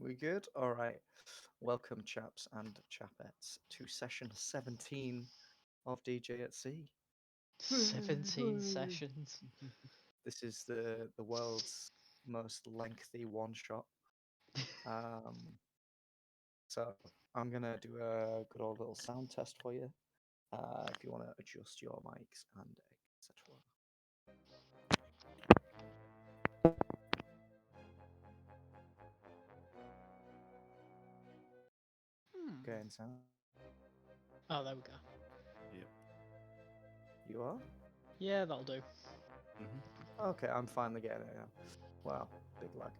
We good? All right. Welcome, chaps and chapettes, to session 17 of DJ at Sea. Hooray, 17 hooray. sessions. This is the world's most lengthy one shot. Um, so I'm gonna do a good old little sound test for you. If you want to adjust your mics and etc. Hmm. Okay, and sound. Oh, there we go. Yep. You are? Yeah, that'll do. Okay, I'm finally getting it now. Wow, big lag.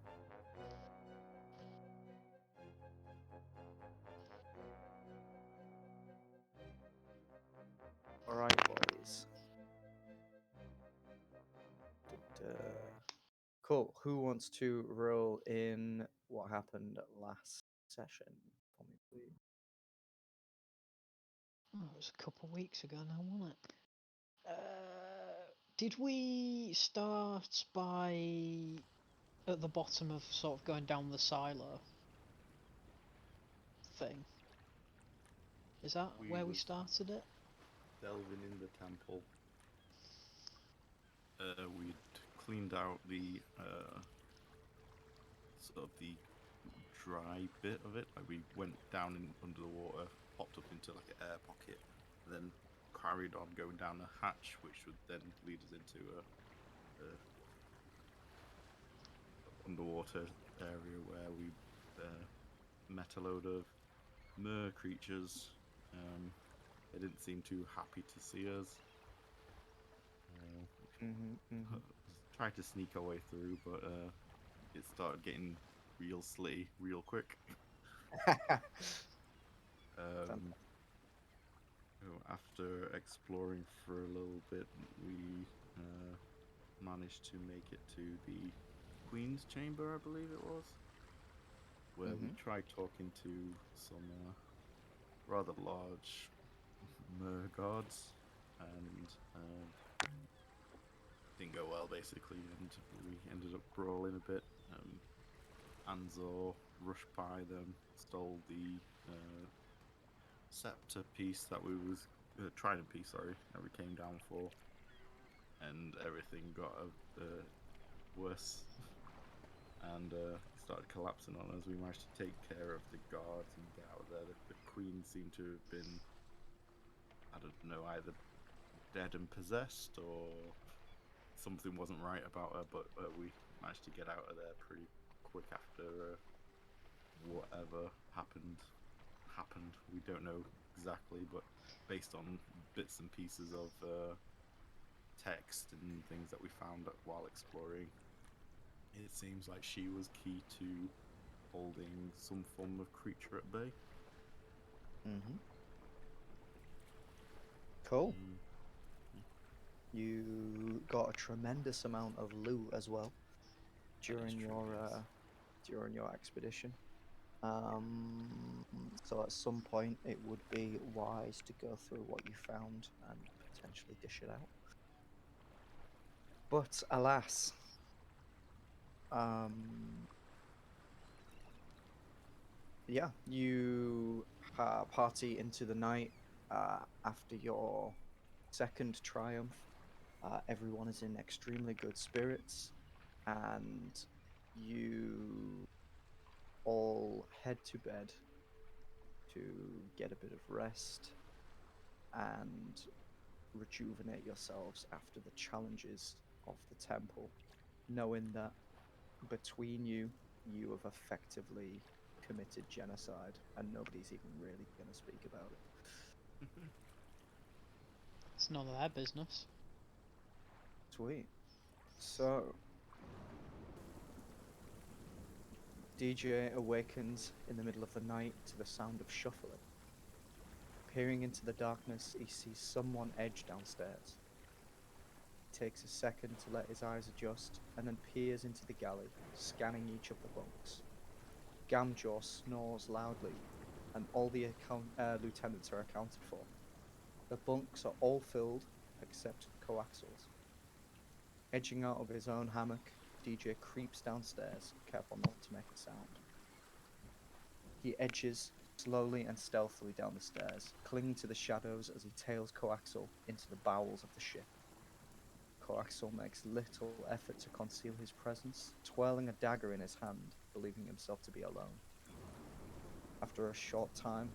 All right, boys. Cool. Who wants to roll in what happened last session for me, please? Oh, it was a couple of weeks ago now, wasn't it? Did we start by at the bottom of sort of going down the silo thing? Is that We where we was started it? delving in the temple. We'd cleaned out the sort of the dry bit of it. Like we went down under the water, popped up into like an air pocket, then carried on going down a hatch, which would then lead us into a underwater area where we met a load of mer creatures. They didn't seem too happy to see us. Tried to sneak our way through, but it started getting real slitty real quick. Fantastic. After exploring for a little bit, we managed to make it to the Queen's Chamber, I believe it was, where we tried talking to some rather large mer gods, and didn't go well basically, and we ended up brawling a bit. An-Zaw rushed by them, stole the scepter piece that we was trident piece, sorry, that we came down for, and everything got worse and started collapsing on us. We managed to take care of the guards and get out of there. The queen seemed to have been, I don't know, either dead and possessed or something wasn't right about her, but we managed to get out of there pretty quick after whatever happened. We don't know exactly, but based on bits and pieces of text and things that we found while exploring, it seems like she was key to holding some form of creature at bay. Cool. You got a tremendous amount of loot as well during your expedition. So at some point it would be wise to go through what you found and potentially dish it out. But alas, um, yeah, you party into the night after your second triumph. Everyone is in extremely good spirits, and you all head to bed to get a bit of rest and rejuvenate yourselves after the challenges of the temple, knowing that between you, you have effectively committed genocide and nobody's even really going to speak about it. It's none of their business. Sweet. So, DJ awakens in the middle of the night to the sound of shuffling. Peering into the darkness, he sees someone edge downstairs. He takes a second to let his eyes adjust and then peers into the galley, scanning each of the bunks. Gamjaw snores loudly, and all the lieutenants are accounted for. The bunks are all filled except coaxials. Edging out of his own hammock, DJ creeps downstairs, careful not to make a sound. He edges slowly and stealthily down the stairs, clinging to the shadows as he tails Coaxal into the bowels of the ship. Coaxal makes little effort to conceal his presence, twirling a dagger in his hand, believing himself to be alone. After a short time,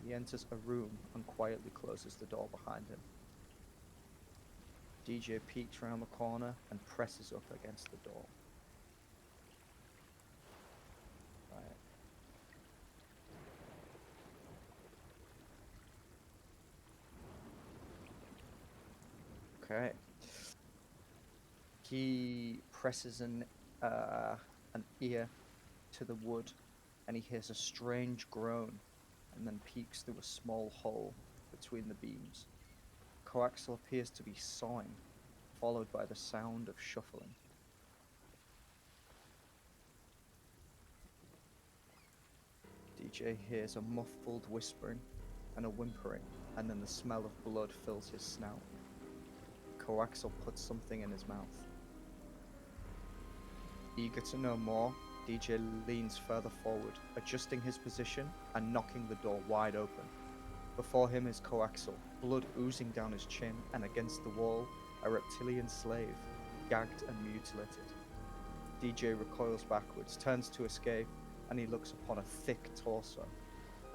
he enters a room and quietly closes the door behind him. DJ peeks round the corner and presses up against the door. Right. Okay. He presses an ear to the wood, and he hears a strange groan, and then peeks through a small hole between the beams. Coaxal appears to be sawing, followed by the sound of shuffling. DJ hears a muffled whispering and a whimpering, and then the smell of blood fills his snout. Coaxal puts something in his mouth. Eager to know more, DJ leans further forward, adjusting his position and knocking the door wide open. Before him is Coaxal, blood oozing down his chin, and against the wall, a reptilian slave, gagged and mutilated. DJ recoils backwards, turns to escape, and he looks upon a thick torso.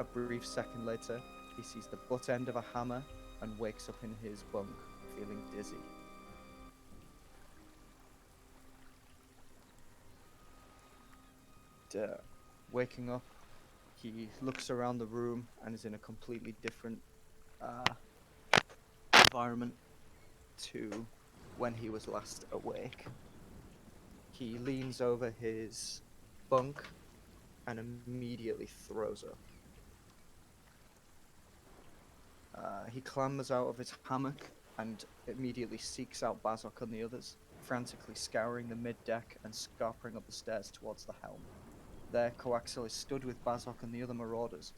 A brief second later, he sees the butt end of a hammer and wakes up in his bunk, feeling dizzy. Waking up, he looks around the room and is in a completely different environment to when he was last awake. He leans over his bunk and immediately throws up. He clambers out of his hammock and immediately seeks out Bazok and the others, frantically scouring the mid-deck and scarpering up the stairs towards the helm. There, Coaxal is stood with Bazok and the other marauders.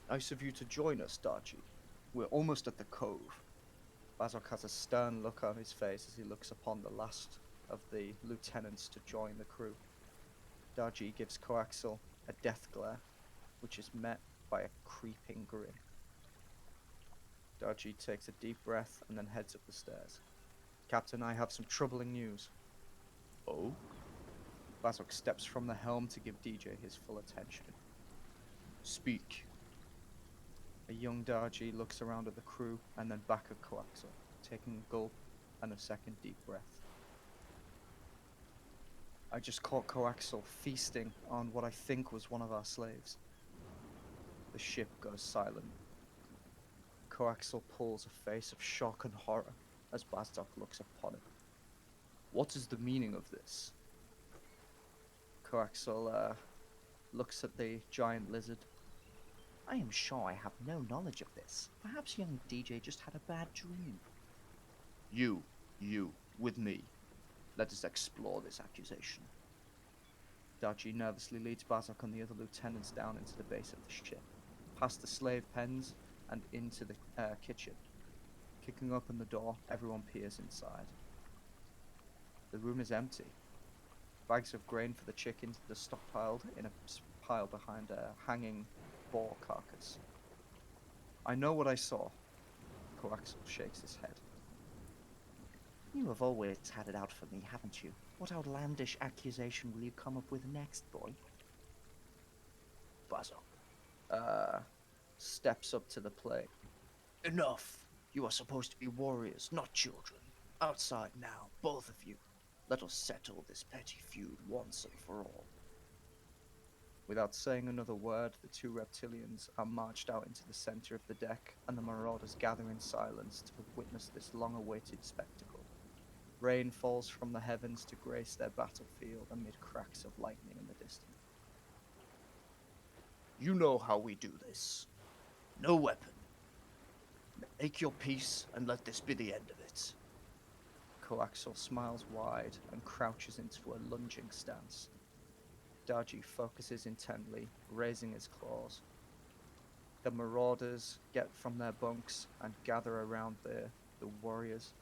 Nice of you to join us, Darjee. We're almost at the cove. Bazok has a stern look on his face as he looks upon the last of the lieutenants to join the crew. Darjee gives Coaxal a death glare, which is met by a creeping grin. Darjee takes a deep breath and then heads up the stairs. Captain, I have some troubling news. Oh? Bazok steps from the helm to give DJ his full attention. Speak. A young Dar-Jee looks around at the crew and then back at Coaxal, taking a gulp and a second deep breath. I just caught Coaxal feasting on what I think was one of our slaves. The ship goes silent. Coaxal pulls a face of shock and horror as Bazok looks upon him. What is the meaning of this? Coaxal looks at the giant lizard. I am sure I have no knowledge of this. Perhaps young DJ just had a bad dream. You, with me. Let us explore this accusation. Darjee nervously leads Bazok and the other lieutenants down into the base of the ship, past the slave pens and into the kitchen. Kicking open the door, everyone peers inside. The room is empty. Bags of grain for the chickens are stockpiled in a pile behind a hanging boar carcass. I know what I saw. Coaxal shakes his head. You have always had it out for me, haven't you? What outlandish accusation will you come up with next, boy? Bazok steps up to the plate. Enough! You are supposed to be warriors, not children. Outside now, both of you. Let us settle this petty feud once and for all. Without saying another word, the two reptilians are marched out into the center of the deck, and the marauders gather in silence to witness this long-awaited spectacle. Rain falls from the heavens to grace their battlefield amid cracks of lightning in the distance. You know how we do this. No weapon. Make your peace and let this be the end of it. Coaxal smiles wide and crouches into a lunging stance. Darjee focuses intently, raising his claws. The marauders get from their bunks and gather around the warriors.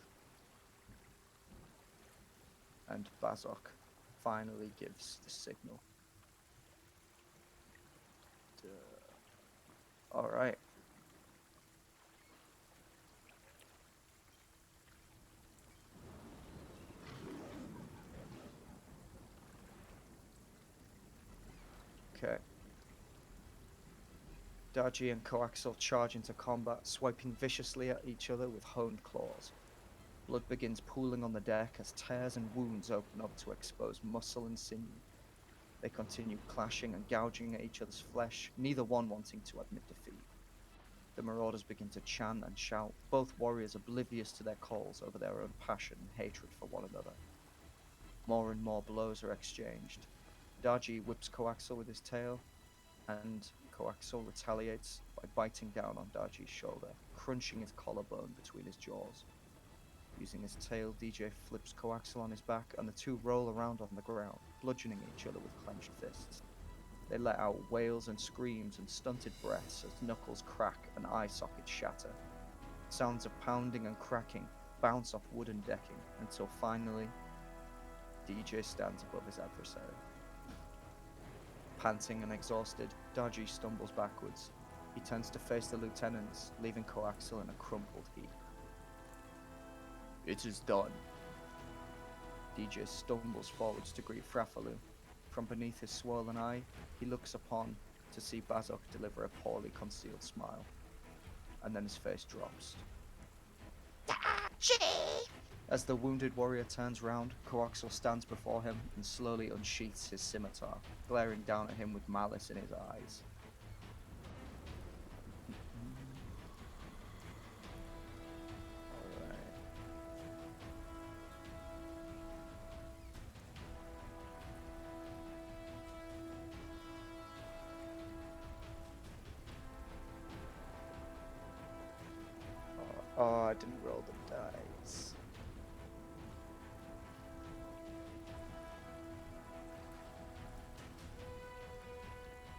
And Bazok finally gives the signal. All right. Okay. Darjee and Coaxel charge into combat, swiping viciously at each other with honed claws. Blood begins pooling on the deck as tears and wounds open up to expose muscle and sinew. They continue clashing and gouging at each other's flesh, neither one wanting to admit defeat. The marauders begin to chant and shout, both warriors oblivious to their calls over their own passion and hatred for one another. More and more blows are exchanged. Darjee whips Coaxel with his tail, and Coaxel retaliates by biting down on Darjee's shoulder, crunching his collarbone between his jaws. Using his tail, DJ flips Coaxel on his back, and the two roll around on the ground, bludgeoning each other with clenched fists. They let out wails and screams and stunted breaths as knuckles crack and eye sockets shatter. Sounds of pounding and cracking bounce off wooden decking until finally, DJ stands above his adversary. Panting and exhausted, Darjee stumbles backwards. He turns to face the lieutenants, leaving Coaxel in a crumpled heap. It is done. DJ stumbles forwards to greet Frafalu. From beneath his swollen eye, he looks upon to see Bazok deliver a poorly concealed smile. And then his face drops. Darjee! As the wounded warrior turns round, Coaxel stands before him and slowly unsheaths his scimitar, glaring down at him with malice in his eyes. Alright. Oh, I didn't roll the dice.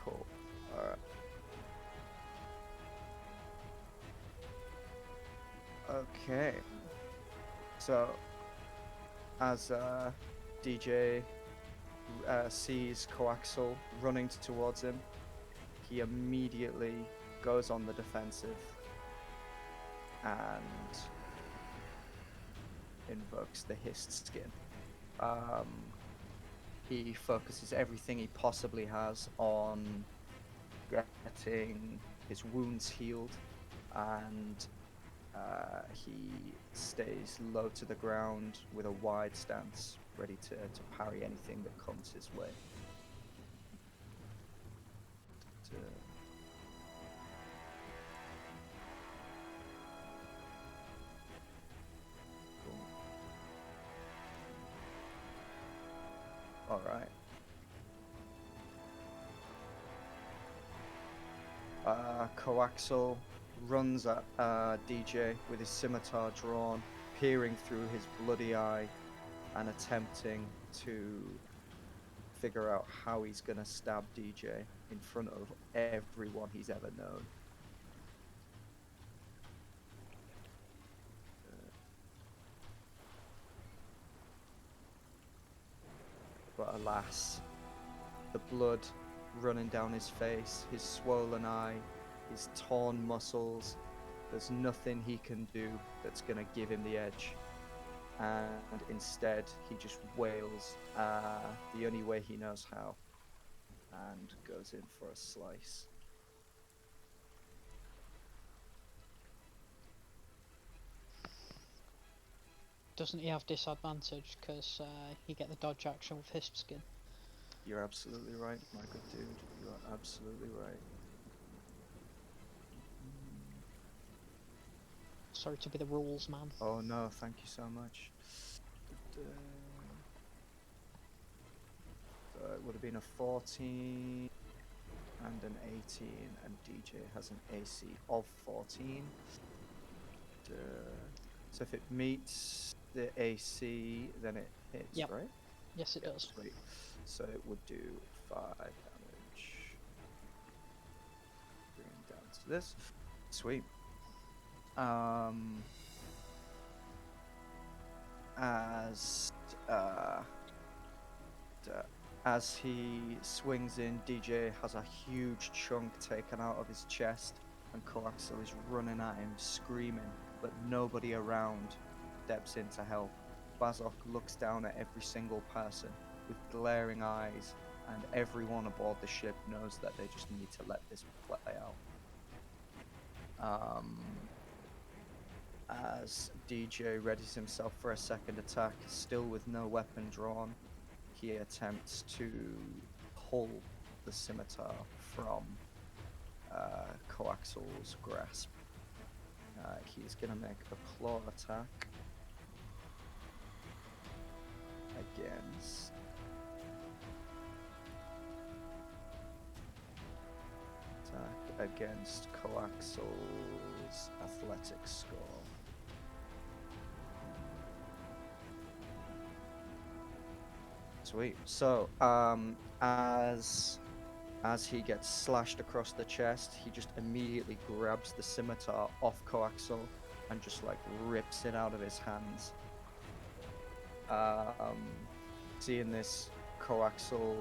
Cool. Alright. Okay. So, as DJ sees Coaxel running towards him, he immediately goes on the defensive and invokes the hissed skin. He focuses everything he possibly has on getting his wounds healed, and he stays low to the ground with a wide stance, ready to parry anything that comes his way. Alright. Coaxel runs at DJ with his scimitar drawn, peering through his bloody eye and attempting to figure out how he's gonna stab DJ in front of everyone he's ever known. But alas, the blood running down his face, his swollen eye, his torn muscles, there's nothing he can do that's gonna give him the edge. And instead, he just wails the only way he knows how and goes in for a slice. Doesn't he have disadvantage because he get the dodge action with Hisp Skin? You're absolutely right, my good dude. You are absolutely right. Sorry to be the rules man. Oh no, thank you so much. So it would have been a 14 and an 18, and DJ has an AC of 14. So if it meets the AC, then it hits, Yep. right? Yes, it does. Sweet. So it would do 5 damage. Bring it down to this. Sweet. As As he swings in, DJ has a huge chunk taken out of his chest, and Coaxel is running at him, screaming, but nobody around steps in to help. Bazok looks down at every single person with glaring eyes, and everyone aboard the ship knows that they just need to let this play out. As DJ readies himself for a second attack, still with no weapon drawn, he attempts to pull the scimitar from Coaxel's grasp. He's going to make a claw attack against Coaxel's athletics score. Sweet. So, as he gets slashed across the chest, he just immediately grabs the scimitar off Coaxel and just like rips it out of his hands. Seeing this, Coaxel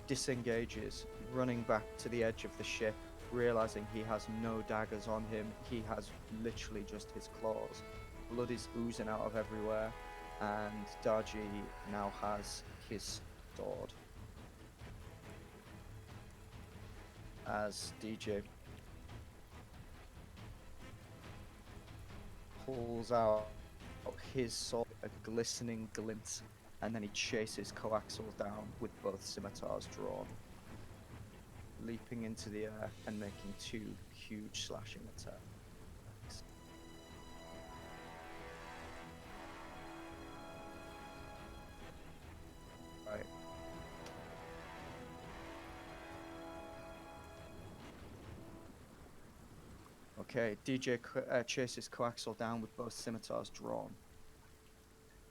disengages, running back to the edge of the ship, realizing he has no daggers on him. He has literally just his claws. Blood is oozing out of everywhere, and Darjee now has his sword. As DJ pulls out his sword, a glistening glint, and then he chases Coaxel down with both scimitars drawn, leaping into the air and making two huge slashing attacks. Right. Okay, DJ chases Coaxel down with both scimitars drawn.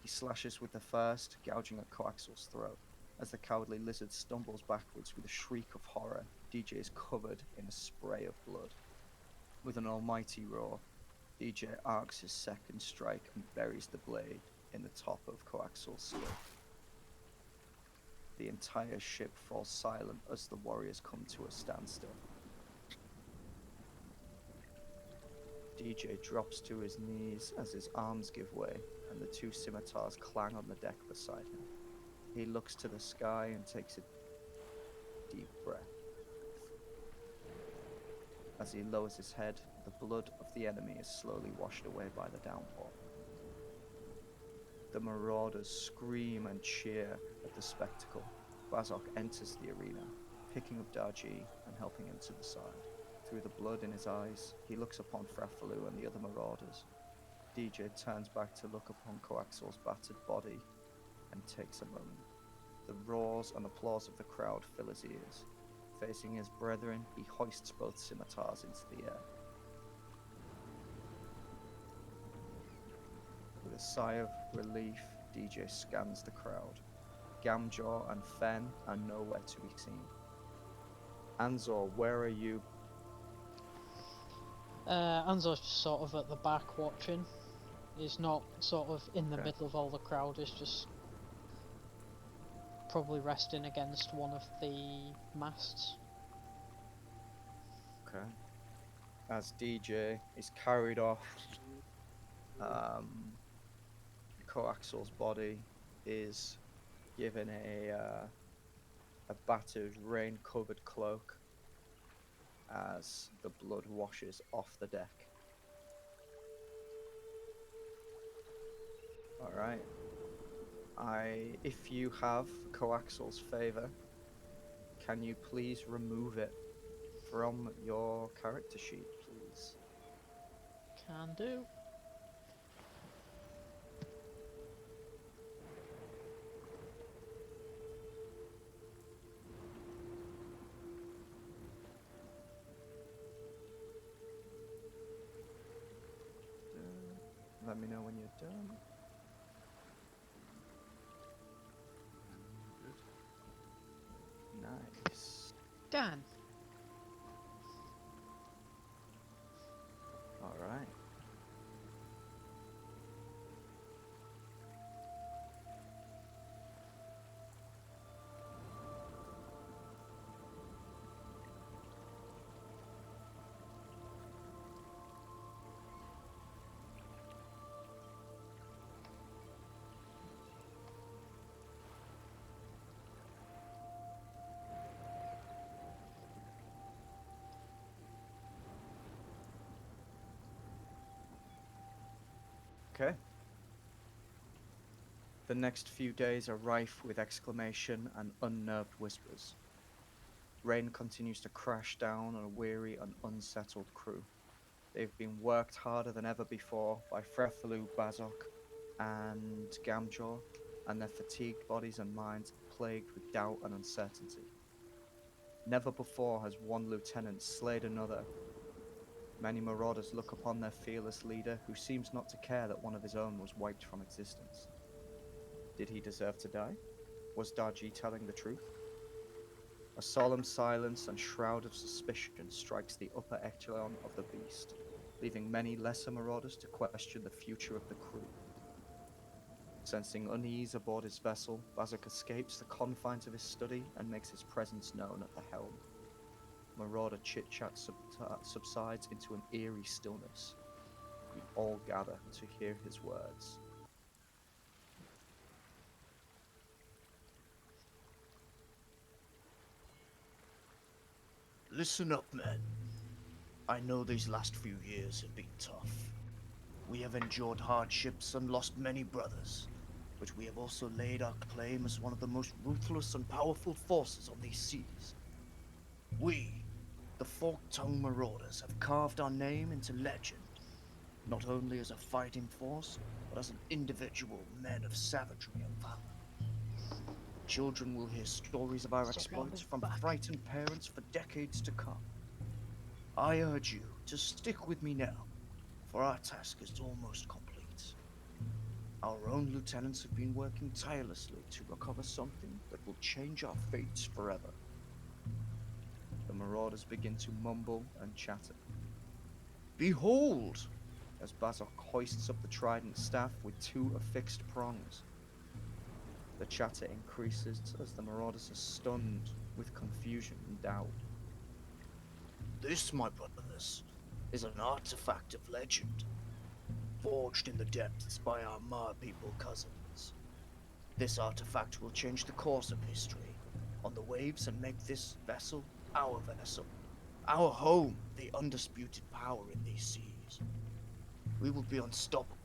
He slashes with the first, gouging at Coaxel's throat. As the cowardly lizard stumbles backwards with a shriek of horror, DJ is covered in a spray of blood. With an almighty roar, DJ arcs his second strike and buries the blade in the top of Coaxel's skull. The entire ship falls silent as the warriors come to a standstill. DJ drops to his knees as his arms give way and the two scimitars clang on the deck beside him. He looks to the sky and takes a deep breath. As he lowers his head, the blood of the enemy is slowly washed away by the downpour. The marauders scream and cheer at the spectacle. Bazok enters the arena, picking up Dar-Jee and helping him to the side. Through the blood in his eyes, he looks upon Frafalu and the other marauders. DJ turns back to look upon Coaxel's battered body and takes a moment. The roars and applause of the crowd fill his ears. Facing his brethren, he hoists both scimitars into the air. With a sigh of relief, DJ scans the crowd. Gamjaw and Fen are nowhere to be seen. An-Zaw, where are you? An-Zaw's just sort of at the back watching. He's not sort of in the middle of all the crowd, he's just probably resting against one of the masts. Okay. As DJ is carried off, Coaxel's body is given a battered, rain-covered cloak as the blood washes off the deck. Alright. If you have Coaxel's favor, can you please remove it from your character sheet, please? Can do. Let me know when you're done. Nice. Dan. All right. Okay. The next few days are rife with exclamation and unnerved whispers. Rain continues to crash down on a weary and unsettled crew. They've been worked harder than ever before by Frethelu, Bazok, and Gamjaw, and their fatigued bodies and minds plagued with doubt and uncertainty. Never before has one lieutenant slayed another. Many marauders look upon their fearless leader, who seems not to care that one of his own was wiped from existence. Did he deserve to die? Was Darjee telling the truth? A solemn silence and shroud of suspicion strikes the upper echelon of the beast, leaving many lesser marauders to question the future of the crew. Sensing unease aboard his vessel, Bazok escapes the confines of his study and makes his presence known at the helm. Marauder chit-chat subsides into an eerie stillness. We all gather to hear his words. Listen up, men. I know these last few years have been tough. We have endured hardships and lost many brothers, but we have also laid our claim as one of the most ruthless and powerful forces on these seas. We, the Fork-Tongue Marauders, have carved our name into legend, not only as a fighting force, but as an individual men of savagery and valor. Children will hear stories of our Stop it on exploits his from back. frightened parents for decades to come. I urge you to stick with me now, for our task is almost complete. Our own lieutenants have been working tirelessly to recover something that will change our fates forever. The marauders begin to mumble and chatter. Behold! As Bazok hoists up the trident staff with two affixed prongs. The chatter increases as the marauders are stunned with confusion and doubt. This, my brothers, is an artifact of legend, forged in the depths by our Mar people cousins. This artifact will change the course of history on the waves and make this vessel our vessel, our home, the undisputed power in these seas. We will be unstoppable.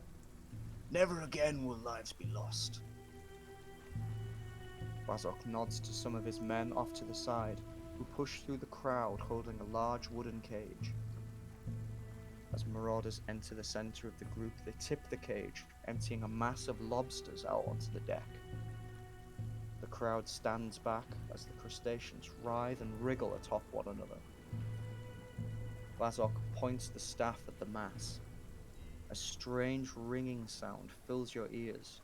Never again will lives be lost. Bazok nods to some of his men off to the side, who push through the crowd holding a large wooden cage. As marauders enter the center of the group, they tip the cage, emptying a mass of lobsters out onto the deck. The crowd stands back as the crustaceans writhe and wriggle atop one another. Bazok points the staff at the mass. A strange ringing sound fills your ears.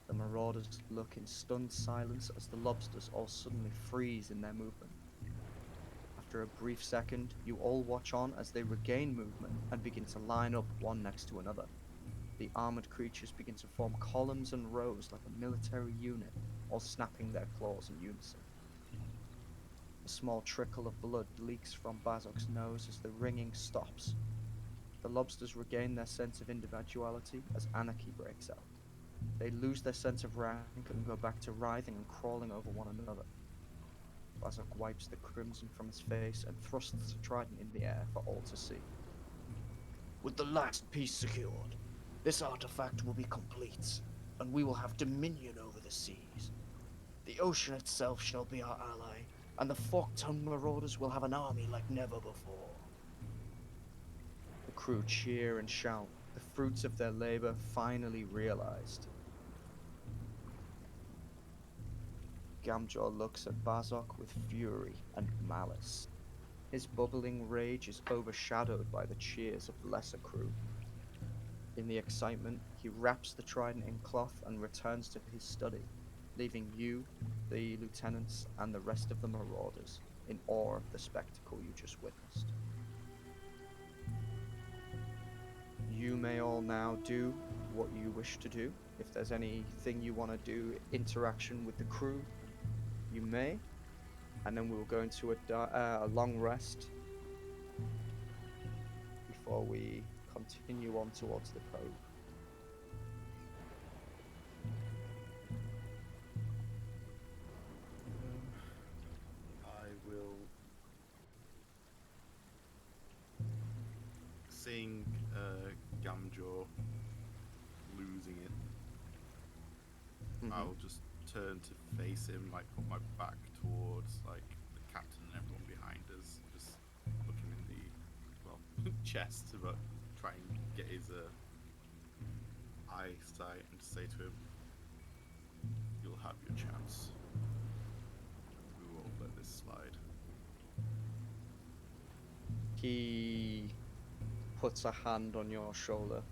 The marauders look in stunned silence as the lobsters all suddenly freeze in their movement. After a brief second, you all watch on as they regain movement and begin to line up one next to another. The armored creatures begin to form columns and rows like a military unit, all snapping their claws in unison. A small trickle of blood leaks from Bazok's nose as the ringing stops. The lobsters regain their sense of individuality as anarchy breaks out. They lose their sense of rank and go back to writhing and crawling over one another. Bazok wipes the crimson from his face and thrusts the trident in the air for all to see. With the last piece secured, this artifact will be complete, and we will have dominion over the seas. The ocean itself shall be our ally, and the Fork-Tongue Marauders will have an army like never before. The crew cheer and shout, the fruits of their labor finally realized. Gamjaw looks at Bazok with fury and malice. His bubbling rage is overshadowed by the cheers of the lesser crew. In the excitement, he wraps the trident in cloth and returns to his study, leaving you, the lieutenants, and the rest of the marauders in awe of the spectacle you just witnessed. You may all now do what you wish to do. If there's anything you want to do, interaction with the crew, you may. And then we'll go into a long rest before we continue on towards the cove. I will. Seeing Gamjaw Mhm. I'll just turn to face him, like put my back towards like the captain and everyone behind us, just look him in the chest, but try and get his eyesight and say to him, "You'll have your chance. We won't let this slide." He puts a hand on your shoulder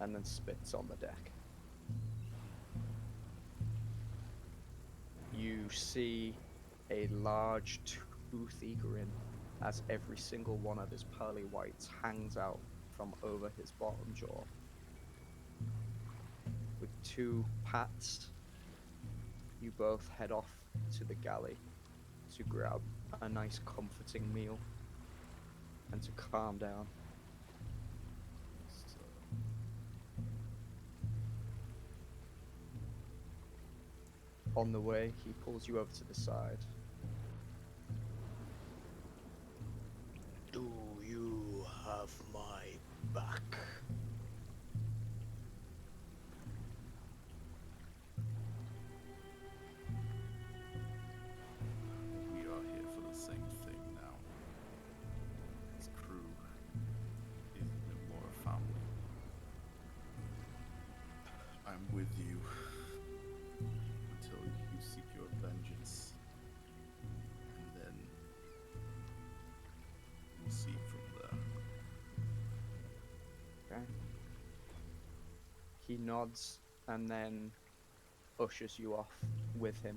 and then spits on the deck. You see a large toothy grin as every single one of his pearly whites hangs out from over his bottom jaw. With 2 pats, you both head off to the galley to grab a nice comforting meal and to calm down. So, On the way, he pulls you over to the side. Do you have my back? we are here for the same thing now. This crew is no more a family. I'm with you until you seek your vengeance, and then we'll see from there. Okay. He nods and then ushers you off with him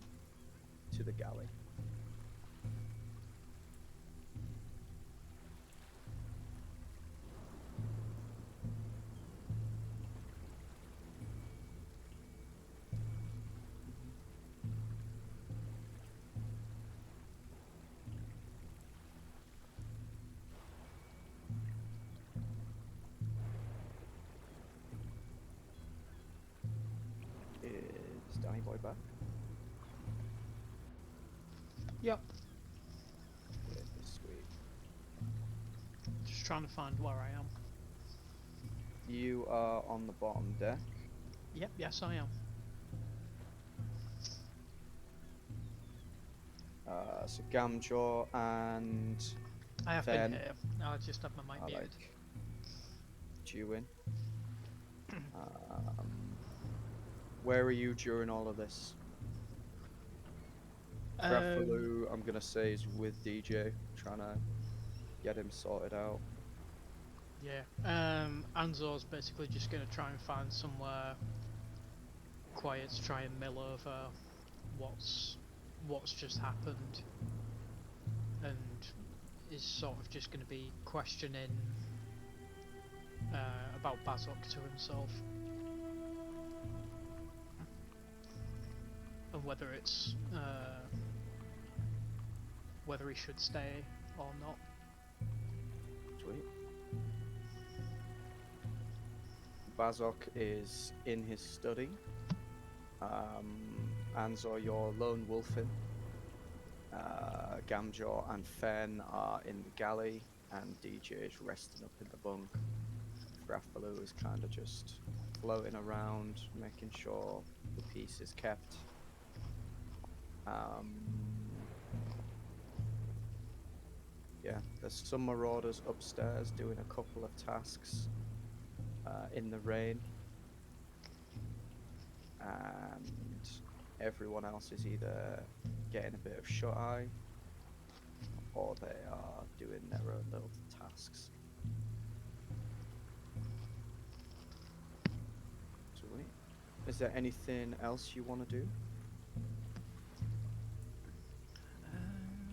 to the galley. Is Danny Boy back? Yep. Yeah, sweet. Just trying to find where I am. You are on the bottom deck. Yep, yes I am. So Gamjaw and I have Fen been here. I just have my mic are muted. like due in. Where are you during all of this? Grafaloo, I'm gonna say, is with DJ, trying to get him sorted out. Yeah. An-Zaw's basically just gonna try and find somewhere quiet to try and mill over what's just happened, and is sort of just gonna be questioning about Bazok to himself, and whether it's whether he should stay or not. Sweet. Bazok is in his study. An-Zaw, you're lone wolfing. Gamjaw and Fen are in the galley, and DJ is resting up in the bunk. Grafaloo is kind of just floating around, making sure the peace is kept. Yeah, there's some marauders upstairs doing a couple of tasks in the rain, and everyone else is either getting a bit of shut-eye or they are doing their own little tasks. Sweet. Is there anything else you want to do?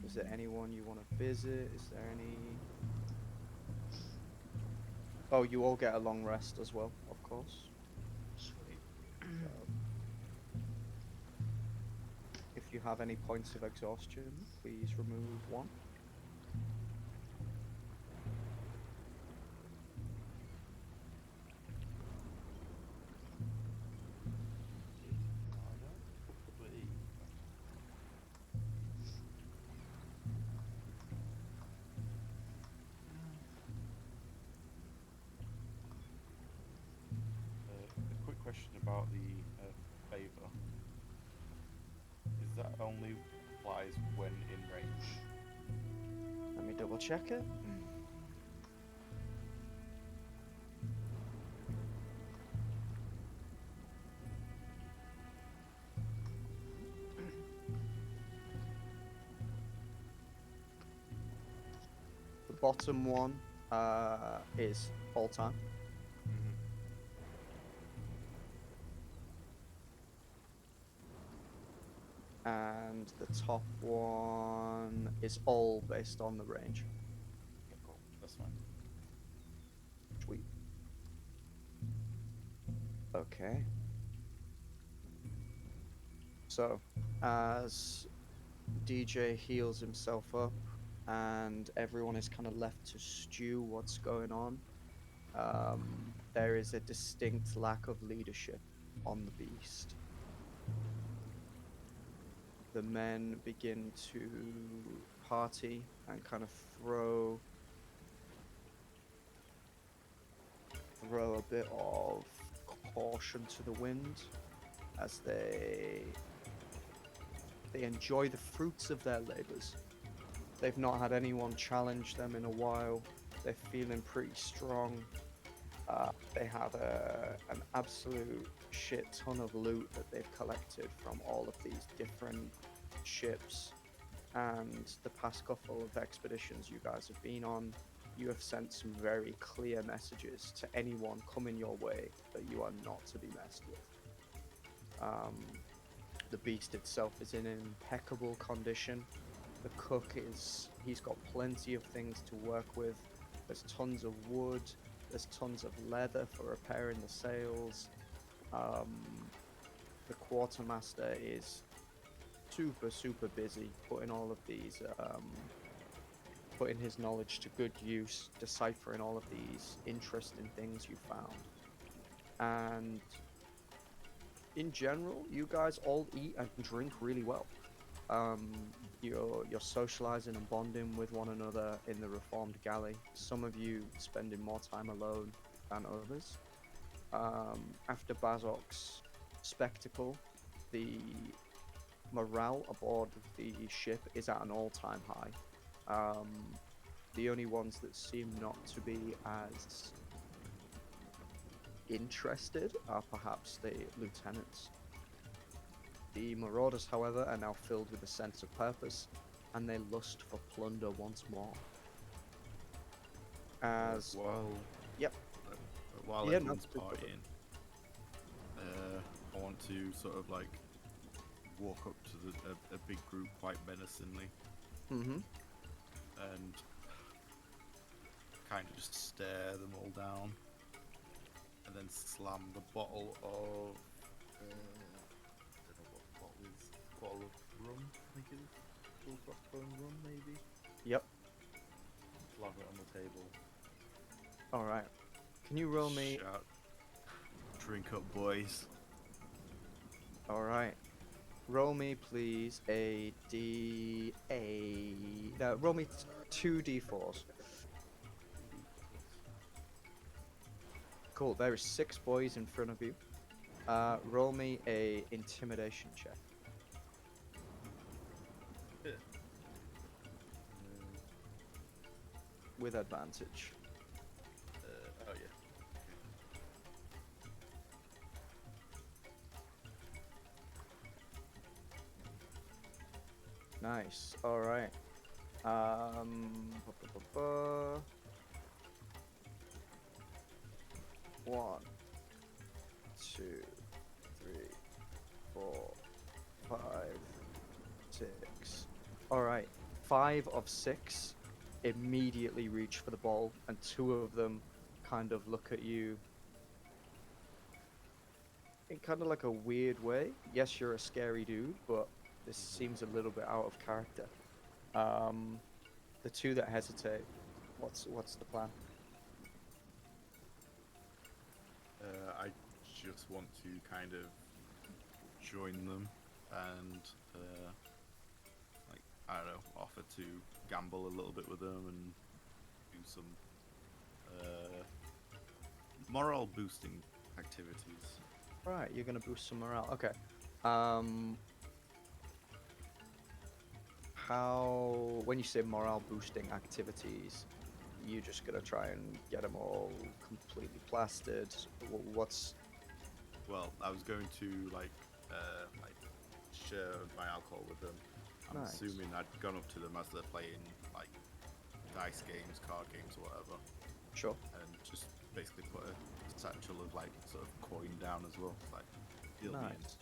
Is there anyone you want to visit? Is there any... Oh, you all get a long rest as well, of course. Sweet. So, if you have any points of exhaustion, please remove 1. A quick question about the favor. Is that only applies when in range? Let me double check it. The bottom one is all time. And the top one is all based on the range. Okay, cool. That's fine. Sweet. Okay. So, as DJ heals himself up and everyone is kind of left to stew what's going on, there is a distinct lack of leadership on the beast. The men begin to party and kind of throw a bit of caution to the wind as they enjoy the fruits of their labors. They've not had anyone challenge them in a while. They're feeling pretty strong. They have an absolute shit ton of loot that they've collected from all of these different ships. And the past couple of expeditions you guys have been on, you have sent some very clear messages to anyone coming your way that you are not to be messed with. The beast itself is in impeccable condition. The cook he's got plenty of things to work with. There's tons of wood, there's tons of leather for repairing the sails. The quartermaster is super busy putting all of these, putting his knowledge to good use, deciphering all of these interesting things you found. And in general, you guys all eat and drink really well. You're socializing and bonding with one another in the reformed galley. Some of you spending more time alone than others. After Bazok's spectacle, the morale aboard the ship is at an all-time high. The only ones that seem not to be as interested are perhaps the lieutenants. The marauders, however, are now filled with a sense of purpose, and they lust for plunder once more. As While Yeah, everyone's no, partying, I want to sort of like walk up to a big group quite menacingly mm-hmm. and kind of just stare them all down, and then slam the bottle of I don't know what bottle is. Bottle of rum, I think it is. Full crossbone rum, maybe. Yep. Slam it on the table. All right. Can you roll me? Shout, drink up, boys. All right. Roll me, please, roll me 2d4s. Cool. There is 6 boys in front of you. Roll me a intimidation check with advantage. Oh yeah. Nice. All right. Ba, ba, ba, ba. 1, 2, 3, 4, 5, 6. All right. 5 of 6 immediately reach for the ball, and 2 of them kind of look at you in kind of like a weird way. Yes, you're a scary dude, but this seems a little bit out of character. The 2 that hesitate, what's the plan? I just want to kind of join them and like, I don't know, offer to gamble a little bit with them and do some morale boosting activities. Right, you're gonna boost some morale. Okay. Um, how when you say morale boosting activities, you just gonna try and get them all completely plastered? What's Well, I was going to like share my alcohol with them. I'm nice? assuming I'd gone up to them as they're playing like dice games, card games, or whatever, Sure. and just basically put a satchel of like sort of coin down as well. Like, deal me in. Nice.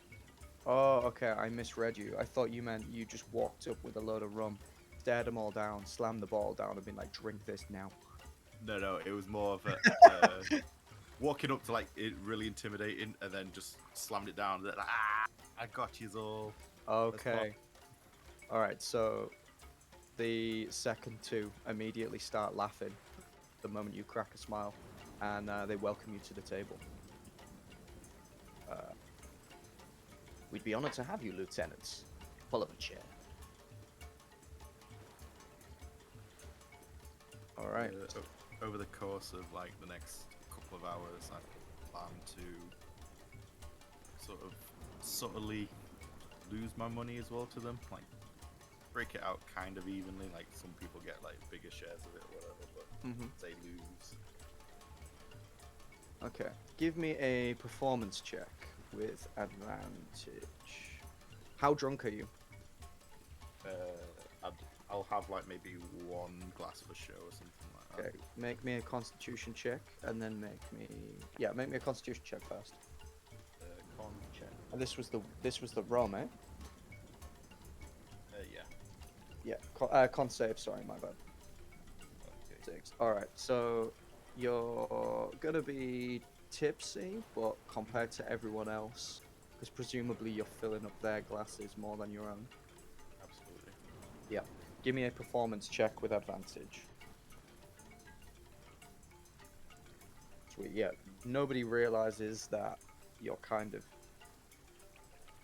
Oh, okay. I misread you. I thought you meant you just walked up with a load of rum, stared them all down, slammed the ball down, and been like, "Drink this now." No, it was more of a walking up to like it really intimidating, and then just slammed it down. Then, I got you all. Okay. All right. So the second two immediately start laughing the moment you crack a smile, and they welcome you to the table. Uh, We'd be honored to have you, lieutenants. Pull up a chair. All right. Over the course of like the next couple of hours, I plan to sort of subtly lose my money as well to them, like break it out kind of evenly. Like some people get like bigger shares of it or whatever, but Mm-hmm. they lose. Okay. Give me a performance check with advantage. How drunk are you? I'll have like maybe one glass for show or something like that. Okay. Make me a Constitution check, and then make me a Constitution check first. Con check. And this was the rum, eh? Yeah. Yeah. Con save. Sorry, my bad. Okay. 6. All right. So you're gonna be tipsy, but compared to everyone else, because presumably you're filling up their glasses more than your own. Absolutely. Yeah. Give me a performance check with advantage. Sweet. Yeah. Nobody realizes that you're kind of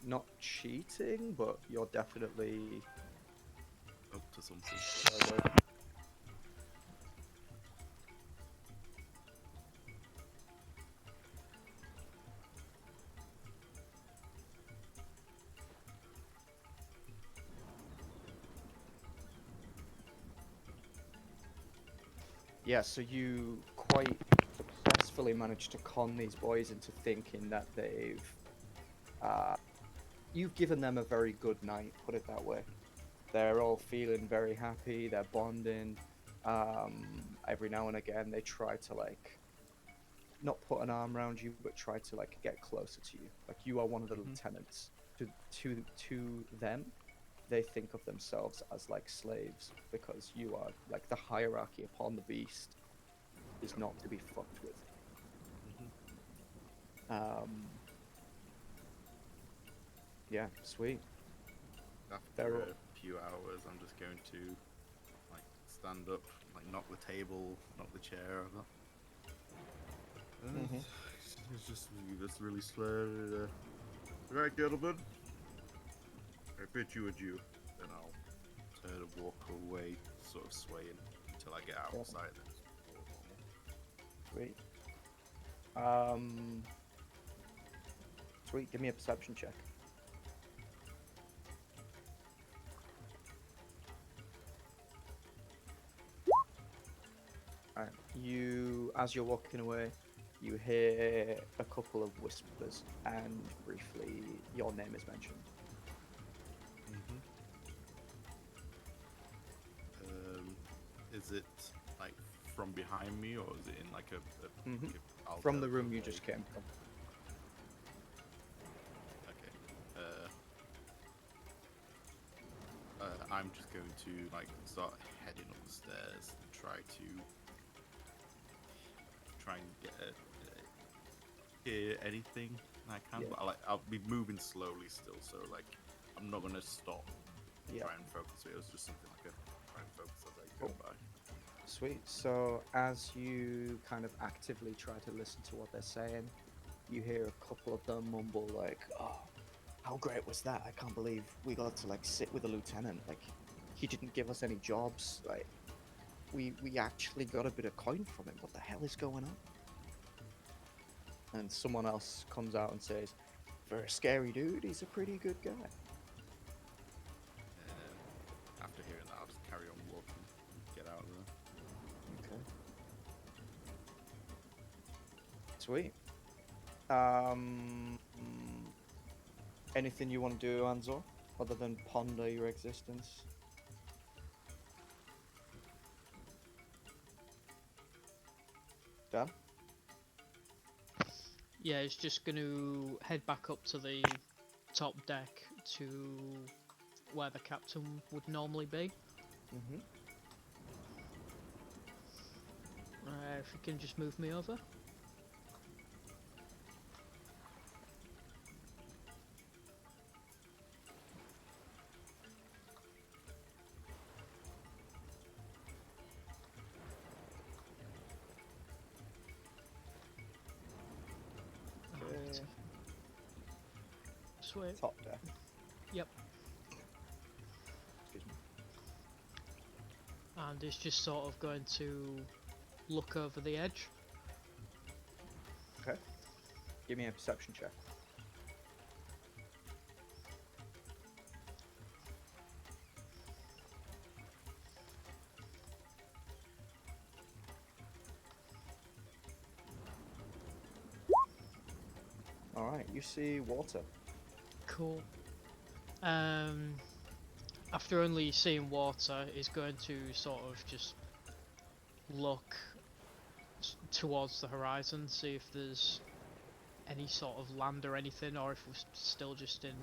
not cheating, but you're definitely. Up to something. Yeah, so you quite successfully managed to con these boys into thinking that you've given them a very good night, put it that way. They're all feeling very happy, they're bonding. Every now and again, they try to, like, not put an arm around you, but try to, like, get closer to you. Like, you are one of the lieutenants. To them, they think of themselves as like slaves because you are like the hierarchy upon the beast is not to be fucked with. Yeah, sweet. After a few hours, I'm just going to like stand up, like knock the table, knock the chair over. It's just really slow. Right, gentlemen. I bid you adieu. Then I'll turn and walk away, sort of swaying until I get outside. Then just walk normal. Sweet. Sweet. Give me a perception check. Alright. As you're walking away, you hear a couple of whispers, and briefly, your name is mentioned. Is it like from behind me, or is it in like a From the alcove room you away? just came from. Okay. I'm just going to like start heading up the stairs and try and get hear anything I can. Yeah. But I'll be moving slowly still, so like I'm not gonna stop and Yeah. try and focus. It was just something like a try and focus as I go by. Sweet. So as you kind of actively try to listen to what they're saying, you hear a couple of them mumble like, "Oh, how great was that? I can't believe we got to like sit with a lieutenant. Like, he didn't give us any jobs. Like, we actually got a bit of coin from him. What the hell is going on?" And someone else comes out and says, "For a scary dude, he's a pretty good guy." After hearing that, I'll just carry on walking and get out of there. Okay. Sweet. Um, anything you want to do, An-Zaw, other than ponder your existence? Dan? Yeah, it's just going to head back up to the top deck to where the captain would normally be. Mm-hmm. If you can just move me over. Okay. Sweet. Top deck. Yep. Excuse me. And it's just sort of going to look over the edge. Okay. Give me a perception check. Alright, you see water. Cool. After only seeing water, is going to sort of just look towards the horizon, see if there's any sort of land or anything, or if we're still just in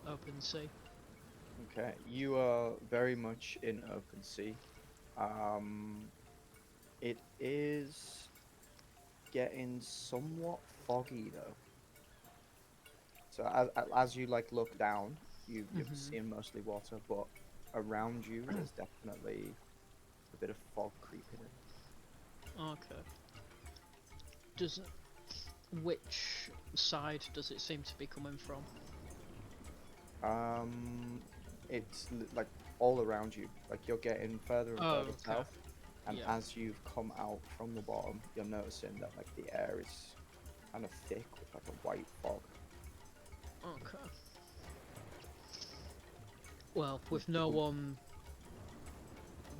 open sea. Okay, you are very much in open sea. It is getting somewhat foggy though. So as you like look down, you're Mhm. seeing mostly water, but around you there's definitely a bit of fog creeping in. Okay. Does which side does it seem to be coming from? It's like all around you. Like you're getting further and Oh, further okay. south, and Yeah. as you've come out from the bottom, you're noticing that like the air is kind of thick with like a white fog. Okay. Well, with You no don't- one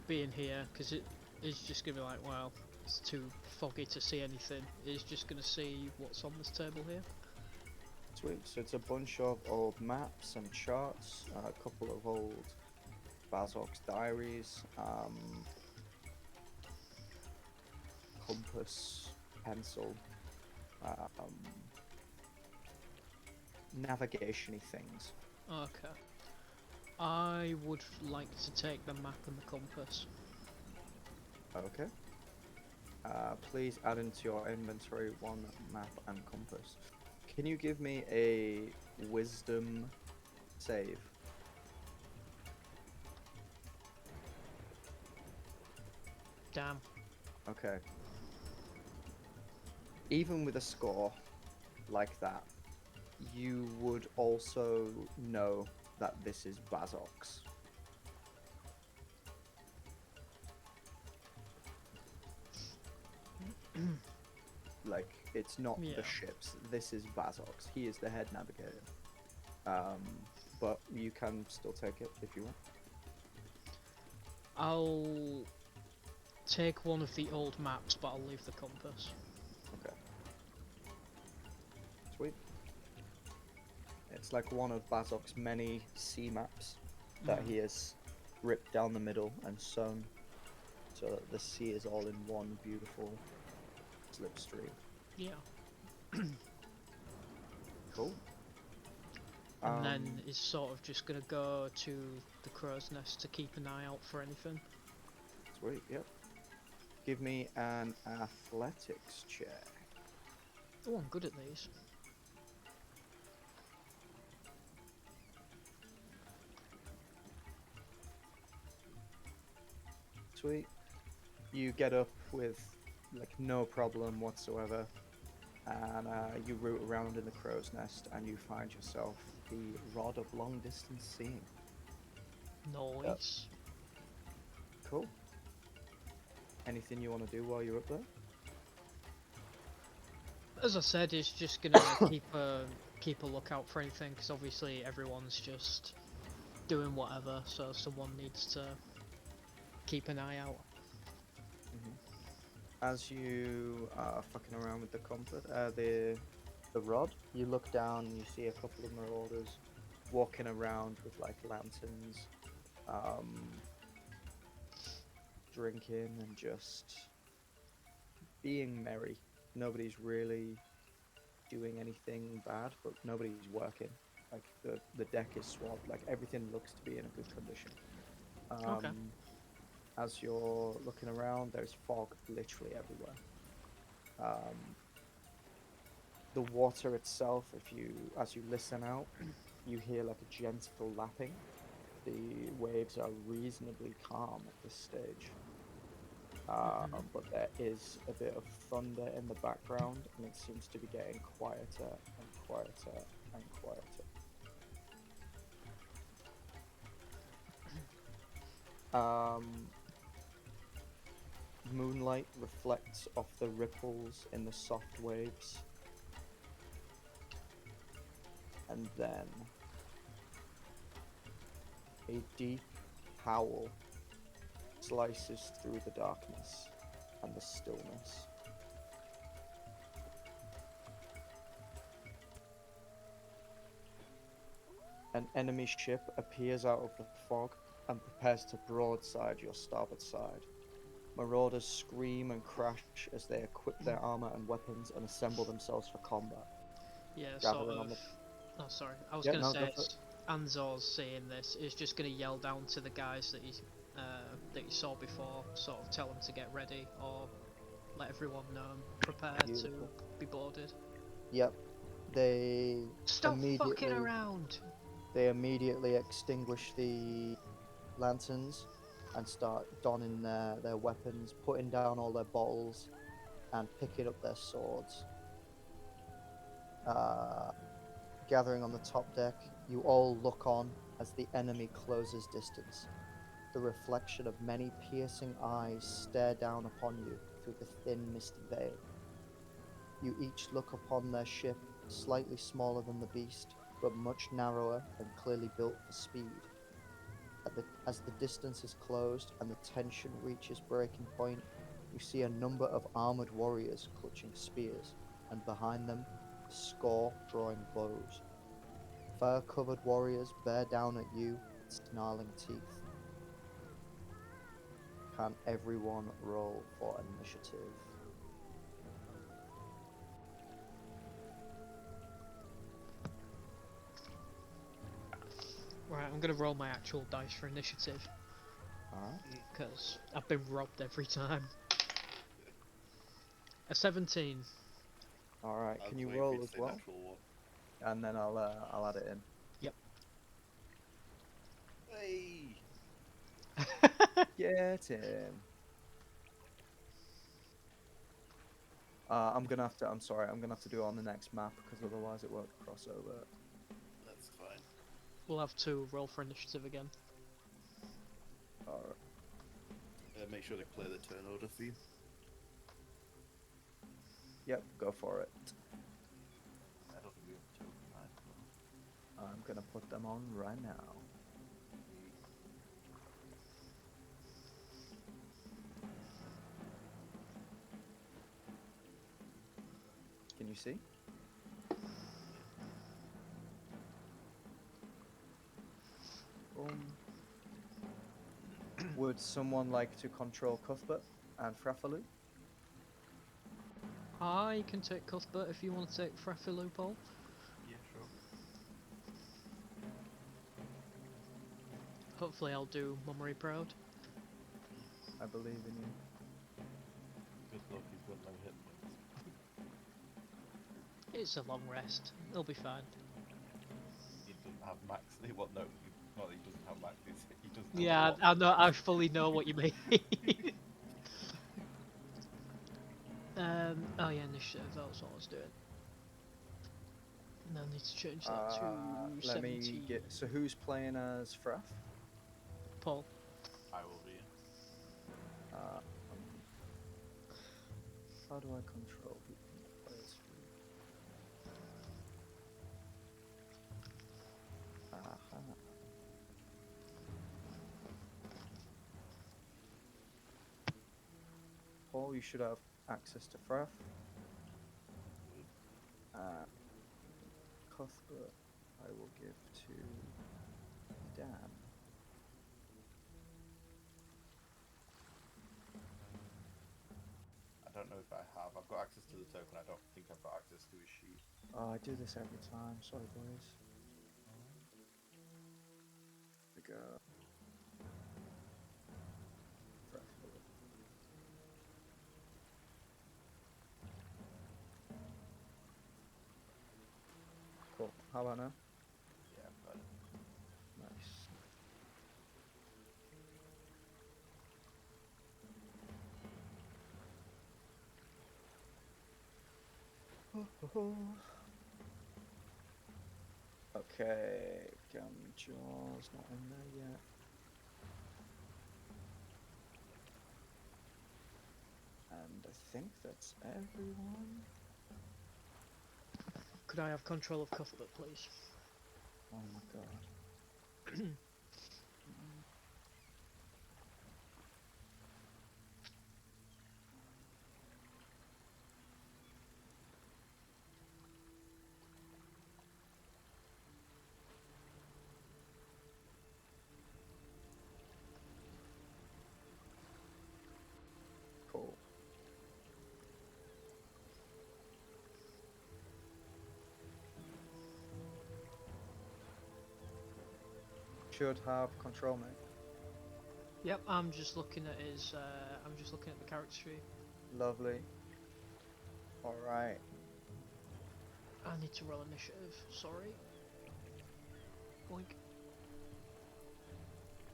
being here, because it is just gonna be like, well, it's too foggy to see anything. It's just gonna see what's on this table here. Sweet. So it's a bunch of old maps and charts, a couple of old Bazok's diaries, compass, pencil, navigation-y things. Okay. I would like to take the map and the compass. Okay. Please add into your inventory one map and compass. Can you give me a wisdom save? Damn. Okay. Even with a score like that, you would also know that this is Bazok's. Like, it's not Yeah. the ships. This is Bazok's. He is the head navigator. But you can still take it if you want. I'll take one of the old maps, but I'll leave the compass. Okay. Sweet. It's like one of Bazok's many sea maps that he has ripped down the middle and sewn so that the sea is all in one beautiful slipstream. Yeah. Cool. And then is sort of just gonna go to the crow's nest to keep an eye out for anything. Sweet, yep. Give me an athletics check. Oh, I'm good at these. Sweet. You get up with like no problem whatsoever, and you root around in the crow's nest, and you find yourself the rod of long distance seeing. Nice. Cool. Anything you want to do while you're up there? As I said, it's just gonna keep a lookout for anything, because obviously everyone's just doing whatever, so someone needs to keep an eye out. As you are fucking around with the compass, the rod, you look down and you see a couple of marauders walking around with like lanterns, um, drinking and just being merry. Nobody's really doing anything bad, but nobody's working. Like the deck is swabbed. Like everything looks to be in a good condition. Okay. As you're looking around, there's fog literally everywhere. Um, the water itself, as you listen out, you hear like a gentle lapping. The waves are reasonably calm at this stage. But there is a bit of thunder in the background, and it seems to be getting quieter and quieter and quieter. Moonlight reflects off the ripples in the soft waves, and then a deep howl slices through the darkness and the stillness. An enemy ship appears out of the fog and prepares to broadside your starboard side. Marauders scream and crash as they equip their armor and weapons and assemble themselves for combat. Yeah, sort Gathering on of. the... Oh, sorry. I was Yeah, gonna no, say go for it. it's An-Zaw's saying this is just gonna yell down to the guys that he saw before, sort of tell them to get ready or let everyone know and prepare to Beautiful. be boarded. Yep. They Stop fucking immediately around! extinguish the lanterns and start donning their weapons, putting down all their bottles, and picking up their swords. Uh, Gathering on the top deck, you all look on as the enemy closes distance. The reflection of many piercing eyes stare down upon you through the thin, misty veil. You each look upon their ship, slightly smaller than the beast, but much narrower and clearly built for speed. As the distance is closed and the tension reaches breaking point, you see a number of armored warriors clutching spears, and behind them, a score drawing bows. Fur-covered warriors bear down at you with snarling teeth. Can everyone roll for initiative? Right, I'm gonna roll my actual dice for initiative, Alright. because I've been robbed every time. A 17. Alright, I can was you waiting for roll you to as say well? natural one. And then I'll add it in. Yep. Hey! Get in. I'm sorry, I'm gonna have to do it on the next map because otherwise it won't cross over. That's fine. We'll have to roll for initiative again. Alright. Make sure to clear the turn order for you. Yep, go for it. I don't think we have a token either. I'm gonna put them on right now. Can you see? Would someone like to control Cuthbert and Frafaloo? I can take Cuthbert if you want to take Freffilu, Paul. Yeah, sure. Hopefully I'll do Mummery proud. I believe in you. Good luck, he's got no hit points. It's a long rest. It'll be fine. He doesn't have max. Well, no, not that he doesn't have max. He doesn't have Yeah, a lot. I fully know what you mean. Oh yeah, initiative, that was what I was doing. And I need to change that to Let 17. me get. So who's playing as Fraff? Paul. I will be. How do I control who can play as who? all you should have access to Frath. Cuthbert, I will give to Dan. I don't know if I have. I've got access to the token. I don't think I've got access to his sheet. Oh, I do this every time. Sorry, boys. We go. Frath. Cool. How about now? Yeah, I've got it. Nice. Okay, Jaw's not in there yet. And I think that's everyone. Could I have control of Cuthbert, please? Oh my god. Cool. Should have control, mate. Yep, I'm just looking at his. I'm just looking at the character sheet. Lovely. Alright. I need to roll initiative. Sorry. Boink.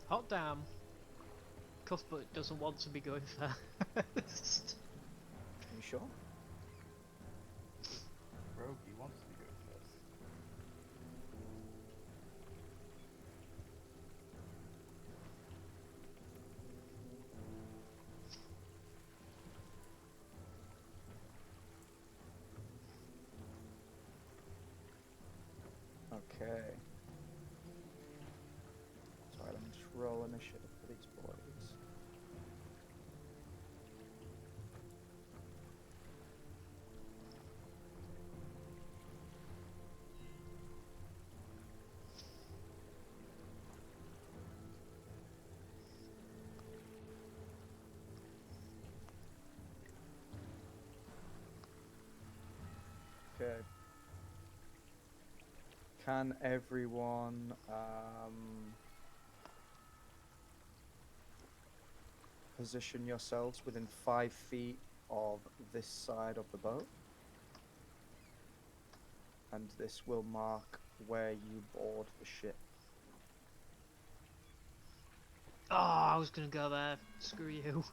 Hot damn. Cuthbert doesn't want to be going first. You sure? Rogue, he wants to be going first. Okay. Sorry, let me just roll initiative for these boys. Okay. Can everyone position yourselves within 5 feet of this side of the boat? And this will mark where you board the ship. Oh, I was gonna go there. Screw you.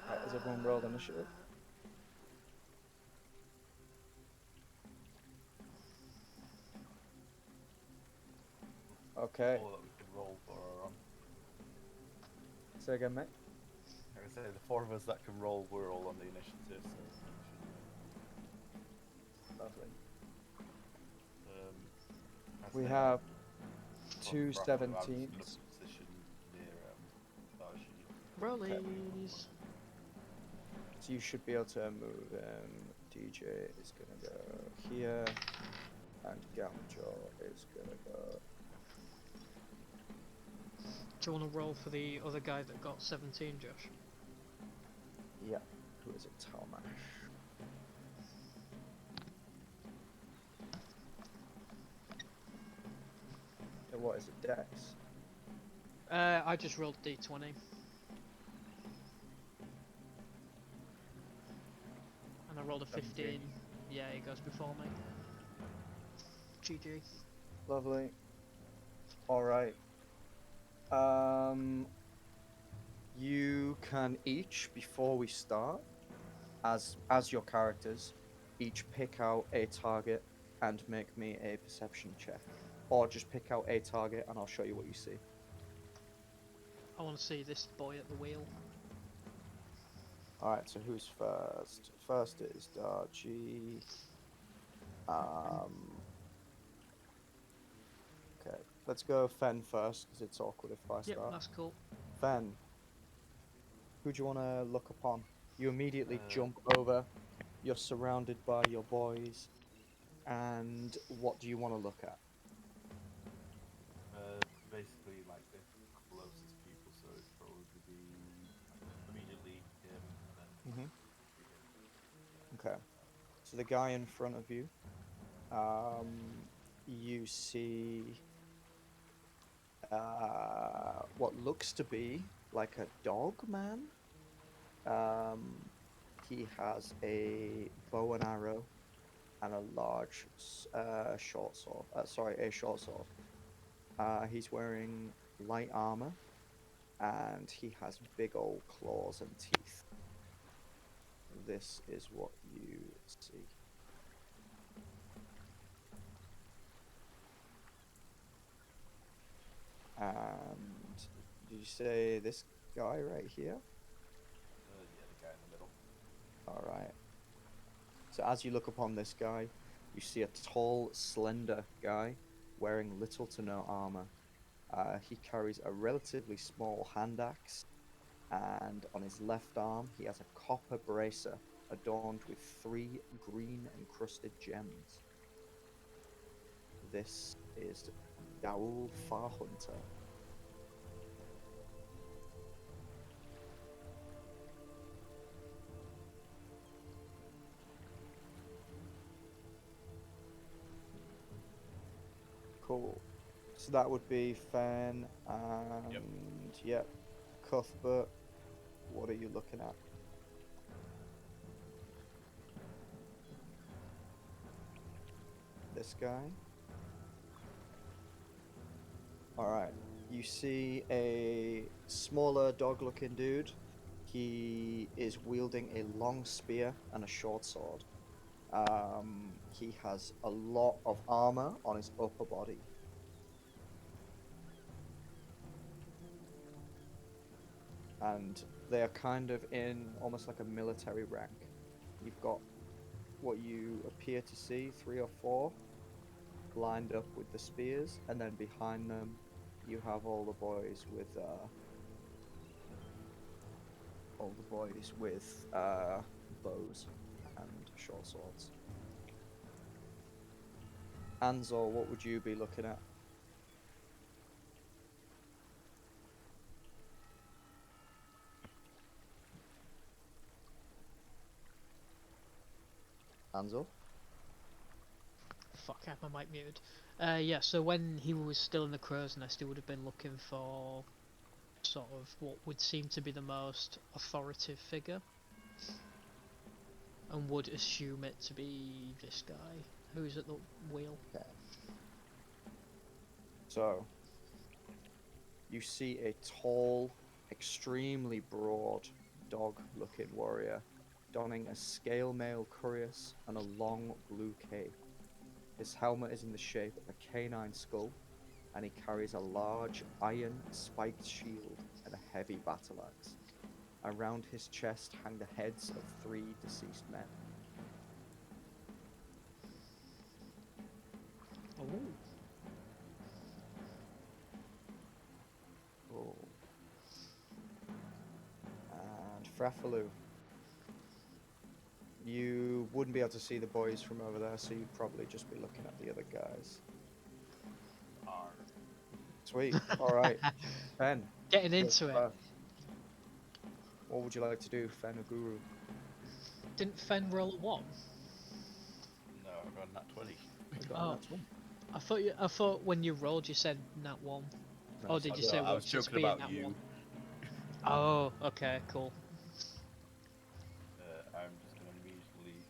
Right, has everyone rolled initiative? Okay. All that we can roll for are on. Say again, mate. I would say the four of us that can roll, we're all on the initiative, so Lovely. as We they have are, two well, I'm just gonna 17s. position near Darjee. Rollies. So you should be able to move DJ is gonna go here, and Gamjo is gonna go. Do you want to roll for the other guy that got 17, Josh? Yeah, who is it? Talmash. What is it? Dex? I just rolled D20. And I rolled a 15. 17. Yeah, he goes before me. GG. Lovely. Alright. You can each, before we start, as your characters, each pick out a target and make me a perception check. Or just pick out a target and I'll show you what you see. I want to see this boy at the wheel. Alright, so who's first? First is Dar-Jee. Okay, let's go Fen first, because it's awkward if I Yep, start. that's cool. Fen, who do you want to look upon? You immediately Uh, jump over. You're surrounded by your boys. And what do you want to look at? Basically, like the closest people, so it'd probably be immediately him, and then Mhm. be him. Okay. So the guy in front of you, you see what looks to be like a dog man. Um, he has a bow and arrow and a large short sword. Sorry, a short sword. He's wearing light armor and he has big old claws and teeth. This is what you see. And did you say this guy right here? Yeah, the guy in the middle. All right. So as you look upon this guy, you see a tall, slender guy wearing little to no armor. He carries a relatively small hand axe, and on his left arm, he has a copper bracer adorned with 3 green encrusted gems. This is Daul Farhunter. Cool. So that would be Fen and yep, Cuthbert. What are you looking at? This guy. All right. You see a smaller dog-looking dude. He is wielding a long spear and a short sword. He has a lot of armor on his upper body. And they are kind of in almost like a military rank. You've got what you appear to see 3 or 4 lined up with the spears, and then behind them you have all the boys with bows and short swords. An-Zaw, what would you be looking at? An-Zaw? Fuck, I have my mic muted. Yeah, so when he was still in the crow's nest, he would have been looking for sort of what would seem to be the most authoritative figure, and would assume it to be this guy who's at the wheel. Okay. So, you see a tall, extremely broad, dog-looking warrior donning a scale mail cuirass and a long blue cape. His helmet is in the shape of a canine skull, and he carries a large iron spiked shield and a heavy battle axe. Around his chest hang the heads of 3 deceased men. Oh, Oh. And Frafaloo. You wouldn't be able to see the boys from over there, so you'd probably just be looking at the other guys. Arr. Sweet. All right. Fen. getting you're into it. first. What would you like to do, Fen or Guru? Didn't Fen roll a 1? No, I got a nat 20. I got Oh. that one. I thought when you rolled you said nat 1. No, Or it's did not you good. say I was what's this joking being about nat you. 1? Oh, okay, cool. I'm just gonna immediately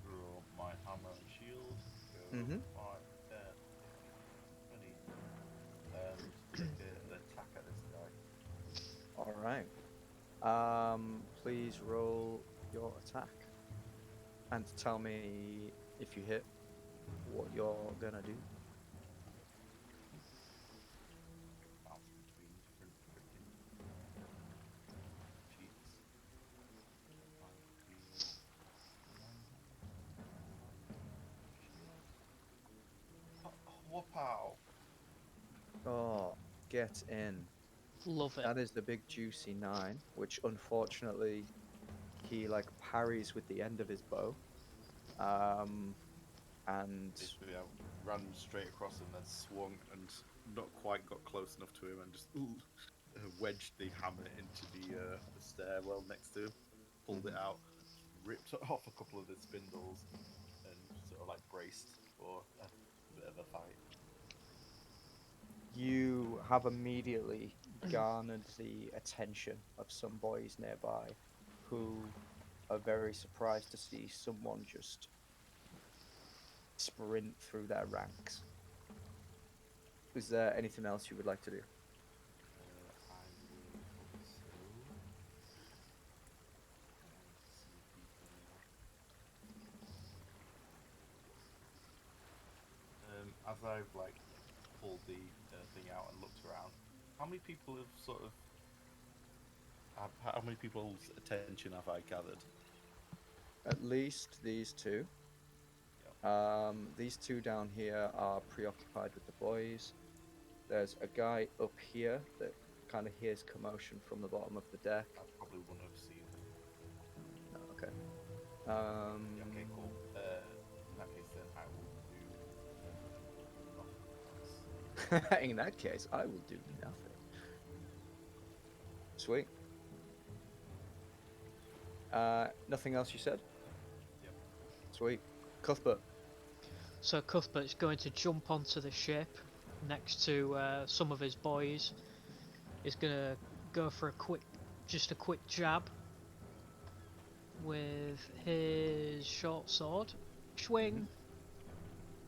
roll my hammer and shield. Go Mhm. 5, 10, 20, and take an attack at this guy. All right. Please roll your attack, and tell me if you hit, what you're gonna do. Bounce between different freaking sheets. Bounce between one hammer, shield. Oh, whoop-ow! get in. Love it. That is the big juicy 9, which unfortunately he like parries with the end of his bow. And Basically, I ran straight across him, then swung and not quite got close enough to him, and just wedged the hammer into the stairwell next to him, pulled it out, ripped off a couple of the spindles, and sort of like braced for a bit of a fight. you have immediately garnered the attention of some boys nearby who are very surprised to see someone just sprint through their ranks. Is there anything else you would like to do? I will also try and see if we can. As I've like pulled the thing out and looked around, how many people have sort of? How many people's attention have I gathered? At least these two. These two down here are preoccupied with the boys. There's a guy up here that kind of hears commotion from the bottom of the deck. I probably wouldn't have seen him. No, okay. Yeah, okay, cool. In that case, then I will do nothing else. In that case, I will do nothing. Sweet. Nothing else you said? Yep. Sweet. Cuthbert. So Cuthbert's going to jump onto the ship next to some of his boys. He's gonna go for a quick jab with his short sword. Swing.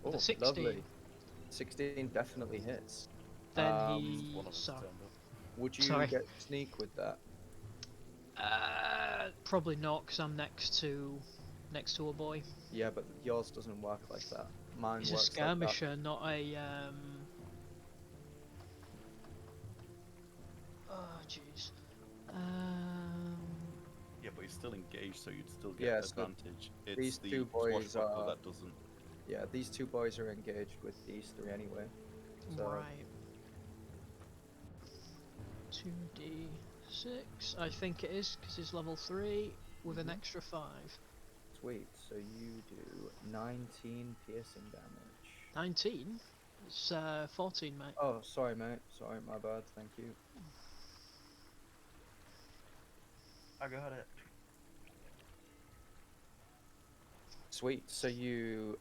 Oh, The 16. lovely. 16 definitely hits. Then One he. of us Sorry. turned up. Would you Sorry. get sneak with that? Probably not, because I'm next to a boy. Yeah, but yours doesn't work like that. Mine He's a works like that. skirmisher, not a Oh jeez. Yeah, but he's still engaged, so you'd still get Yeah, so advantage. It's these the two boys swashbuckler are- that doesn't. Yeah, these two boys are engaged with these three anyway. So Right. 2d6, I think it is, because it's level 3 with an extra 5. sweet. So you do 19 piercing damage. 19? It's 14, mate. Oh, sorry, mate. Sorry, my bad. Thank you. I got it. Sweet. So you,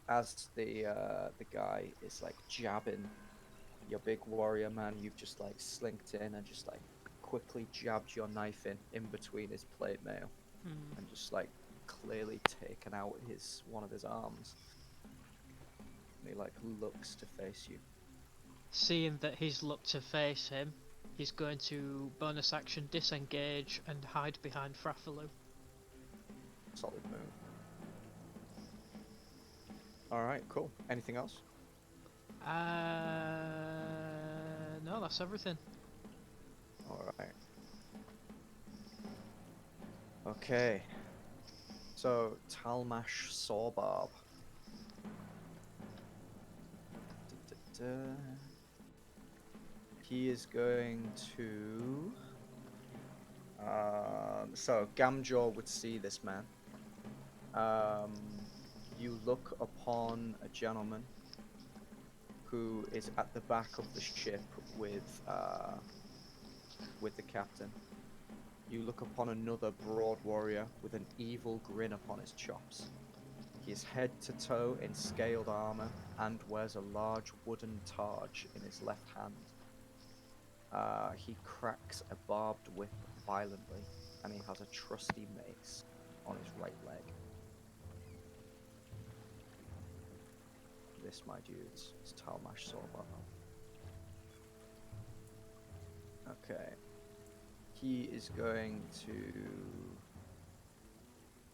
as the guy is like jabbing your big warrior man, you've just like slinked in and just like quickly jabbed your knife in between his plate mail and just like clearly taken out one of his arms. And he like looks to face you. Seeing that he's looked to face him, he's going to bonus action disengage and hide behind Fraffalu. Solid move. Alright, cool. Anything else? No, that's everything. Alright. Okay. So, Talmash Sawbarb. He is going to... so, Gamjaw would see this man. You look upon a gentleman who is at the back of the ship with the captain. You look upon another broad warrior with an evil grin upon his chops. He is head to toe in scaled armor and wears a large wooden targe in his left hand. He cracks a barbed whip violently, and he has a trusty mace on his right leg. This, my dudes, is Talmash Sawbarb. Okay. He is going to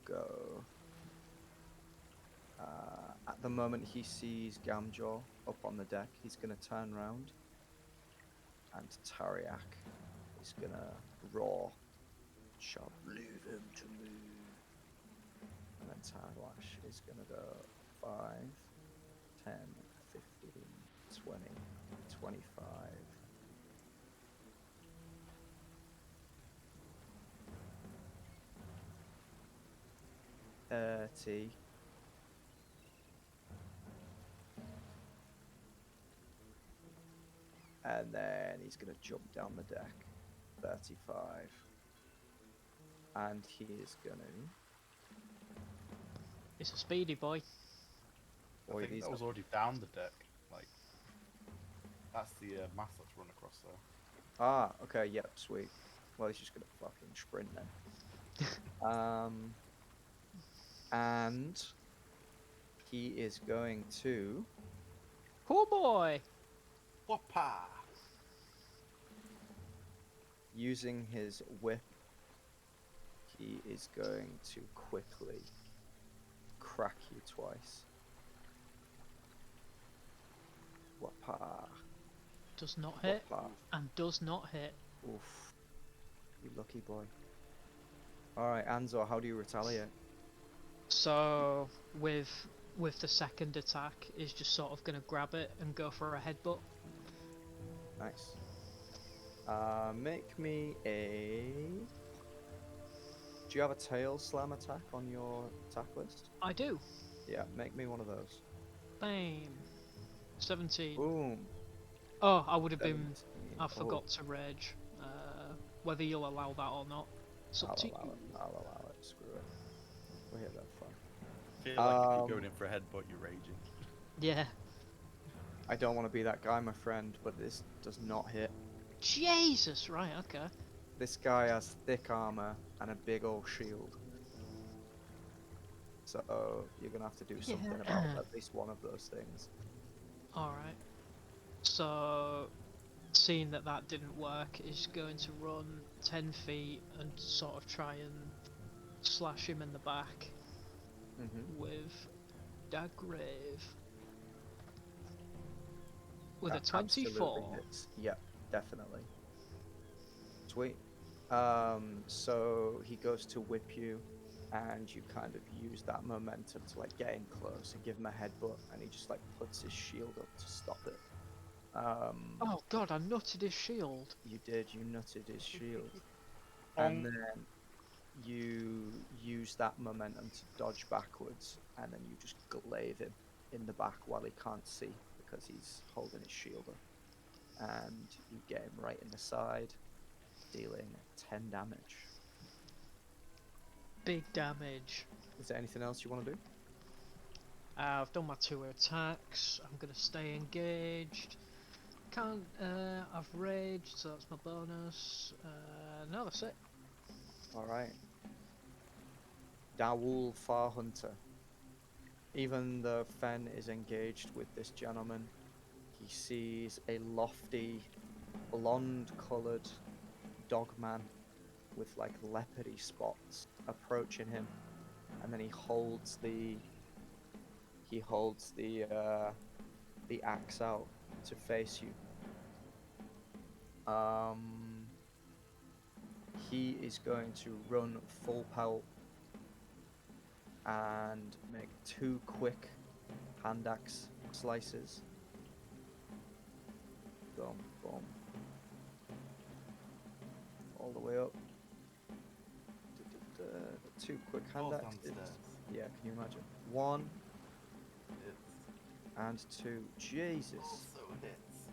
go. At the moment he sees Gamjaw up on the deck, he's going to turn round, and Tariak is going to roar, "Shall leave him to me." And then Tarlash is going to go 5, 10, 15, 20, 25, 30. And then he's going to jump down the deck. 35. And he is going to... It's a speedy boy. I Boy, think these that are- was already down the deck. Like, that's the mass that's run across there. Ah, okay, yep, sweet. Well, he's just going to fucking sprint then. And he is going to... Oh boy! Whoppa! Using his whip, he is going to quickly crack you twice. Whoppa. Does not hit, Whoppa. and does not hit. Oof. You lucky boy. Alright, An-Zaw, how do you retaliate? So, with the second attack, is just sort of gonna grab it and go for a headbutt. Nice. Make me a... Do you have a tail slam attack on your attack list? I do. Yeah, make me one of those. Bam. 17. Boom. Oh, I would have been. 17. I Oh, forgot to rage. Whether you'll allow that or not. It's up I'll to allow you. it. I'll allow it. Screw it. We're here to have fun. I feel like if you're going in for a headbutt, you're raging. Yeah. I don't want to be that guy, my friend, but this does not hit. Jesus. Right. Okay. This guy has thick armor and a big old shield. So you're gonna have to do something about Yeah. at least one of those things. All right. So, seeing that that didn't work, is going to run 10 feet and sort of try and slash him in the back with Daggrave. With That a 24. absolutely hits. Yep, definitely. Sweet. So he goes to whip you, and you kind of use that momentum to like get in close and give him a headbutt, and he just like puts his shield up to stop it. Oh god, I nutted his shield. You did. You nutted his shield, and then you use that momentum to dodge backwards, and then you just glaive him in the back while he can't see because he's holding his shield up, and you get him right in the side, dealing 10 damage. Big damage. Is there anything else you want to do? I've done my 2 attacks. I'm gonna stay engaged. Can't. I've raged, so that's my bonus. No, that's it. All right. Dawul Farhunter. Even though Fen is engaged with this gentleman, he sees a lofty, blonde-coloured dogman with like leopardy spots approaching him, and then he holds the axe out to face you. He is going to run full pelt and make 2 quick hand axe slices. Boom, boom. All the way up. 2 quick hand Both axes. downstairs. Yeah, can you imagine? 1 It's and 2. Jesus. also hits.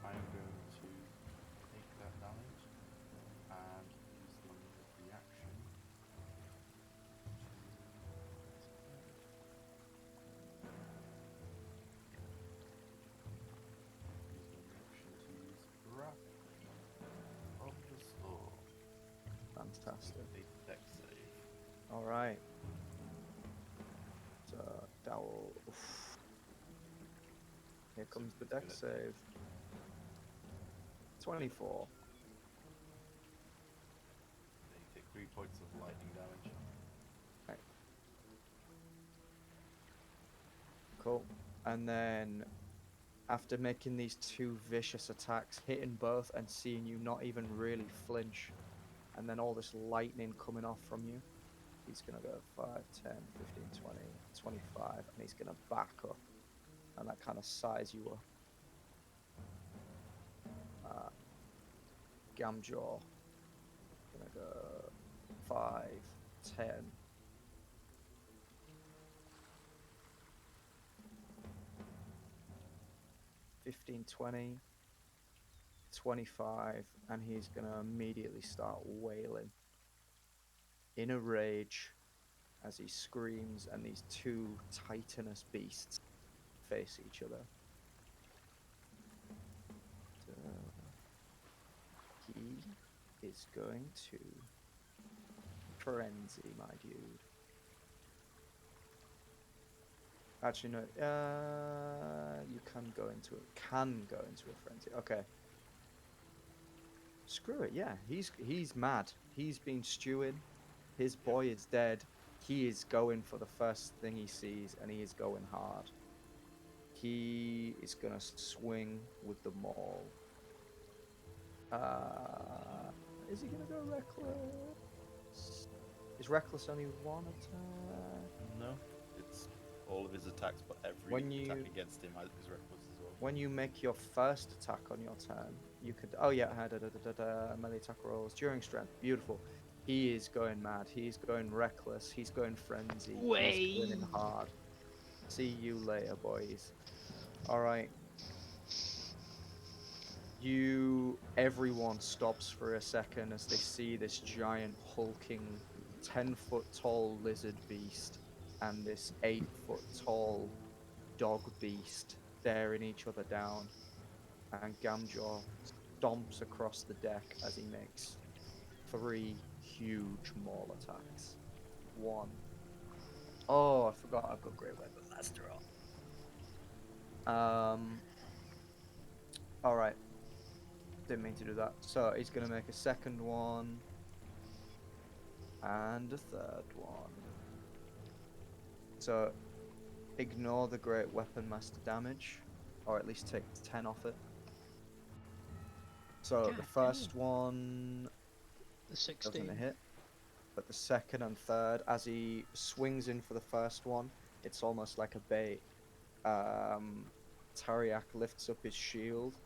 I'm going to take that damage and use the reaction to use Wrath of the Storm. Fantastic. A dex save. Alright. So, that will... Here comes the dex save. 24. Then you take 3 points of lightning damage. Right. Cool. And then, after making these 2 vicious attacks, hitting both and seeing you not even really flinch, and then all this lightning coming off from you, he's going to go 5, 10, 15, 20, 25, and he's going to back up, and that kind of size you up. Gamjaw, gonna go 5, 10. 15, 20, 25, and he's gonna immediately start wailing in a rage as he screams, and these two titanous beasts face each other. So he is going to frenzy, my dude. Actually, no. You can go into a frenzy. Okay. Screw it. Yeah, he's mad. He's been stewing. His boy is dead. He is going for the first thing he sees, and he is going hard. He is gonna swing with the maul. Is he gonna go reckless? Is reckless only one attack? No, it's all of his attacks, but every When you- attack against him is reckless as well. When you make your first attack on your turn, you could. Oh yeah, melee attack rolls during strength. Beautiful. He is going mad. He's going reckless. He's going frenzy. He's going in Way. hard. See you later, boys. All right. Everyone stops for a second as they see this giant hulking 10-foot tall lizard beast and this 8-foot tall dog beast staring each other down, and Gamjaw stomps across the deck as he makes 3 huge maul attacks. 1. Oh, I forgot I've got Great Weapon Master on. Alright. Didn't mean to do that. So he's gonna make a second one. And a third one. So ignore the Great Weapon Master damage. Or at least take 10 off it. So God the first one The 16. doesn't hit. But the second and third, as he swings in for the first one, it's almost like a bait. Tariak lifts up his shield,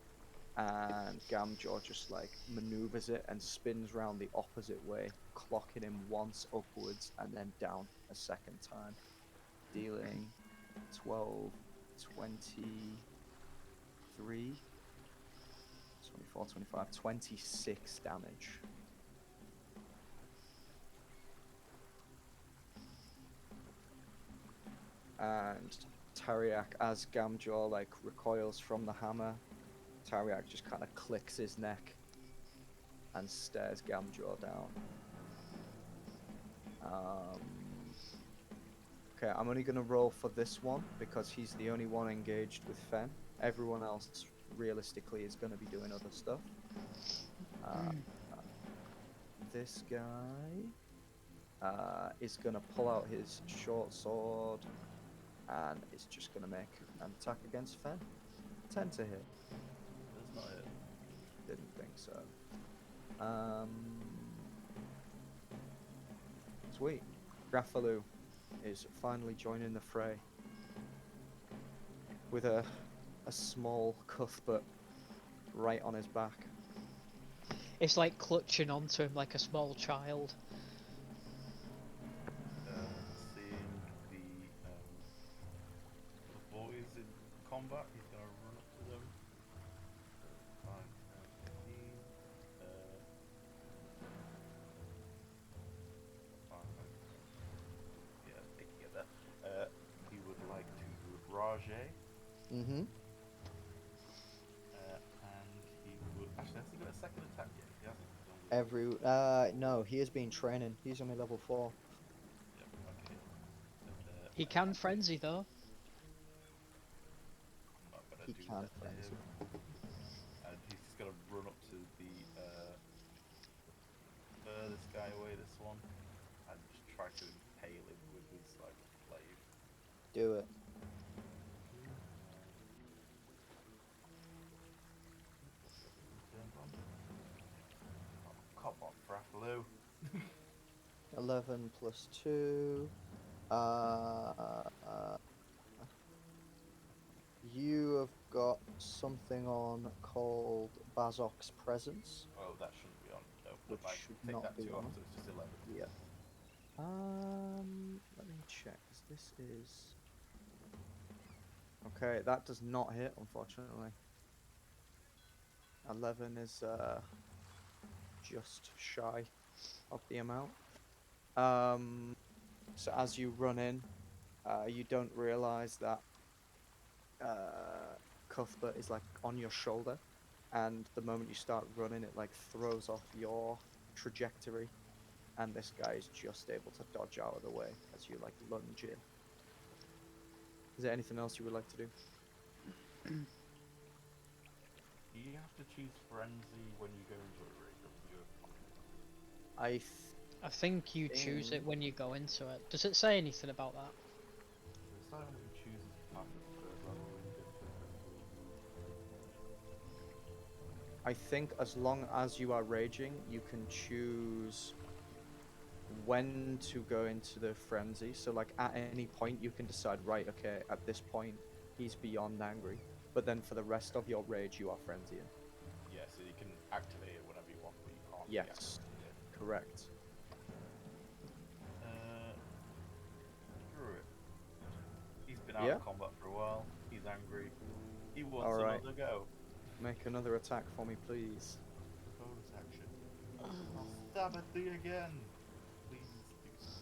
and Gamjaw just like maneuvers it and spins round the opposite way, clocking him once upwards and then down a second time, dealing 12, 23, 24, 25, 26 damage. And Tariak, as Gamjaw like recoils from the hammer, Tariak just kind of clicks his neck and stares Gamjaw down. Okay, I'm only gonna roll for this one because he's the only one engaged with Fen. Everyone else, realistically, is gonna be doing other stuff. This guy is gonna pull out his short sword and is just gonna make an attack against Fen. 10 to hit. That's not it. Didn't think so. Sweet. Graffalu is finally joining the fray with a small Cuthbert right on his back. It's like clutching onto him like a small child. Seeing the boys in combat, he's gonna run up to them. 5, 10, 15. Yeah, I think you get that. He would like to Darjee, Mm-hmm. and he would actually has he got a second attack yet? He hasn't. He's only No, he has been training. He's only level 4. yeah, okay. He can frenzy though. I'm not gonna He do can that to frenzy. him. And he's just gonna run up to the furthest guy away, this one, and just try to impale him with his like blade. Do it. Cop off, Raffalo. 11 plus 2. You have got something on called Bazok's Presence. Oh, that shouldn't be on. So which like, should take not that be 2 off, long. so it's just 11. Yeah. Let me check. 'Cause this is okay. That does not hit, unfortunately. 11 is just shy of the amount. So as you run in, you don't realize that Cuthbert is like on your shoulder, and the moment you start running, it like throws off your trajectory, and this guy is just able to dodge out of the way as you like lunge in. Is there anything else you would like to do? Do you have to choose frenzy when you go into a rage, or can you? I I think you choose it when you go into it. Does it say anything about that? It's not who chooses path at third level when you go into a frenzy. I think as long as you are raging, you can choose when to go into the frenzy. So like at any point you can decide, right, okay, at this point he's beyond angry. But then for the rest of your rage you are frenzying. Yeah, so you can activate it whenever you want, but you can't Yes, deactivate it. correct. Screw it. He's been out Yeah? of combat for a while. He's angry. He wants Alright. another go. Make another attack for me, please. Bonus action. I'll stab at thee again. Please do so.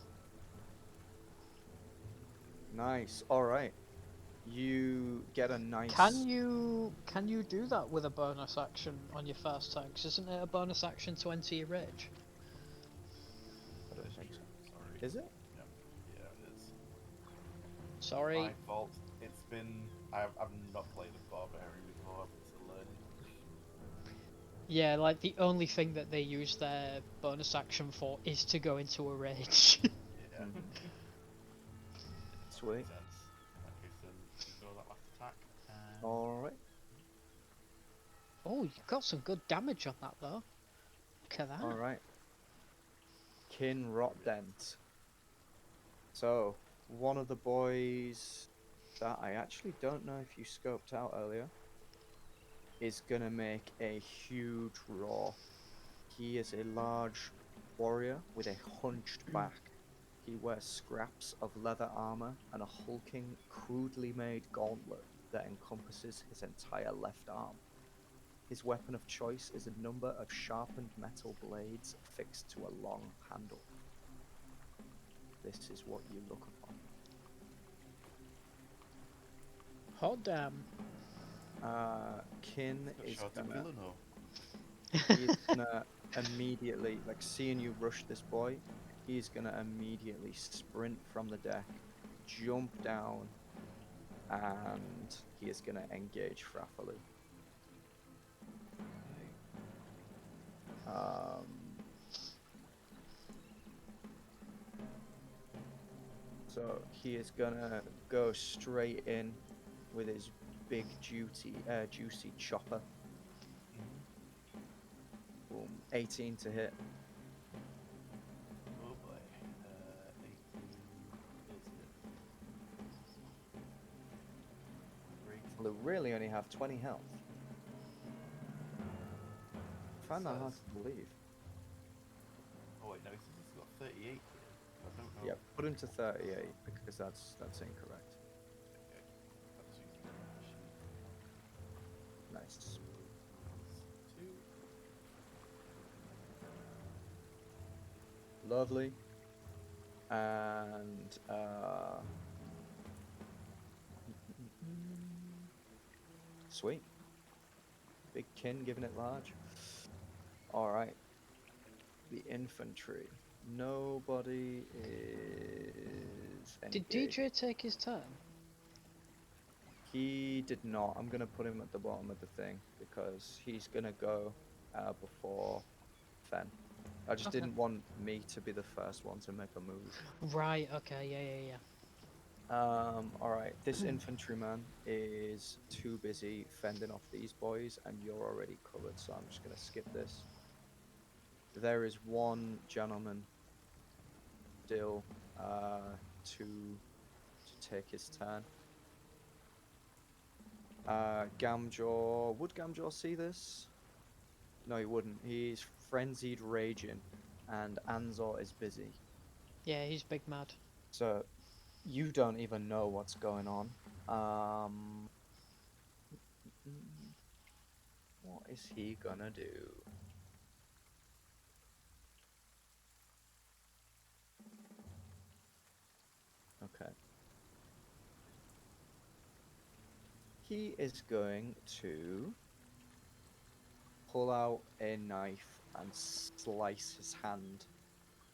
Nice. Alright. You get a nice Can you do that with a bonus action on your first turn? 'Cause isn't it a bonus action to enter your rage? I That don't is think true. so. Sorry. Is it? No. Yeah, it is. Sorry. My fault. It's been. I've not played a barbarian before. I've been still learning. Yeah, like the only thing that they use their bonus action for is to go into a rage. Yeah. Mhm. Makes Sweet. sense. Okay, so ignore that last attack. And Alright. Oh, you got some good damage on that though. Look at that. Alright. Kin Rotdent. So, one of the boys that I actually don't know if you scoped out earlier is gonna make a huge roar. He is a large warrior with a hunched back. He wears scraps of leather armor and a hulking, crudely made gauntlet that encompasses his entire left arm. His weapon of choice is a number of sharpened metal blades affixed to a long handle. This is what you look upon. Hot damn. Kin got is shot to gonna kill or no? he's gonna immediately, like seeing you rush this boy, he's gonna immediately sprint from the deck, jump down, and he is gonna engage Fraffali. Um, so he is gonna go straight in with his big juicy chopper. Boom, 18 to hit. Oh boy. 18 does hit. Great. Well, they really only have 20 health. I find that hard Says- to believe. Oh wait, no, he says he's got 38 here. I don't know. Yeah, put him to 38 because that's incorrect. Okay. That's using the sheet. Nice. 2. Lovely. And sweet. Big Kin giving it large. Alright. The infantry. Nobody is Did engaged. DJ take his turn? He did not. I'm gonna put him at the bottom of the thing because he's gonna go before Fen. I just Okay. didn't want me to be the first one to make a move. Right, okay, yeah. Alright, this infantryman is too busy fending off these boys, and you're already covered, so I'm just gonna skip this. There is one gentleman still to take his turn. Gamjaw, would Gamjaw see this? No, he wouldn't. He's frenzied raging, and An-Zaw is busy. Yeah, he's big mad. So you don't even know what's going on. Mm, what is he gonna do? Okay. He is going to pull out a knife and slice his hand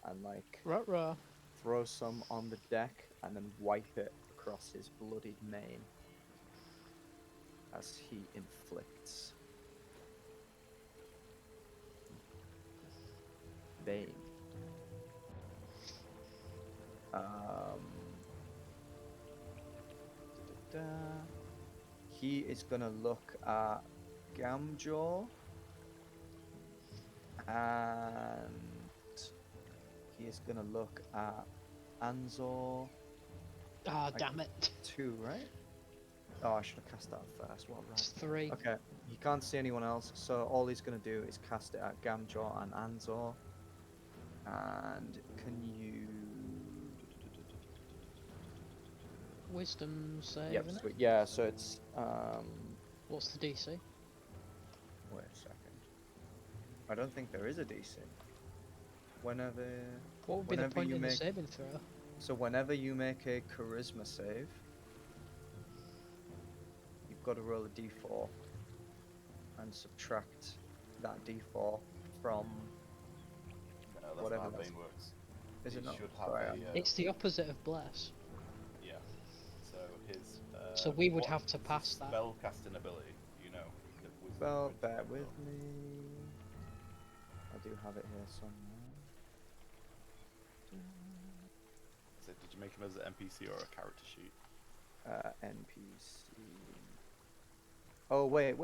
and like Ruh-roh. throw some on the deck and then wipe it across his bloodied mane as he inflicts Bane. Da-da-da. He is gonna look at Gamjaw and he is gonna look at An-Zaw. Ah, I- damn it. 2, right? Oh, I should have cast that first. What, It's right? 3. Okay, he can't see anyone else, so all he's gonna do is cast it at Gamjaw and An-Zaw. And can you? Wisdom save, Yep, innit? sweet. Yeah, so it's What's the DC? wait a second. I don't think there is a DC. Whenever What would be the Whenever point you in the make- saving throw? so whenever you make a charisma save, you've got to roll a d4 and subtract that d4 from. No, that's Whatever not how that's- Bane works. Is He it not? should have Sorry, It's the opposite of bless. yeah. So his. So we would what have to is his pass that. spell casting ability, you know. The wisdom Well, points bear of with wisdom. me. I do have it here somewhere. So did you make him as an NPC or a character sheet? NPC. Oh wait.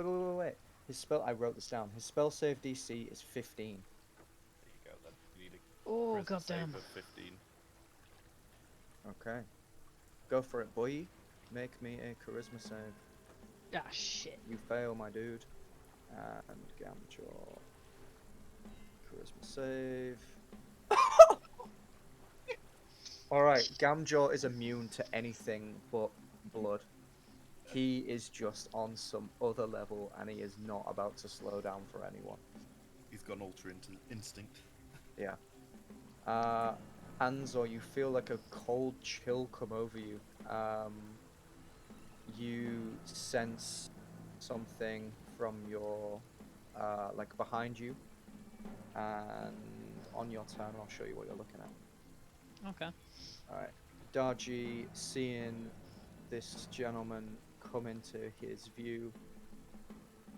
His spell. I wrote this down. His spell save DC is 15. There you go. Then you need a Oh, charisma goddamn. save of 15. Okay. Go for it, boy. Make me a charisma save. Ah, shit. You fail, my dude. And Gamjaw. Charisma save. Alright, Gamjaw is immune to anything but blood. He is just on some other level and he is not about to slow down for anyone. He's got an ultra instinct. Yeah. An-Zaw, you feel like a cold chill come over you. You sense something from your, like behind you, and on your turn, I'll show you what you're looking at. Okay. Alright. Darjee, seeing this gentleman come into his view,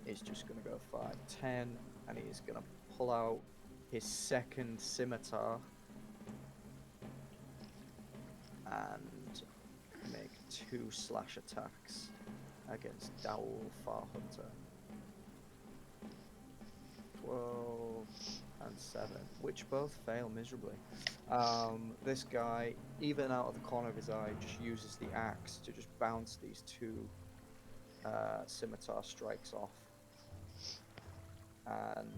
is just going to go 5, 10, and he is going to pull out his second scimitar and make 2 slash attacks against Dowel Farhunter. 12 and 7, which both fail miserably. This guy, even out of the corner of his eye, just uses the axe to just bounce these 2 scimitar strikes off. And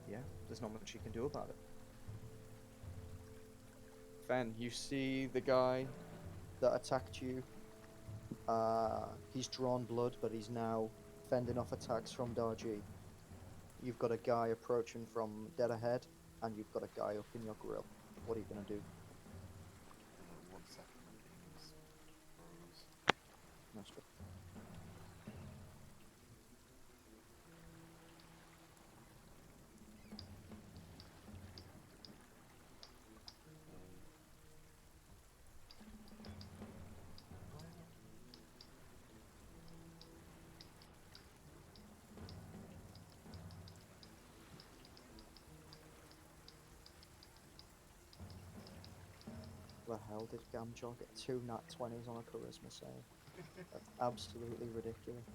yeah, there's not much you can do about it. Fen, you see the guy that attacked you. He's drawn blood, but he's now fending off attacks from Dar-Jee. You've got a guy approaching from dead ahead, and you've got a guy up in your grill. What are you gonna do? 1 second. Games froze. That's good. The hell did Gamjaw get 2 nat 20s on a charisma save? That's absolutely ridiculous.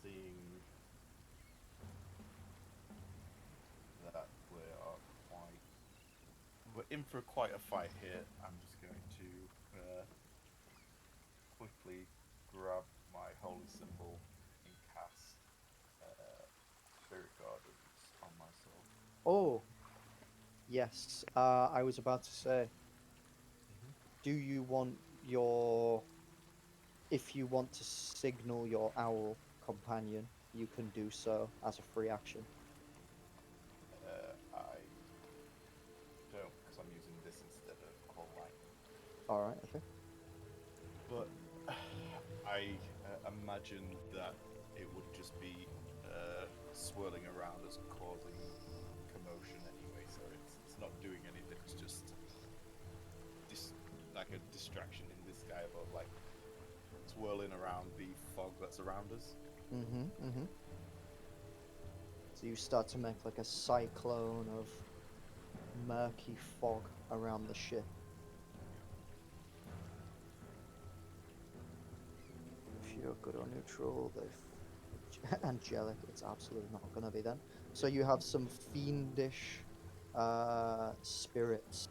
Seeing in for quite a fight here. I'm just going to quickly grab my holy symbol and cast Spirit Guardians on myself. Oh, yes. I was about to say, do you want your... If you want to signal your owl companion, you can do so as a free action. I don't, because I'm using this instead of Call Lightning. Alright, okay. But I imagine that it would just be swirling around us, causing commotion anyway. So it's not doing anything. It's just like a distraction in this guy, but like swirling around the fog that's around us. So you start to make like a cyclone of murky fog around the ship. If you're good or neutral, they've angelic, it's absolutely not gonna be then. So you have some fiendish spirits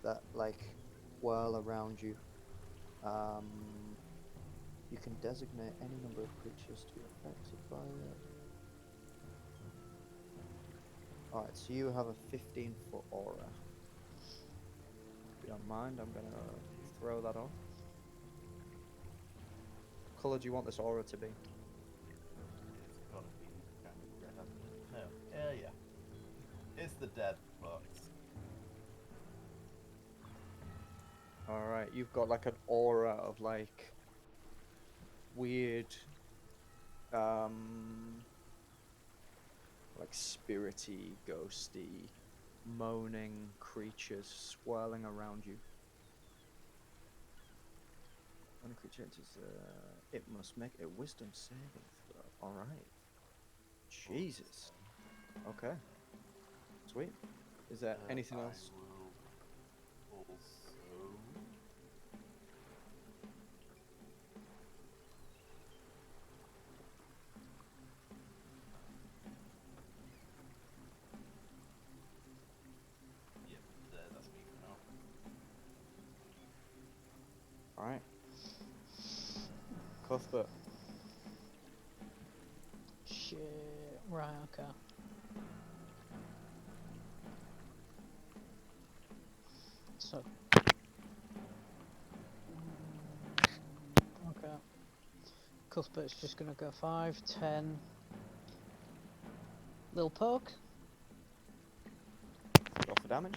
that like whirl around you. You can designate any number of creatures to be affected by it. Alright, so you have a 15-foot aura. If you don't mind, I'm gonna throw that on. What colour do you want this aura to be? It's gotta be kind of red, hasn't it? No. Yeah. It's the dead box. Alright, you've got like an aura of like weird like spirity, ghosty, moaning creatures swirling around you. When a creature enters, it must make a wisdom saving throw. Alright. Jesus. Okay. Sweet. Is there anything else? I will also... Yep, that's me for now. Alright. Cuthbert. Shit. Right, okay. So. Okay. Cuthbert's just gonna go 5, 10. Little poke. Roll for damage.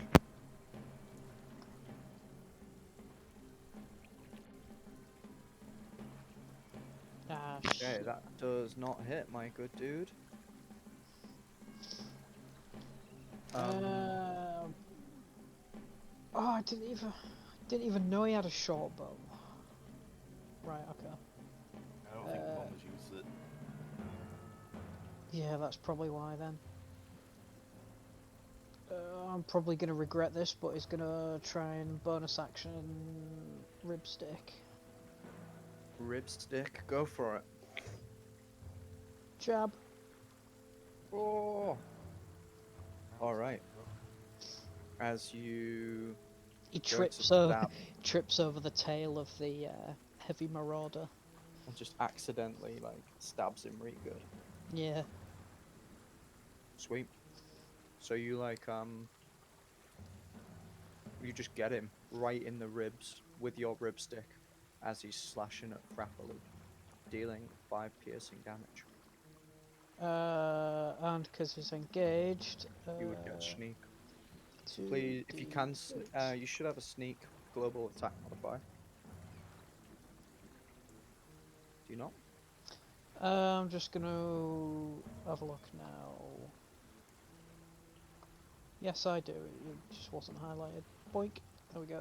Ah, Okay, shit. that does not hit, my good dude. Oh, I didn't even know he had a short bow. Right, okay. I don't think Bombers use it. Yeah, that's probably why then. I'm probably gonna regret this, but he's gonna try and bonus action rib stick. Ribstick, go for it. Jab. Oh! Alright. As you He go to trips over stab, trips over the tail of the heavy marauder. and just accidentally like stabs him really good. Yeah. Sweet. So you like you just get him right in the ribs with your ribstick as he's slashing at Frappily, dealing 5 piercing damage. And because he's engaged, You would get sneak. 2d6. Please, if you can, you should have a sneak global attack modifier. Do you not? I'm just gonna have a look now. Yes, I do. It just wasn't highlighted. Boink. There we go.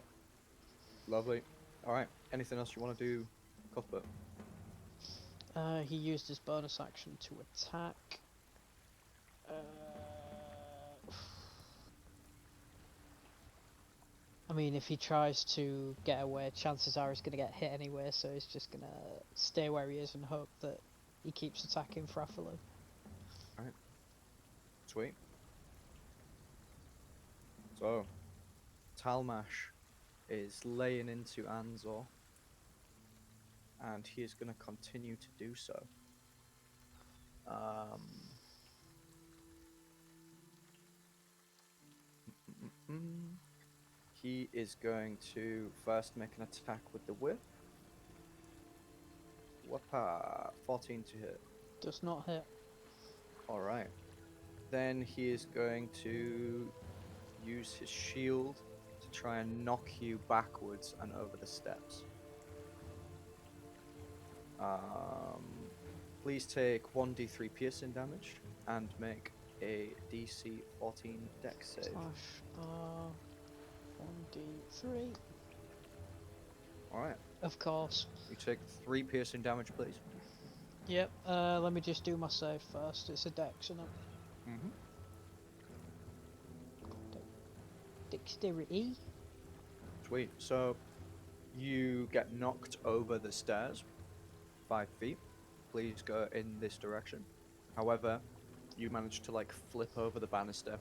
Lovely. Alright, anything else you want to do, Cuthbert? He used his bonus action to attack. I mean, if he tries to get away, chances are he's going to get hit anyway, so he's just going to stay where he is and hope that he keeps attacking Fraffalo. Alright. Sweet. So, Talmash is laying into An-Zaw, and he is going to continue to do so. Mm, He is going to first make an attack with the whip. Whoppa! 14 to hit. Does not hit. Alright. Then he is going to use his shield to try and knock you backwards and over the steps. Please take 1d3 piercing damage and make a DC 14 dex save. Slash 1d3. Alright. Of course. You take 3 piercing damage, please. Yep. Let me just do my save first. It's a dex, isn't it? Mm-hmm. Dexterity. Sweet. So, you get knocked over the stairs 5 feet. Please go in this direction. However, you manage to like flip over the banister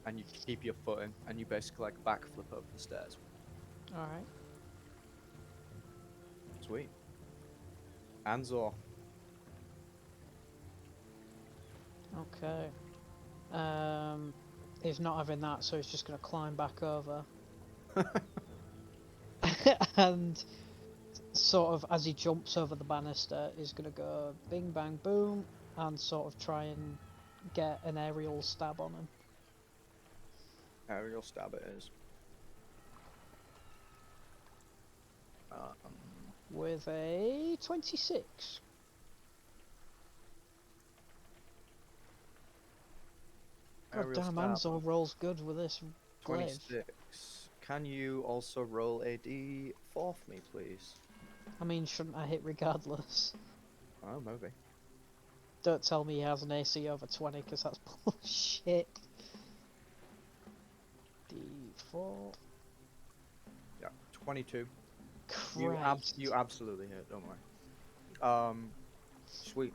and you keep your footing and you basically like backflip over the stairs. Alright. Sweet. An-Zaw. Okay. He's not having that, so he's just going to climb back over. And sort of as he jumps over the banister, he's going to go bing bang boom and sort of try and get an aerial stab on him. Aerial stab it is. With a 26. God Aerial damn, stab. An-Zaw rolls good with this glaive. 26. Can you also roll a d4 for me, please? I mean, shouldn't I hit regardless? Oh, maybe. Don't tell me he has an AC over 20, because that's bullshit. D4. Yeah, 22. Christ. You absolutely hit, don't worry. Sweet.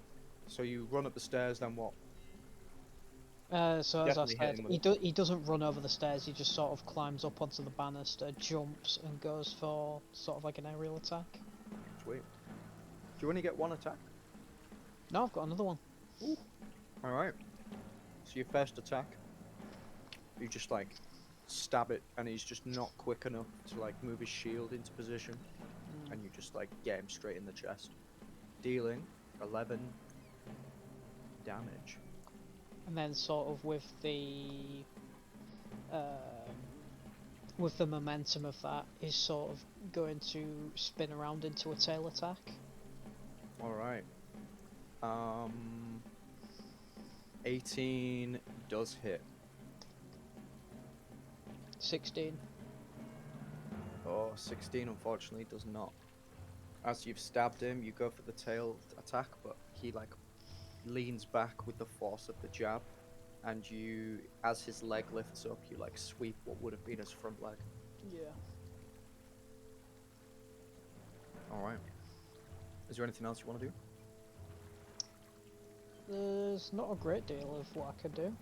So you run up the stairs, then what? So as I Definitely hit said, him with he doesn't run over the stairs, he just sort of climbs up onto the banister, jumps, and goes for sort of like an aerial attack. Sweet. Do you only get one attack? No, I've got another one. Alright. So your first attack, you just like stab it and he's just not quick enough to like move his shield into position. And you just like get him straight in the chest. Dealing 11 damage. And then sort of with the momentum of that, he's sort of going to spin around into a tail attack. Alright. 18 does hit. 16. Oh, 16 unfortunately does not. As you've stabbed him, you go for the tail attack, but he like leans back with the force of the jab, and you, as his leg lifts up, you like sweep what would have been his front leg. Yeah. Alright. Is there anything else you want to do? There's not a great deal of what I could do.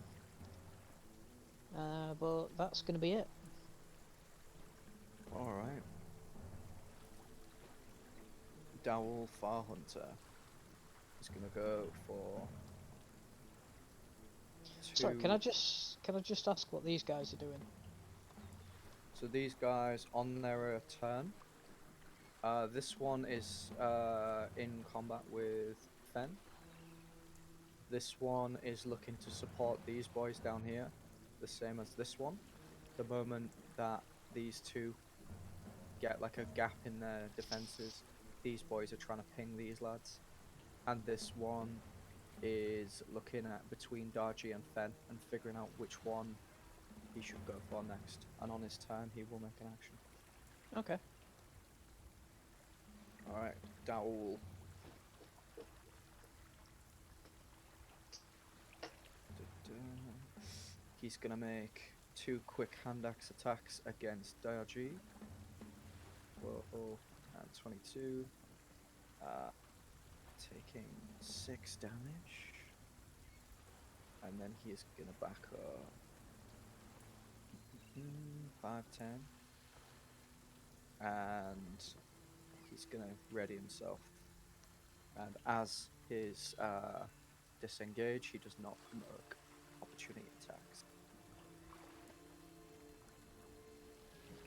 But that's going to be it. Alright. Dowel Far Hunter is gonna go for Sorry, two- can I just ask what these guys are doing? So these guys on their turn. This one is in combat with Fen. This one is looking to support these boys down here, the same as this one. The moment that these two get like a gap in their defenses, these boys are trying to ping these lads. And this one is looking at between Darjee and Fen and figuring out which one he should go for next. And on his turn, he will make an action. Okay. Alright, Dowel. He's gonna make 2 quick hand axe attacks against Dar-Jee. Whoa, and 22. Taking 6 damage. And then he is gonna back up. 5, 10. And he's gonna ready himself. And as his disengage, he does not provoke opportunity attacks.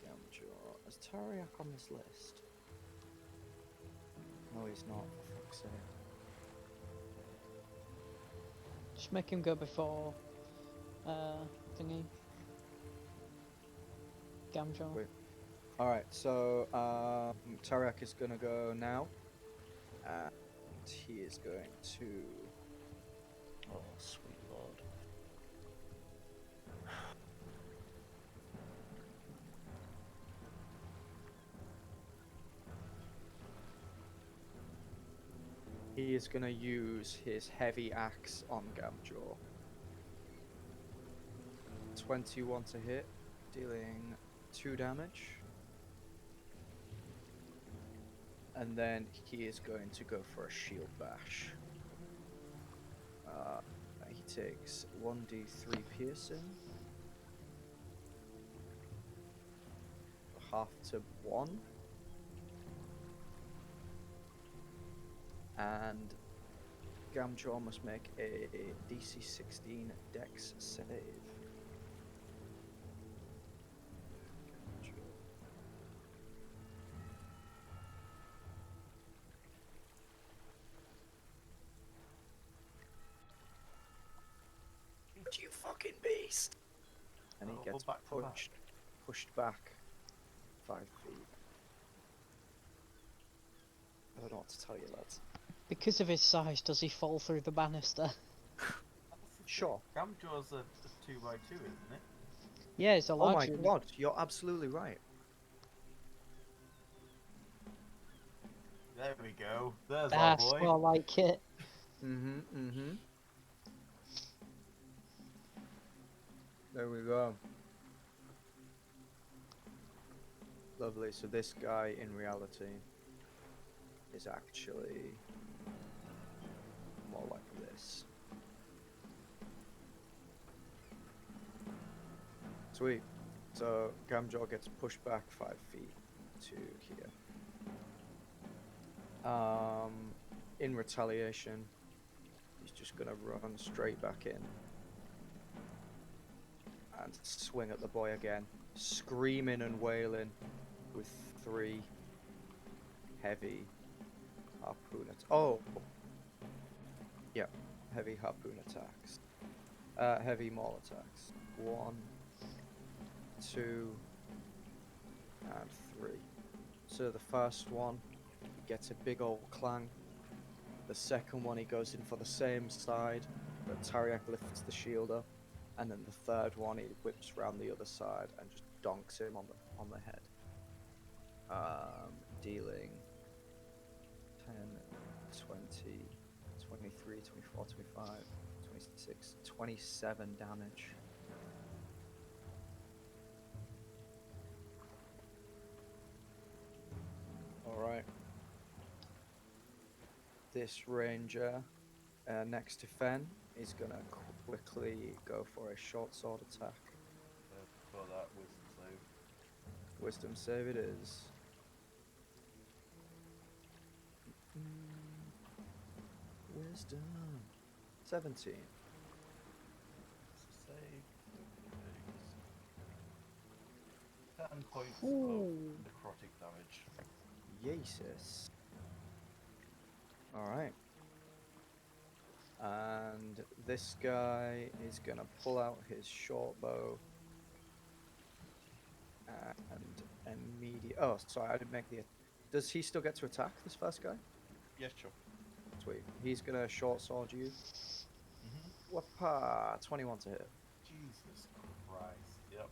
Gamjaw. Is Tariak on this list? No, he's not, for fuck's sake. Just make him go before thingy. Gamjaw. Wait. Alright, so Tariak is gonna go now. And he is going to. Oh, sweet lord. He is gonna use his heavy axe on Gamjaw. 21 to hit, dealing 2 damage. And then he is going to go for a shield bash. He takes 1d3 piercing. Half to 1. And Gamjaw must make a DC 16 Dex save. You fucking beast! And he Oh, gets back to back. pushed back 5 feet. I don't know what to tell you, lads. Because of his size, does he fall through the banister? Sure. Gamjaw's a 2x2, isn't it? Yeah, it's a Oh large my unit. god, you're absolutely right. There we go. There's our That's boy. more like it. Mm-hmm. There we go. Lovely. So this guy, in reality, is actually more like this. Sweet. So Gamjaw gets pushed back 5 feet to here. In retaliation, he's just gonna run straight back in and swing at the boy again, screaming and wailing with 3 heavy harpoon yeah, heavy harpoon attacks. Heavy maul attacks. 1, 2, and 3. So the first one gets a big old clang. The second one he goes in for the same side, but Tariak lifts the shield up. And then the third one he whips round the other side and just donks him on the head. Dealing 10, 20, 23, 24, 25, 26, 27 damage. Alright. This ranger, next to Fen, is gonna quickly go for a short sword attack. For that wisdom Wisdom save save. it is. Wisdom. 17. Save. 10 points Ooh. of necrotic damage. Jesus. Alright. And this guy is gonna pull out his short bow and immediate. Oh, sorry, I didn't make the. Does he still get to attack this first guy? Yes, sure. Sweet. He's gonna short sword you. Mm-hmm. Whoppa! 21 to hit. Jesus Christ. Yep.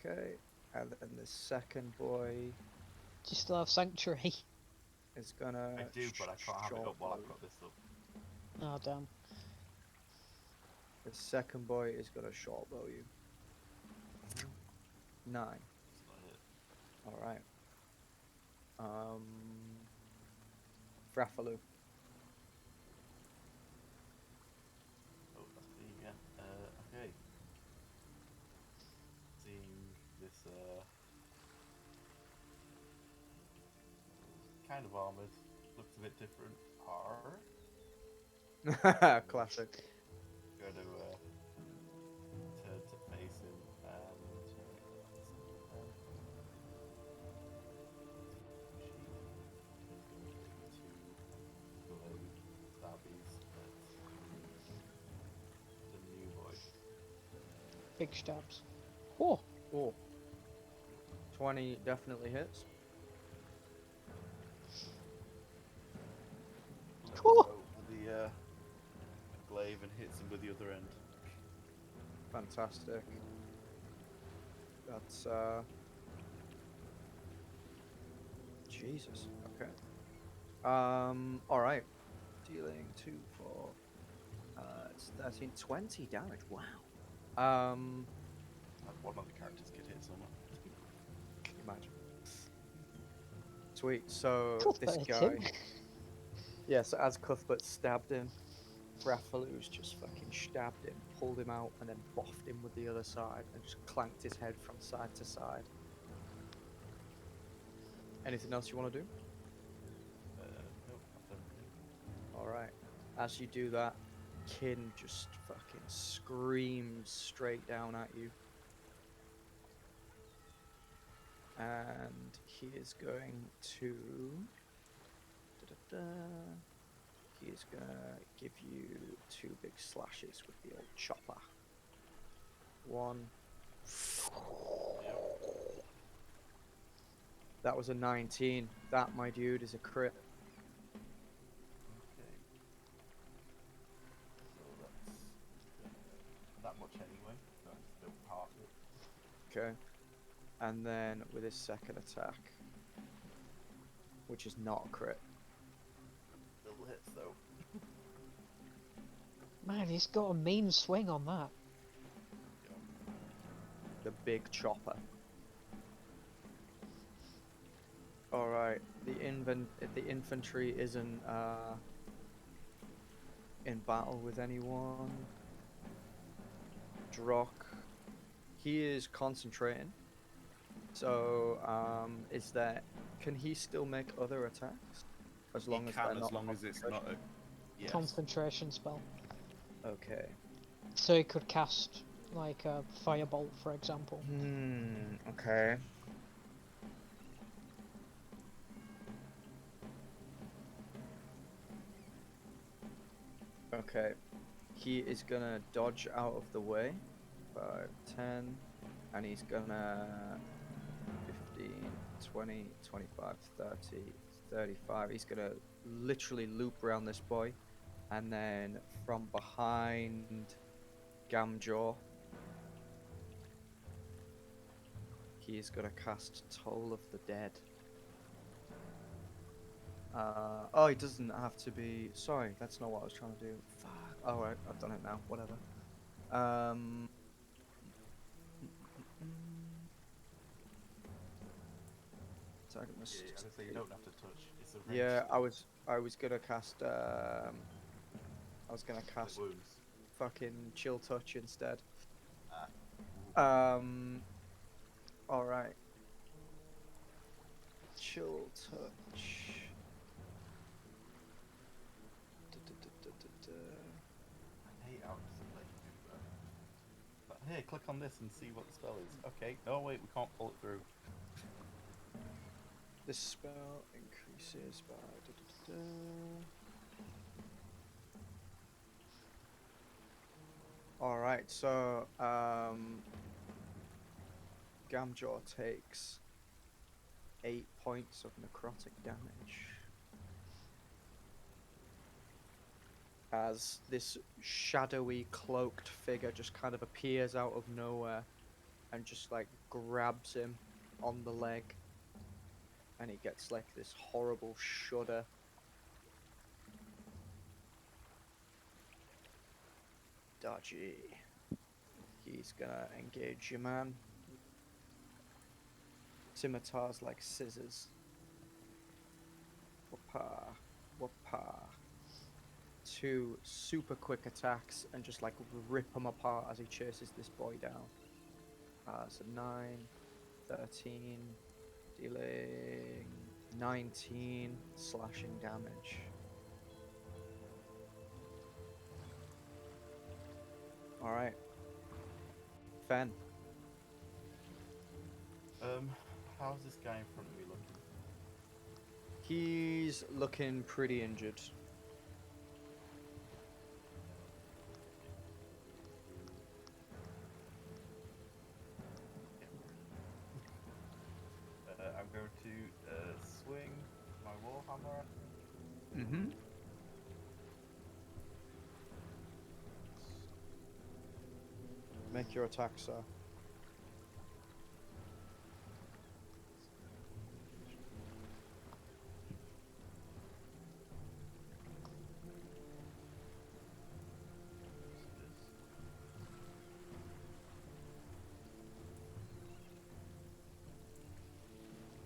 Okay. And then the second boy Do you still have sanctuary? is gonna. I do, but I can't have it short up while bow I've got this up. Oh damn. The second boy is gonna short bow you. 9. It's not hit. Alright. Frafaloo. Oh, that's me again. Okay. kind of armored. Looks a bit different. Har. Classic. Go to turn to face him and two blade stabbies at the new boy. Big stabs. Oh, Oh. 20 definitely hits. Lets Cool. go with the glaive and hits him with the other end. Fantastic. That's Jesus. Okay. All right. Dealing 2, 4. It's 13, 20 damage. Wow. One of the characters could hit someone. Can you imagine? Sweet. So this Cuthbert guy. him. Yeah. So as Cuthbert stabbed him, Rathalu's just fucking stabbed him, pulled him out, and then boffed him with the other side, and just clanked his head from side to side. Anything else you want to do? Nope, that's everything. All right. As you do that, Kin just fucking screams straight down at you. And he is going to... He is going to give you 2 big slashes with the old chopper. 1. That was a 19. That, my dude, is a crit. Okay. So that's that much anyway. So I'm still half it. Okay. And then with his second attack, which is not a crit. Still hits though. Man, he's got a mean swing on that. The big chopper. All right. The infantry isn't in battle with anyone. Drock. He is concentrating. So can he still make other attacks? As long He as can, they're as not long as it's not a yes. Concentration spell. Okay. So he could cast like a firebolt, for example. Okay. Okay. He is gonna dodge out of the way. 5, 10, and he's gonna 15, 20, 25, 30, 35. He's gonna literally loop around this boy, and then from behind Gamjaw, he is gonna cast Toll of the Dead. Oh, he doesn't have to be. Sorry, that's not what I was trying to do. Fuck. Oh, right, I've done it now. Whatever. Target must Yeah, I was gonna say you don't have to touch. It's a Yeah, ranged I was gonna cast I was gonna spell. cast Wounds. fucking Chill Touch instead. Ah. Alright. Chill Touch. I hate how it doesn't let you do that. But hey, click on this and see what the spell is. Okay. Oh wait, we can't pull it through. This spell increases by Alright, so Gamjaw takes 8 points of necrotic damage as this shadowy cloaked figure just kind of appears out of nowhere and just like grabs him on the leg, and he gets like this horrible shudder. Darjee, he's gonna engage you, man. Scimitars like scissors. Whoopah, whoopah. 2 super quick attacks and just like rip him apart as he chases this boy down. So 9, 13, dealing 19 slashing damage. Alright. Fen. How's this guy in front of me looking? He's looking pretty injured. I'm going to swing my warhammer. Mm-hmm. Make your attack, sir.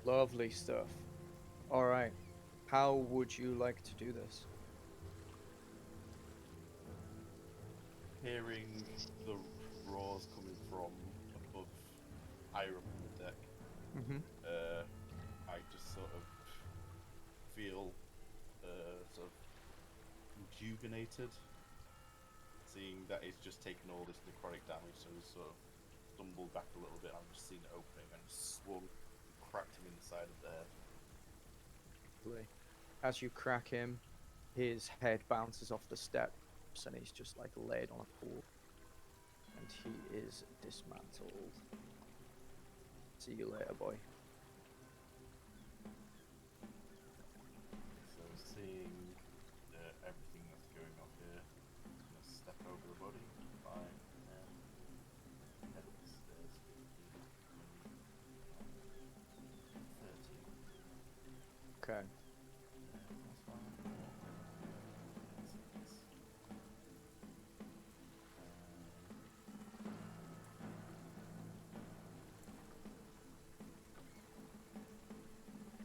Lovely stuff. Alright. How would you like to do this? Hearing the roars coming from above, higher up on the deck, Mm-hmm. I just sort of feel sort of rejuvenated, seeing that it's just taken all this necrotic damage, so he's sort of stumbled back a little bit. I've just seen it opening and just swung and cracked him in the side of the head. As you crack him, his head bounces off the steps and he's just like laid on a pool. And he is dismantled. See you later, boy. So seeing everything that's going on here, I'm just gonna step over the body, 5, 10, head up the stairs, 15, 20, 30. Okay. That's fine.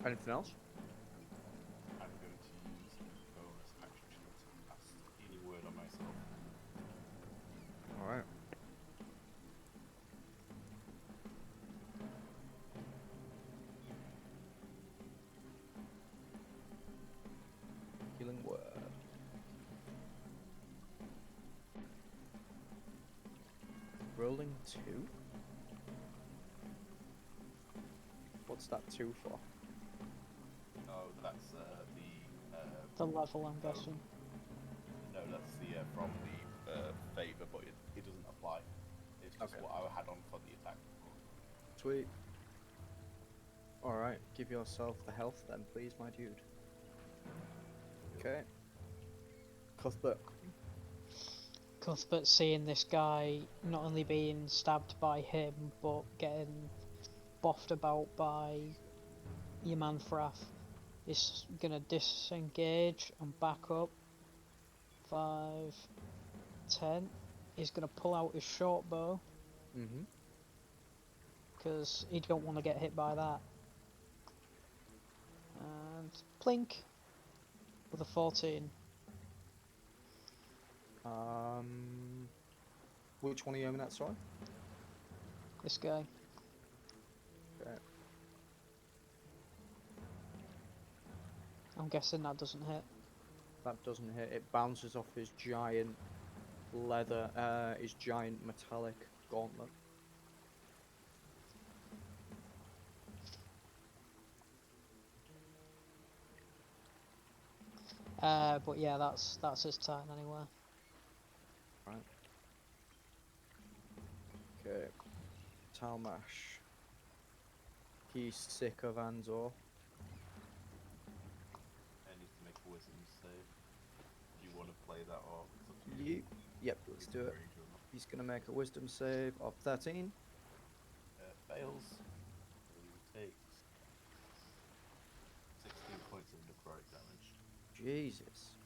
Anything else? I'm going to use a bonus action to cast healing word on myself. Alright. Healing word. Rolling 2? What's that 2 for? Oh, that's The level, I'm guessing. no, that's the from the favor, but it doesn't apply. It's just Okay. what I had on for the attack. Sweet. Alright, give yourself the health then, please, my dude. Okay. Cuthbert. Cuthbert seeing this guy not only being stabbed by him, but getting boffed about by Yamanthrath, is gonna disengage and back up. 5, 10. He's gonna pull out his short bow, Mm-hmm. because he don't want to get hit by that. And plink with a 14. Which one are you aiming at, sorry? This guy. Okay. I'm guessing that doesn't hit. That doesn't hit. It bounces off his giant leather, his giant metallic gauntlet. But yeah, that's his turn anyway. Right. Okay. Talmash. He's sick of An-Zaw. I need to make a wisdom save. Do you want to play that or it's up to you? Yep, let's do it. Range or not? He's gonna make a wisdom save of 13. Fails. So he takes 16 points of necrotic damage. Jesus.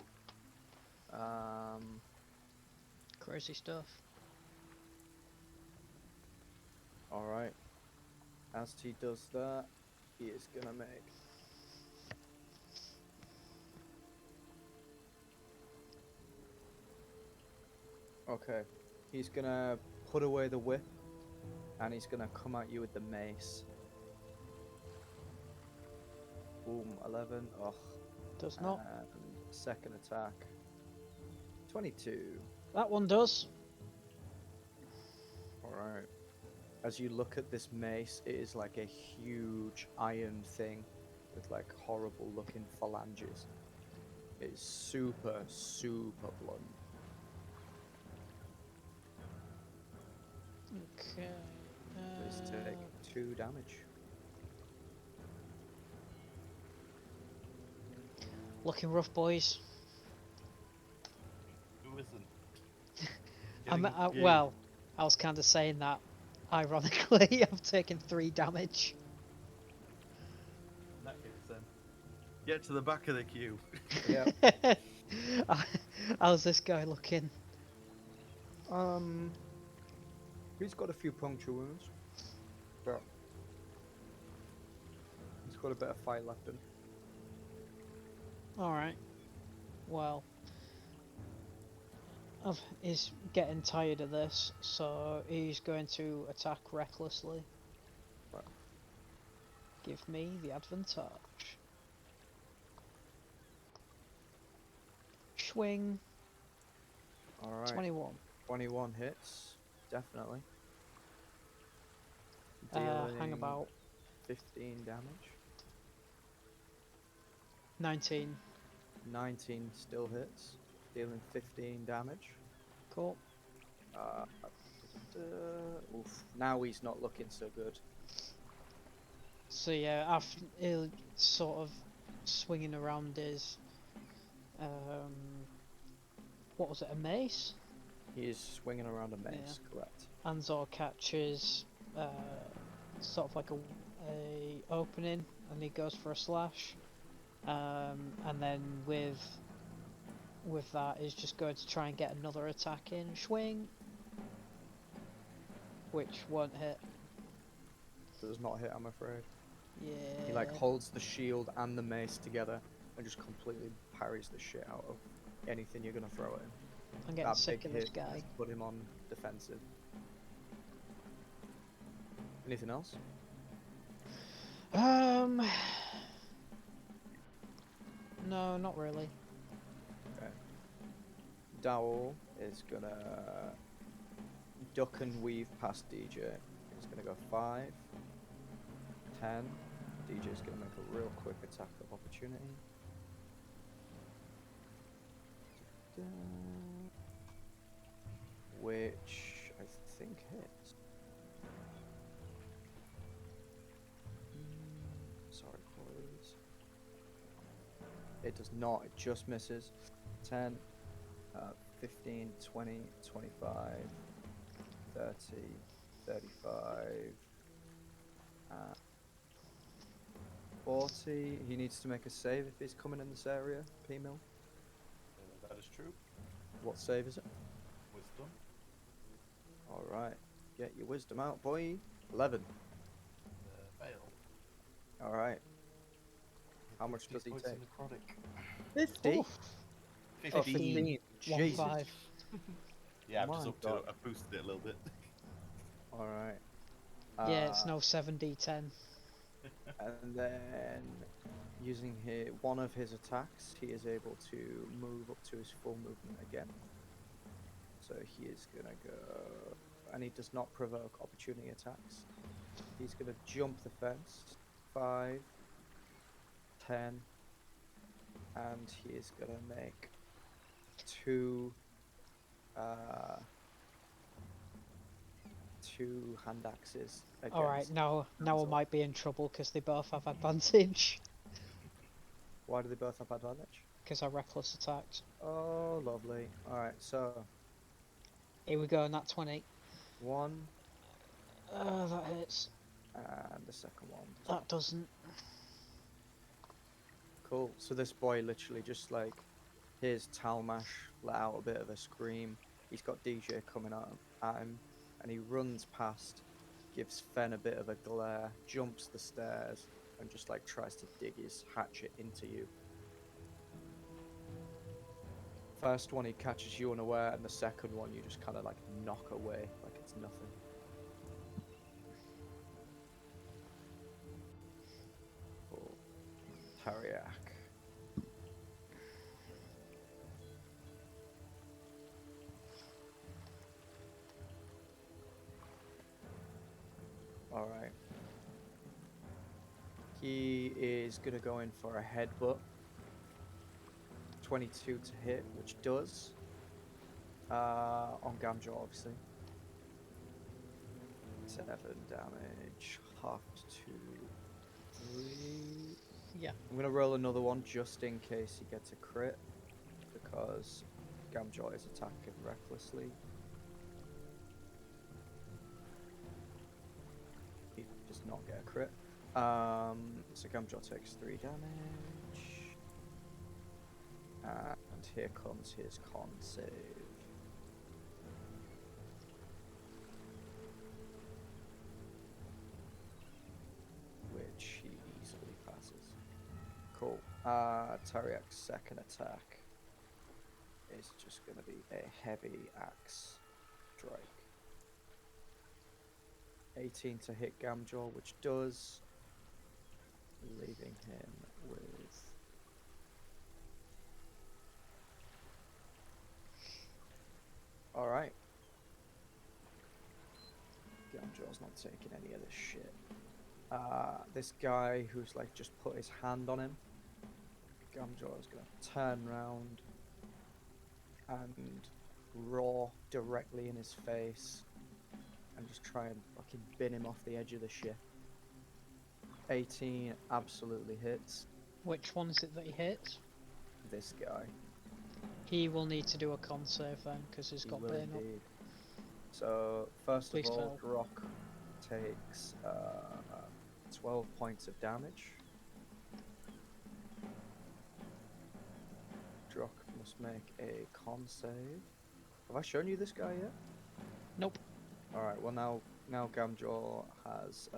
Crazy stuff. Alright. As he does that, he is gonna make. Okay. He's gonna put away the whip and he's gonna come at you with the mace. boom, 11. Ugh. Does not. And second attack, 22. That one does. Alright. As you look at this mace, it is like a huge iron thing with like horrible looking phalanges. It is super, super blunt. Okay. Please take 2 damage. Looking rough, boys. Who isn't? Well, I was kind of saying that. Ironically, I've taken 3 damage. In that case, then. Get to the back of the queue. Yeah. How's this guy looking? He's got a few puncture wounds, but he's got a bit of fight left in him. Alright. Well, he's getting tired of this, so he's going to attack recklessly. Right. Give me the advantage. Swing. Alright. 21. 21 hits, definitely. Hang Dealing about. 15 damage. 19. 19 still hits, dealing 15 damage. Cool. Oof. Now he's not looking so good. So yeah, after he'll sort of swinging around his what was it, a mace? He is swinging around a mace, correct. An-Zaw catches sort of like a opening, and he goes for a slash. And then with that, he's just going to try and get another attack in. Swing, which won't hit. Does not hit, I'm afraid. Yeah. He like holds the shield and the mace together and just completely parries the shit out of anything you're gonna throw at him. I'm getting That sick big of this hit guy. has put him on defensive. Anything else? No, not really. Okay. Dowell is gonna duck and weave past DJ. He's gonna go 5, 10. DJ's gonna make a real quick attack of opportunity. Which I think hits. Sorry, boys. It does not, it just misses. 10, 15, 20, 25, 30, 35, 40. He needs to make a save if he's coming in this area, P-Mill. That is true. What save is it? Wisdom. Alright, get your wisdom out, boy. 11. Fail. Alright. How much does he take? Necrotic. 50? Oof. 50. Oh, 15. One Jesus. 5. Yeah, I've My just up to God. it. I've boosted it a little bit. Alright. Yeah, it's no 7d10. And then, using one of his attacks, he is able to move up to his full movement again. So he is gonna go, and he does not provoke opportunity attacks. He's gonna jump the fence, 5, 10, and he is gonna make 2 hand axes. Alright, against now I An-Zaw. might be in trouble because they both have advantage. Why do they both have advantage? Because I reckless attacked. Oh, lovely. Alright, so Here we go, nat 20. 1 That hits. and the second one. That doesn't. Cool. So this boy literally just like hears Talmash let out a bit of a scream. He's got DJ coming at him, and he runs past, gives Fen a bit of a glare, jumps the stairs, and just like tries to dig his hatchet into you. First one he catches you unaware, and the second one you just kind of like knock away like it's nothing. Cool. Tariak. Alright. He is going to go in for a headbutt. 22 to hit, which does. On Gamjaw, obviously. 7 damage. Halved to 3. Yeah. I'm going to roll another one just in case he gets a crit. Because Gamjaw is attacking recklessly. He does not get a crit. So Gamjaw takes 3 damage. And here comes his con save. Which he easily passes. Cool. Tariak's second attack is just going to be a heavy axe strike. 18 to hit Gamjaw, which does, leaving him with alright. Gamjaw's not taking any of this shit. This guy who's like just put his hand on him, Gamjaw is going to turn round and roar directly in his face and just try and fucking bin him off the edge of the ship. 18 absolutely hits. Which one is it that he hits? This guy. He will need to do a con save then, because he's He got will burn up. indeed. So first Please of all, fail. Rock takes 12 points of damage. Drock must make a con save. Have I shown you this guy yet? Nope. Alright, well now Gamjaw has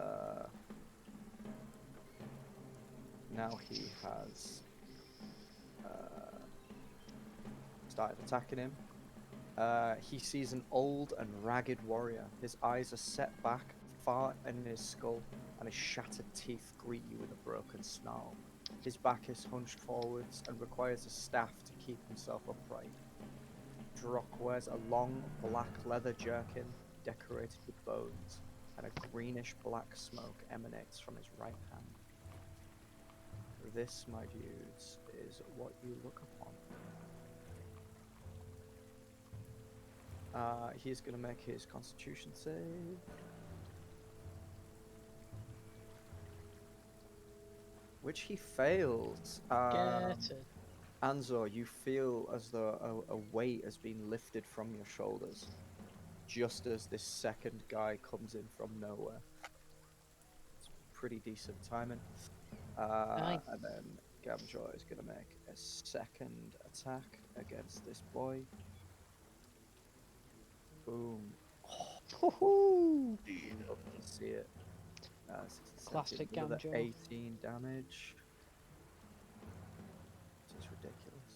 now he has started attacking him. He sees an old and ragged warrior. His eyes are set back far in his skull, and his shattered teeth greet you with a broken snarl. His back is hunched forwards and requires a staff to keep himself upright. Drock wears a long black leather jerkin decorated with bones, and a greenish black smoke emanates from his right hand. This, my dudes, is what you look upon. He's going to make his Constitution save. Which he fails. Get it. An-Zaw, you feel as though a weight has been lifted from your shoulders, just as this second guy comes in from nowhere. It's pretty decent timing. Aye. And then Gamjaw is going to make a second attack against this boy. Boom. Woohoo! Love to see it. 16, Classic 17, another Gamjaw. 18 damage. This is ridiculous.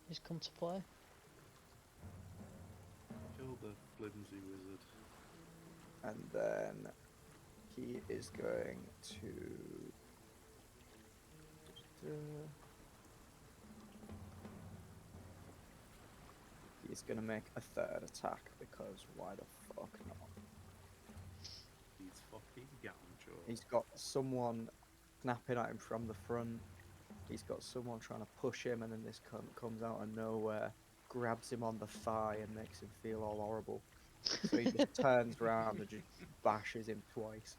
He's come to play. Kill the flimsy wizard. And then he is going to... He's going to make a third attack, because why the fuck not? He's fucking Gamjaw. He's got someone snapping at him from the front. He's got someone trying to push him, and then this cunt comes out of nowhere, grabs him on the thigh, and makes him feel all horrible. So he just turns around and just bashes him twice.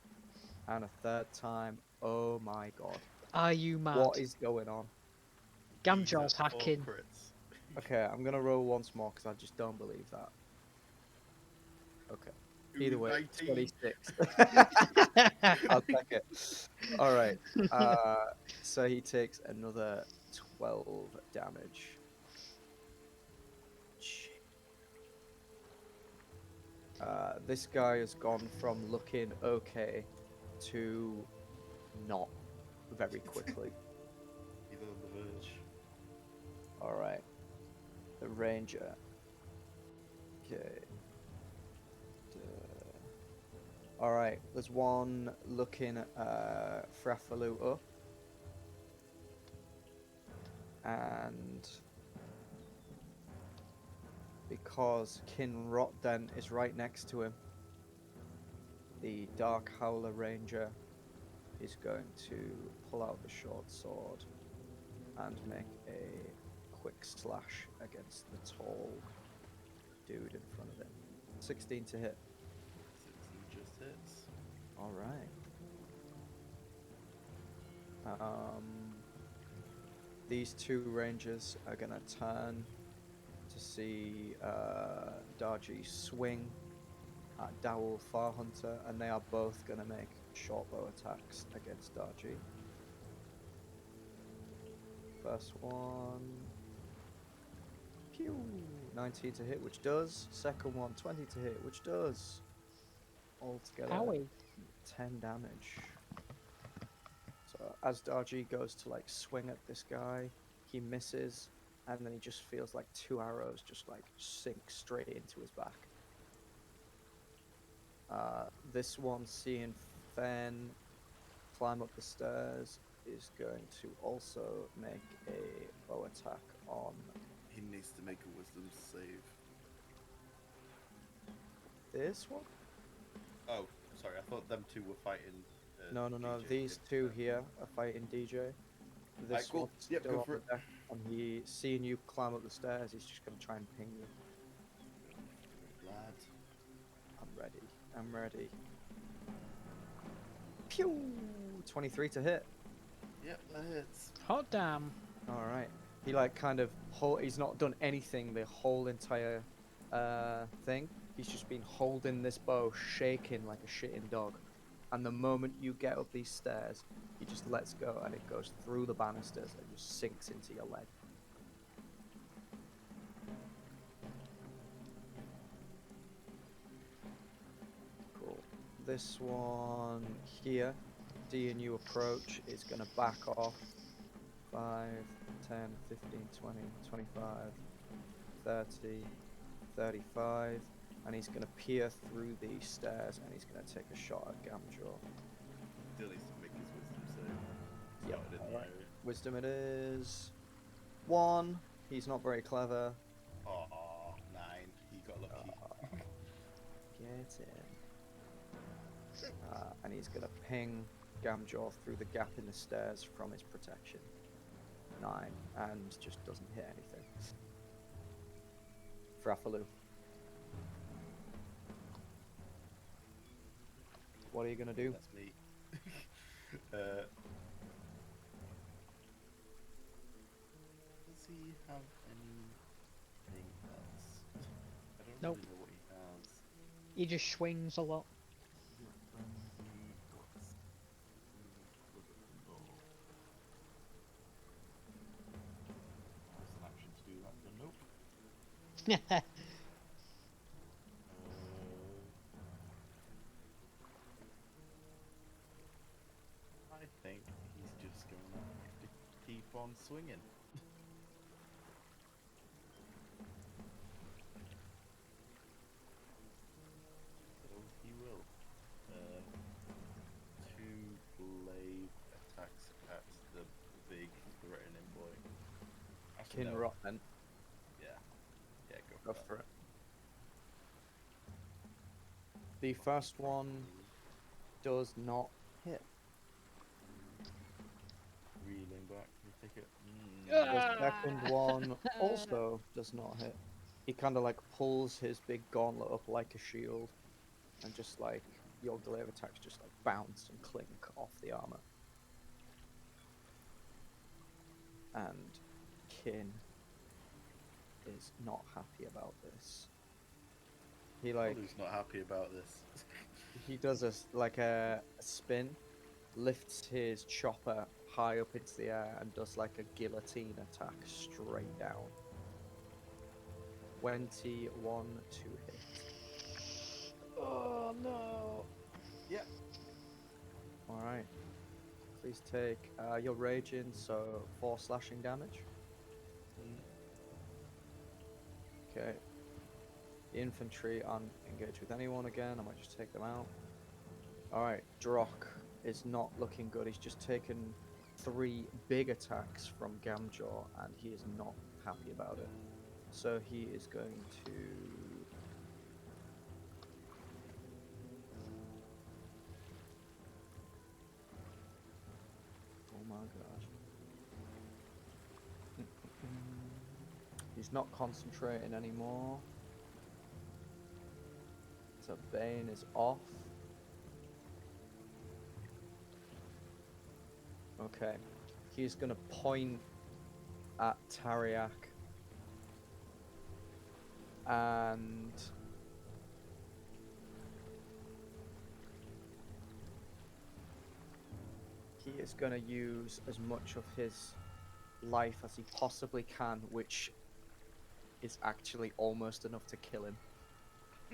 And a third time. Oh my god. Are you mad? What is going on? Gamjaw's He's at hacking. four crits. Okay, I'm going to roll once more, because I just don't believe that. Okay. Either way, 19. 26. I'll take it. Alright. So he takes another 12 damage. This guy has gone from looking okay to not very quickly. He's on the verge. Alright. The ranger. Okay. Alright, there's one looking Frafalu up. And because Kinrotden is right next to him, the Dark Howler Ranger is going to pull out the short sword and make a quick slash against the tall dude in front of him. 16 to hit. 16 just hits. All right. These two rangers are gonna turn to see Darjee swing at Dowell Farhunter, and they are both gonna make short bow attacks against Darjee. First one, pew, 19 to hit, which does. Second one, 20 to hit, which does. Altogether, Owie. 10 damage. So as Darjee goes to like swing at this guy, he misses, and then he just feels like 2 arrows just like sink straight into his back. This one, seeing Fen climb up the stairs, is going to also make a bow attack on He needs to make a wisdom save. this one. Oh, sorry. I thought them two were fighting. No, DJ. these two here are fighting DJ. This cool. one's Yep, still go on for the it. deck, and he, seeing you climb up the stairs, he's just going to try and ping you. Lad. I'm ready. Pew! 23 to hit. Yep, that hits. Hot damn. All right. He like kind of he's not done anything the whole entire thing. He's just been holding this bow, shaking like a shitting dog. And the moment you get up these stairs, he just lets go, and it goes through the banisters and just sinks into your leg. Cool. This one here, seeing you approach, is going to back off. 5, 10, 15, 20, 25, 30, 35, and he's going to peer through these stairs, and he's going to take a shot at Gamjaw. Still needs to make his wisdom save. Yep, Started in the alright. area. Wisdom it is 1. He's not very clever. Aw, 9. He got lucky. Get in. And he's going to ping Gamjaw through the gap in the stairs from his protection. 9, and just doesn't hit anything. Frafalu. What are you gonna do? That's me. Does he have anything else? I don't Nope. really know what he has. He just swings a lot. There's an action to do that, but nope. I think he's just going to have to keep on swinging. So he will. 2 blade attacks at the big threatening boy. Actually, no. Kinrot then. Yeah. Yeah, Go go for for it. The first one does not hit. Reeling back, you take it. The second one also does not hit. He kind of like pulls his big gauntlet up like a shield, and just like your glaive attacks just like bounce and clink off the armor. And Kin is not happy about this. He like Who's not happy about this? he does like a spin, lifts his chopper high up into the air, and does like a guillotine attack straight down. 21 to hit. Oh no. Yep. Alright. Please take you're raging, so 4 slashing damage. Okay. The infantry aren't engaged with anyone again. I might just take them out. Alright, Drock is not looking good. He's just taken 3 big attacks from Gamjaw, and he is not happy about it. So he is going to. Oh my god. He's not concentrating anymore. So Bane is off. Okay. He's gonna point at Tariak. And he is gonna use as much of his life as he possibly can, which is actually almost enough to kill him.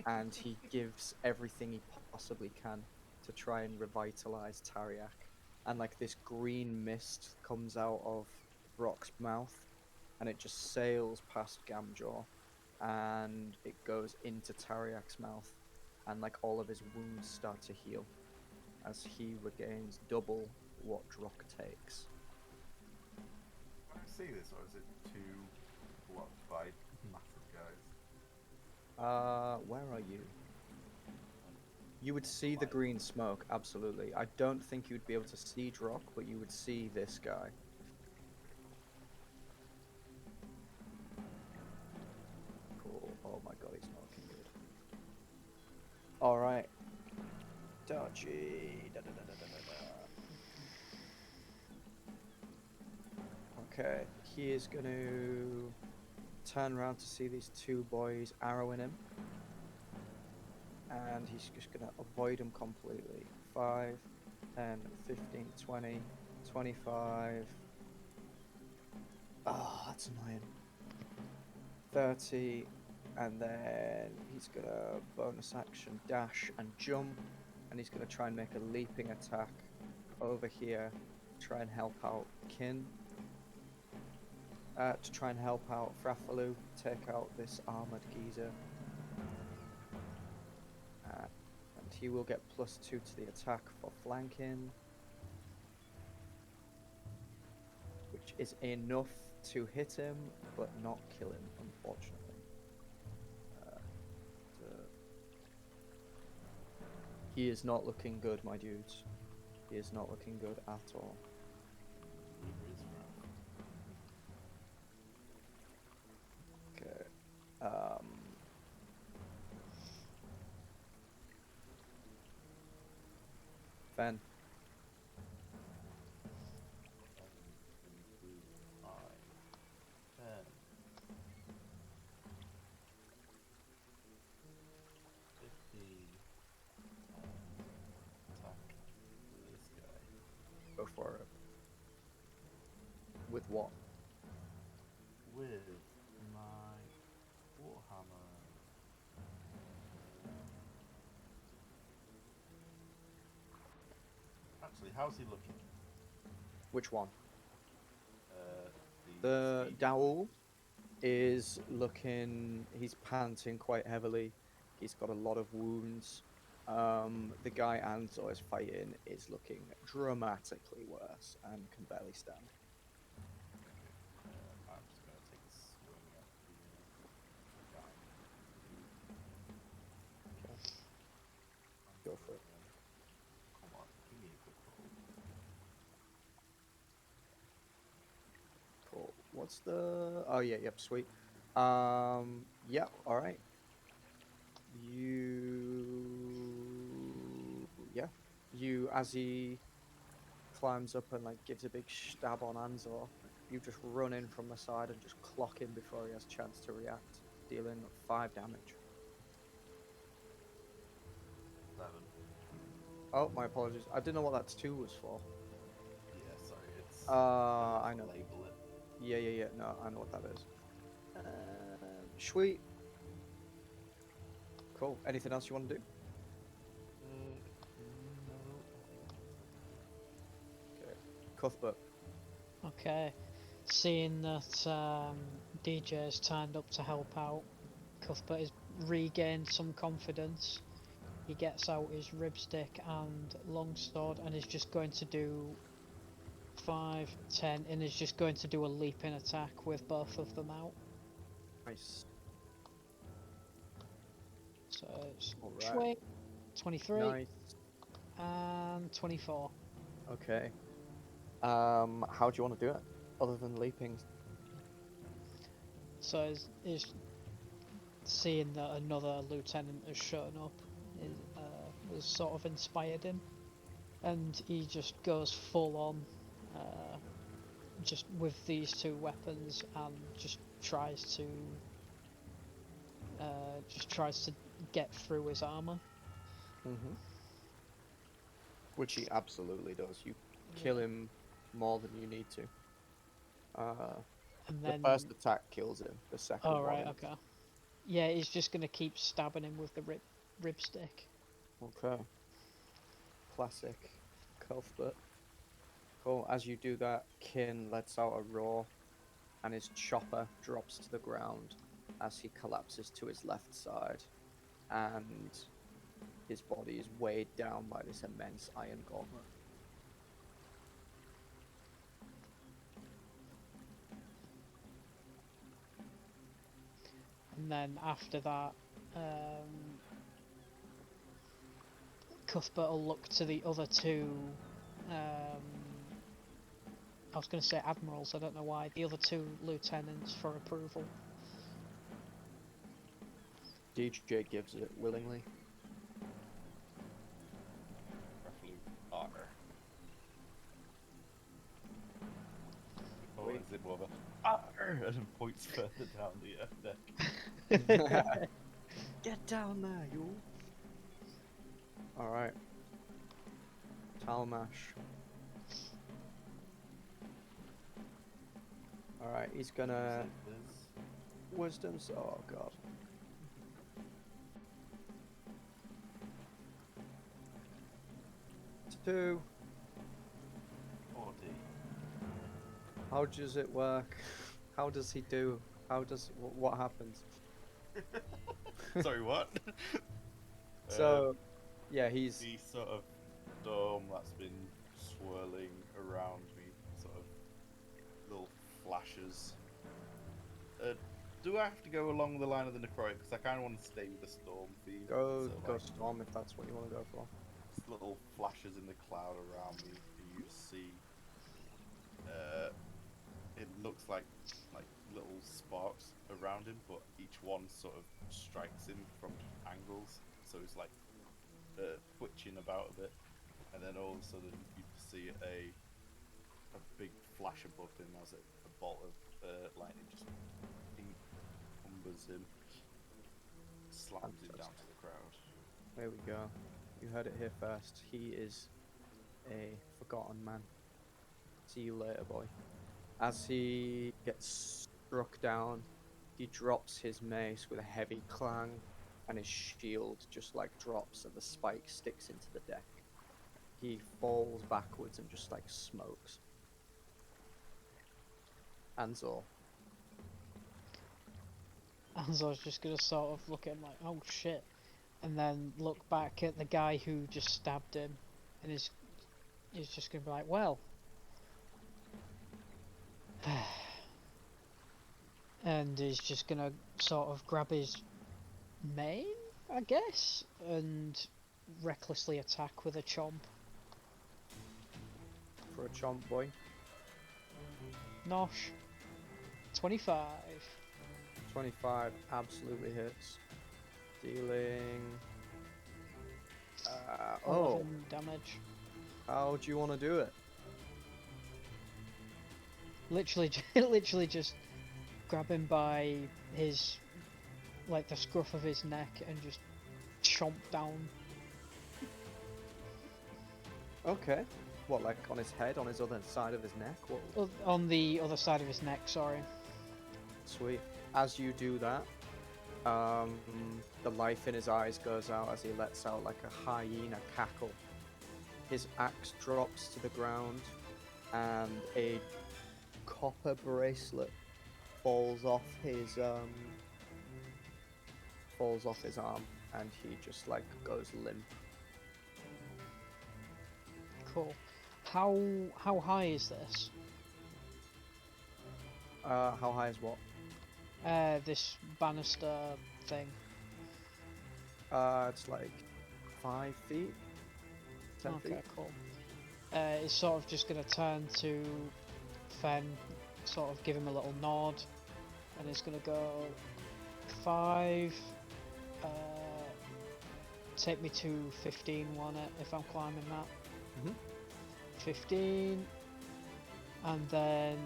And he gives everything he possibly can to try and revitalize Tariak. And like this green mist comes out of Brock's mouth, and it just sails past Gamjaw, and it goes into Tariak's mouth, and like all of his wounds start to heal as he regains double what Drock takes. Can I see this, or is it too blocked by massive guys? Where are you? You would see the green smoke, absolutely. I don't think you'd be able to see Drock, but you would see this guy. Cool. Oh my god, he's not looking good. Alright. Darjee. Da, da, da, da, da, da. Okay, he is going to turn around to see these 2 boys arrowing him. And he's just going to avoid them completely. 5, 10, 15, 20, 25. Oh, that's annoying. 30, and then he's going to bonus action dash and jump, and he's going to try and make a leaping attack over here, try and help out Kin. To try and help out Frafalu, take out this armored geezer. And he will get +2 to the attack for flanking, which is enough to hit him, but not kill him, unfortunately. He is not looking good, my dudes. He is not looking good at all. Okay. Fen. Go for it. With what? With my warhammer. Actually, how's he looking? Which one? The The Dowell is looking. He's panting quite heavily. He's got a lot of wounds. The guy An-Zaw is fighting is looking dramatically worse and can barely stand. I'm just going to take a swing at the guy. Okay. Go for it. Come on, give me a good roll. Cool. What's the? Oh yeah, yep, sweet. Yep. All right. You as he climbs up and like gives a big stab on An-Zaw, you just run in from the side and just clock him before he has a chance to react, dealing 5 damage. 7. Oh, my apologies. I didn't know what that 2 was for. Yeah, sorry, it's. I know. Label it. Yeah. No, I know what that is. Sweet. Cool. Anything else you want to do? Okay. Cuthbert. Okay. Seeing that DJ's turned up to help out, Cuthbert has regained some confidence. He gets out his ribstick and longsword and is just going to do 5, 10, and is just going to do a leaping attack with both of them out. Nice. So it's Alright. 23 Nice. and 24. Okay. How do you want to do it? Other than leaping? So is seeing that another lieutenant has shown up has sort of inspired him, and he just goes full on, just with these two weapons, and just tries to get through his armor. Mm-hmm. Which he absolutely does. You kill him more than you need to. And The then, first attack kills him. The second oh one. right, okay. Yeah, he's just gonna keep stabbing him with the rib stick. Okay. Classic Cuthbert. Cool. As you do that, Kin lets out a roar, and his chopper drops to the ground as he collapses to his left side, and his body is weighed down by this immense iron gauntlet. And then after that, Cuthbert will look to the other two. I was going to say admirals. I don't know why. The other two lieutenants for approval. DJ gives it willingly. Roughly armor. Or Wait. is it more of a armor and points further down the deck? Get down there, you. Alright. Talmash. Alright, he's gonna. Wisdom's. Oh god. Two. 40. How does it work? How does he do? How does. What happens? Sorry, what? So. Yeah, he's. The sort of dome that's been swirling around me, sort of little flashes. Do I have to go along the line of the necrotic? Because I kind of want to stay with the storm theme. Go like, Storm if that's what you want to go for. just little flashes in the cloud around me. You see, it looks like little sparks around him, but each one sort of strikes him from angles. So it's like twitching about a bit, and then all of a sudden you see a big flash above him as a bolt of lightning just encumbers him, slams him down to the crowd. There we go. You heard it here first. He is a forgotten man. See you later, boy. As he gets struck down, he drops his mace with a heavy clang, and his shield just like drops and the spike sticks into the deck. He falls backwards and just like smokes. An-Zaw. An-Zaw's just gonna sort of look at him like, oh shit, and then look back at the guy who just stabbed him, and he's just gonna be like, well, and he's just gonna sort of grab his mane, I guess, and recklessly attack with a chomp. For a chomp, boy. Nosh. 25. 25 absolutely hits. Dealing. 11 damage. How do you want to do it? Literally just grab him by his, like the scruff of his neck, and just chomp down. Okay. What, like on his head, on his other side of his neck? What? On the other side of his neck, sorry. Sweet. As you do that, the life in his eyes goes out as he lets out like a hyena cackle. His axe drops to the ground, and a copper bracelet falls off his arm, and he just like goes limp. Cool. how high is this? How high is what? This banister thing. It's like 5 feet, 10 Okay, feet. cool. It's sort of just gonna turn to Fen, sort of give him a little nod, and it's gonna go 5. Take me to 15, won't it? If I'm climbing that. Mhm. 15, and then.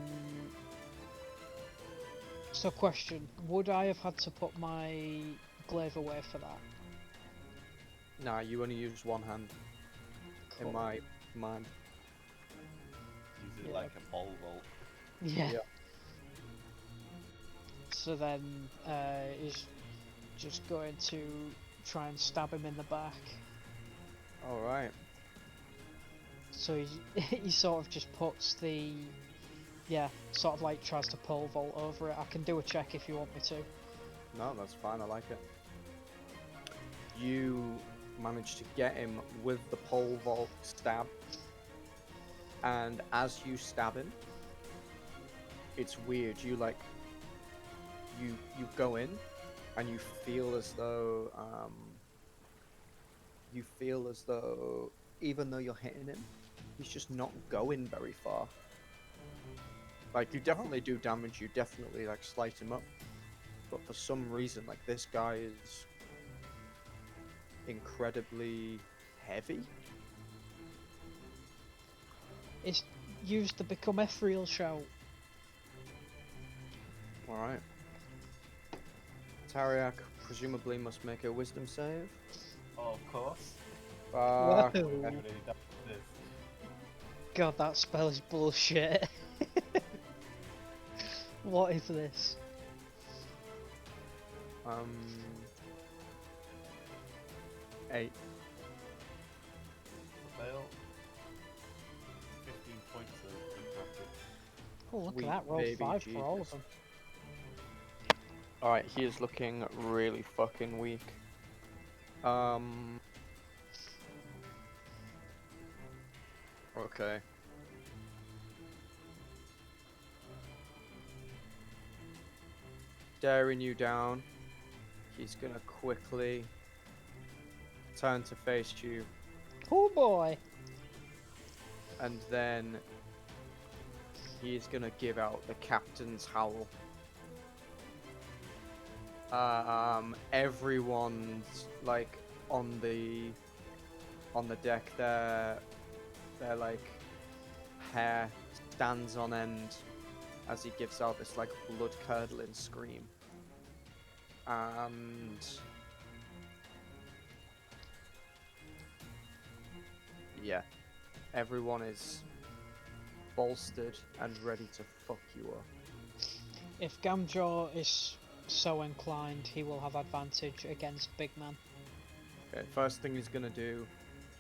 So, question: would I have had to put my glaive away for that? Nah, you only use one hand. Cool. In my mind. Use it Yeah. like a pole vault. Yeah. Yeah. So then he's just going to try and stab him in the back. All right. So he sort of just puts the, sort of like tries to pole vault over it. I can do a check if you want me to. No, that's fine. I like it. You manage to get him with the pole vault stab, and as you stab him, it's weird. You you go in, and you feel as though even though you're hitting him, he's just not going very far. Like, you definitely do damage. You definitely like slice him up, but for some reason, like, this guy is incredibly heavy. It's used to become ethereal shout. All right. Tariak presumably must make a wisdom save. Oh, of course. Whoa. Everybody does this. God, that spell is bullshit. What is this? 8. Fail. 15 points of impact. Oh, look Sweet at that, roll baby 5 for all of Jesus. them. All right, he is looking really fucking weak. Okay. Staring you down, he's gonna quickly turn to face you, Oh boy! and then he's gonna give out the captain's howl. Everyone's like on the deck. Their like hair stands on end as he gives out this like blood curdling scream. And yeah, everyone is bolstered and ready to fuck you up. If Gamjaw is so inclined, he will have advantage against big man. Okay, first thing he's gonna do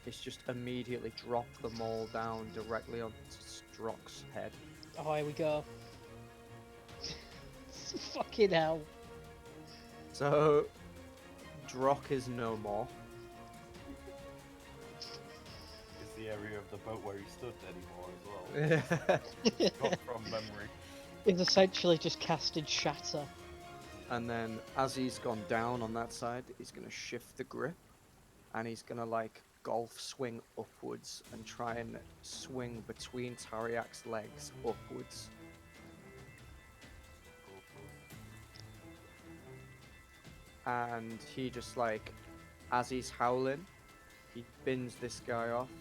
is just immediately drop the maul down directly onto Strock's head. Oh, here we go. Fucking hell. So, Drock is no more. Is the area of the boat where he stood anymore as well? Got from memory. He's essentially just casted Shatter. And then, as he's gone down on that side, he's gonna shift the grip, and he's gonna like golf swing upwards and try and swing between Tariak's legs upwards. And he just like, as he's howling, he bins this guy off,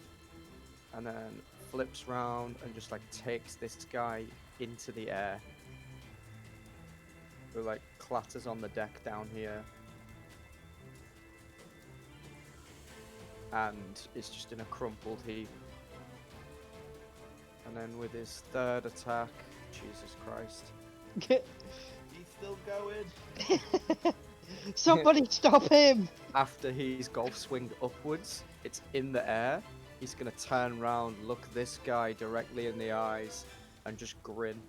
and then flips round and just like takes this guy into the air. Who like clatters on the deck down here. And is just in a crumpled heap. And then with his third attack, Jesus Christ. He's still going. Somebody stop him! After he's golf swinged upwards, it's in the air. He's gonna turn around, look this guy directly in the eyes, and just grin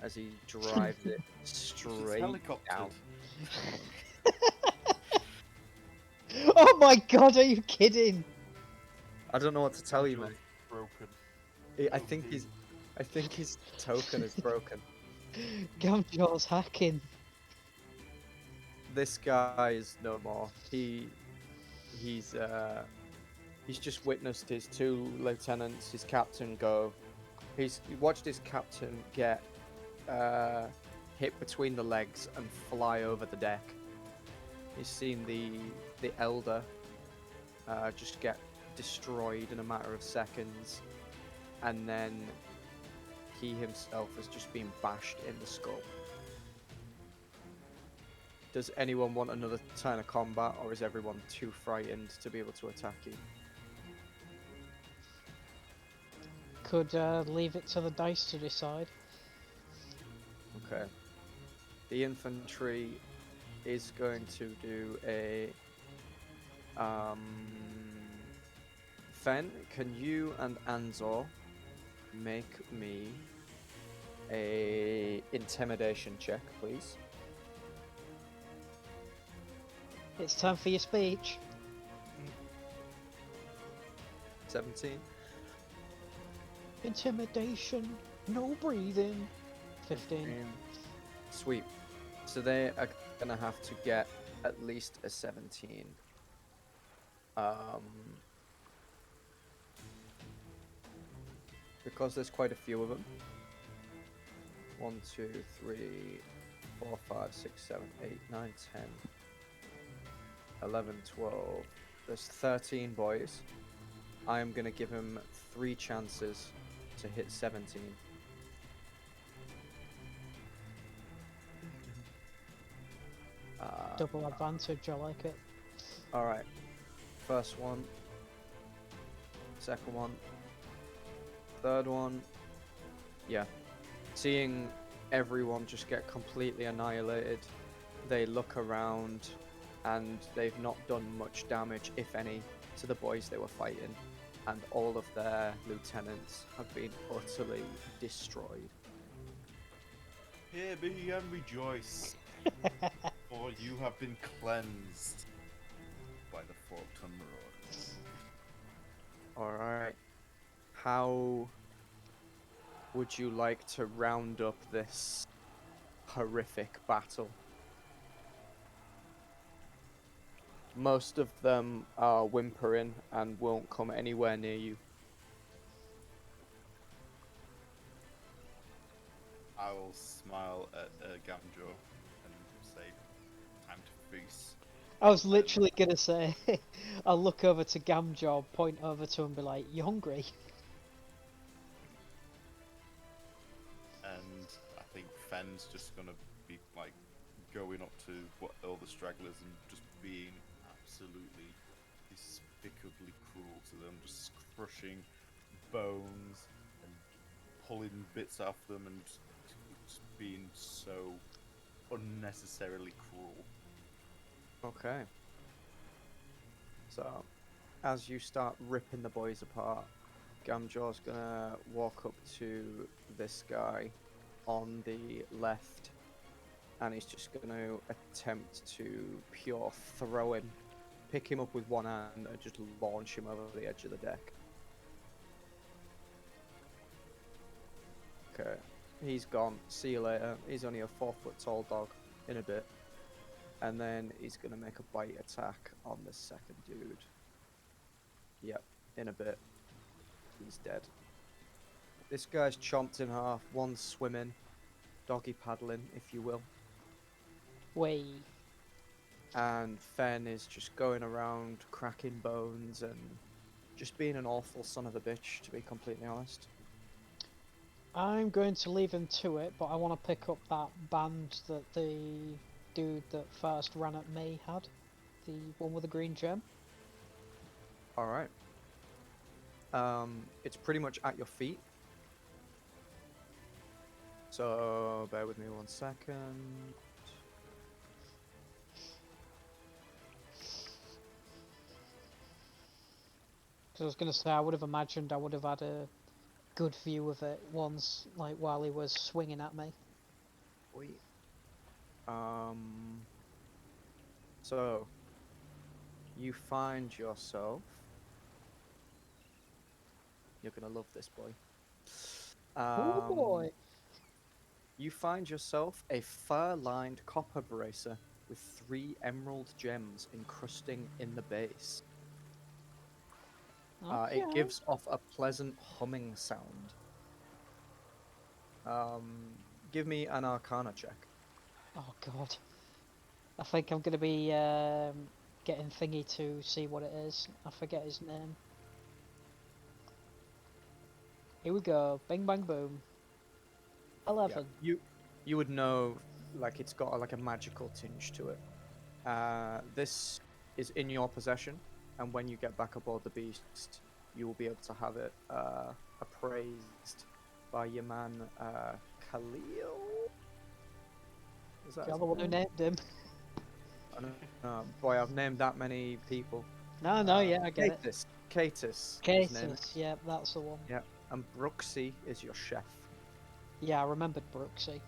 as he drives it straight down. Oh my god, are you kidding? I don't know what to tell you, man. Broken. I think his token is broken. Gamjaw's hacking. This guy is no more. He's just witnessed his two lieutenants, his captain go. He watched his captain get hit between the legs and fly over the deck. He's seen the elder just get destroyed in a matter of seconds, and then he himself has just been bashed in the skull. Does anyone want another turn of combat, or is everyone too frightened to be able to attack you? Could leave it to the dice to decide. Okay. The infantry is going to do a Fen, can you and An-Zaw make me a intimidation check, please? It's time for your speech. 17. Intimidation, no breathing. 15. Sweet. So they are gonna have to get at least a 17. Because there's quite a few of them. 1, 2, 3, 4, 5, 6, 7, 8, 9, 10, 11, 12. There's 13 boys. I am gonna give him 3 chances to hit 17. Double advantage, I like it. Alright. First one. Second one. Third one. Yeah. Seeing everyone just get completely annihilated, they look around and they've not done much damage, if any, to the boys they were fighting. And all of their lieutenants have been utterly destroyed. Hear me and rejoice, for you have been cleansed by the Forkton Marauders. Alright. How would you like to round up this horrific battle? Most of them are whimpering and won't come anywhere near you. I will smile at Gamjo and say, time to feast. I was literally gonna say, I'll look over to Gamjaw, point over to him and be like, you hungry? And I think Fen's just gonna be like going up to all the stragglers and just being absolutely despicably cruel to them, just crushing bones and pulling bits off them and just being so unnecessarily cruel. Okay. So, as you start ripping the boys apart, Gamjaw's gonna walk up to this guy on the left, and he's just gonna attempt to pure throw him, pick him up with one hand, and just launch him over the edge of the deck. Okay, he's gone. See you later. He's only a 4-foot tall dog in a bit. And then he's gonna make a bite attack on the second dude. Yep, in a bit. He's dead. This guy's chomped in half. One's swimming, doggy paddling, if you will. Way. And Fen is just going around cracking bones and just being an awful son of a bitch, to be completely honest. I'm going to leave him to it, but I want to pick up that band that the dude that first ran at me had. The one with the green gem. Alright. It's pretty much at your feet. So, bear with me 1 second. Because I was going to say, I would have imagined I would have had a good view of it once, like while he was swinging at me. Wait. So, you find yourself. You're gonna love this, boy. Oh boy. You find yourself a fur-lined copper bracer with 3 emerald gems encrusting in the base. It Okay. gives off a pleasant humming sound. Um, Give me an Arcana check. Oh god. I think I'm gonna be getting Thingy to see what it is. I forget his name. Here we go. Bing bang boom. Yeah, 11. you would know, like it's got like a magical tinge to it. This is in your possession, and when you get back aboard the beast, you will be able to have it appraised by your man Khalil. Is that You're his the one who name? named him. I don't know. Boy, I've named that many people. No, yeah, I get it. Katis, his name is. Catus, yeah, that's the one. Yeah, and Brooksy is your chef. Yeah, I remembered Brooksy.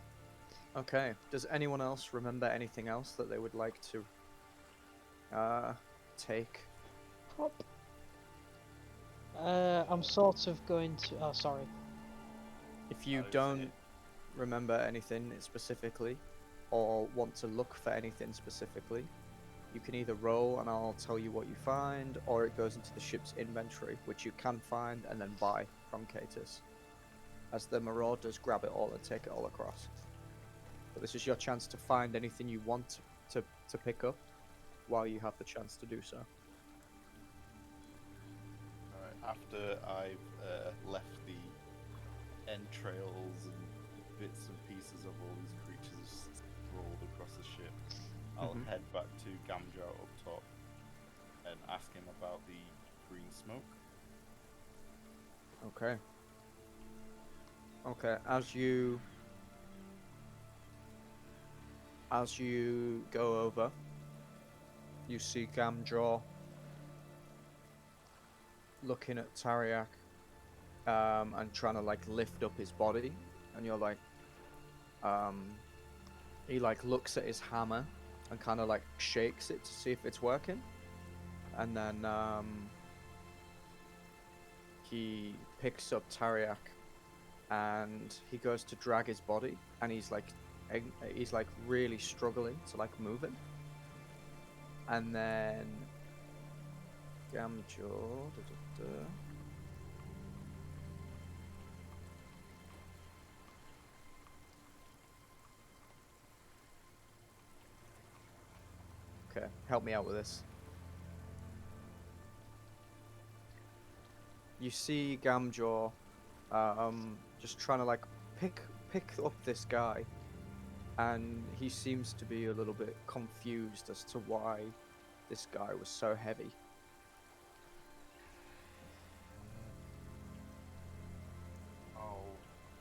Okay. Does anyone else remember anything else that they would like to take? Hop. I'm sort of going to. Oh, sorry. If you I would don't say- remember anything specifically, or want to look for anything specifically, you can either roll and I'll tell you what you find, or it goes into the ship's inventory, which you can find and then buy from Catus. As the marauders grab it all and take it all across. But this is your chance to find anything you want to pick up while you have the chance to do so. Alright, after I've left the entrails and bits and pieces of all these creatures sprawled across the ship, I'll Mhm. head back to Gamjar up top and ask him about the green smoke. Okay. Okay, as you go over, you see Gamjaw looking at Tariak and trying to like lift up his body, and you're like, he like looks at his hammer and kind of like shakes it to see if it's working, and then he picks up Tariak and he goes to drag his body, and he's like really struggling to like move it, and then Gamjaw. Okay, help me out with this. You see Gamjaw just trying to like pick up this guy, and he seems to be a little bit confused as to why this guy was so heavy. I'll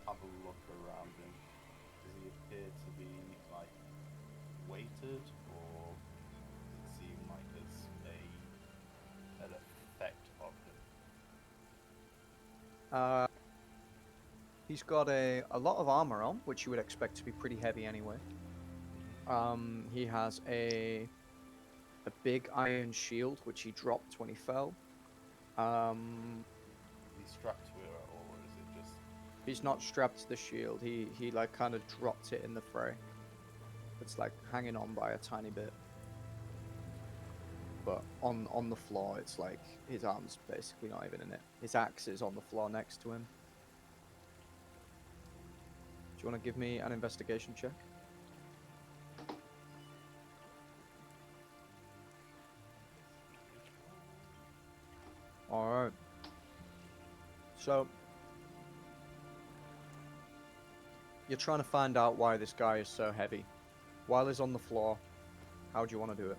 have a look around him. Does he appear to be like weighted, or does it seem like there's an effect on him? He's got a lot of armor on, which you would expect to be pretty heavy anyway. He has a big iron shield, which he dropped when he fell. Is he strapped to it at all, or is it just? He's not strapped to the shield. He like kind of dropped it in the fray. It's like hanging on by a tiny bit. But on the floor, it's like his arm's basically not even in it. His axe is on the floor next to him. Do you want to give me an investigation check? Alright. So, you're trying to find out why this guy is so heavy. While he's on the floor, how do you want to do it?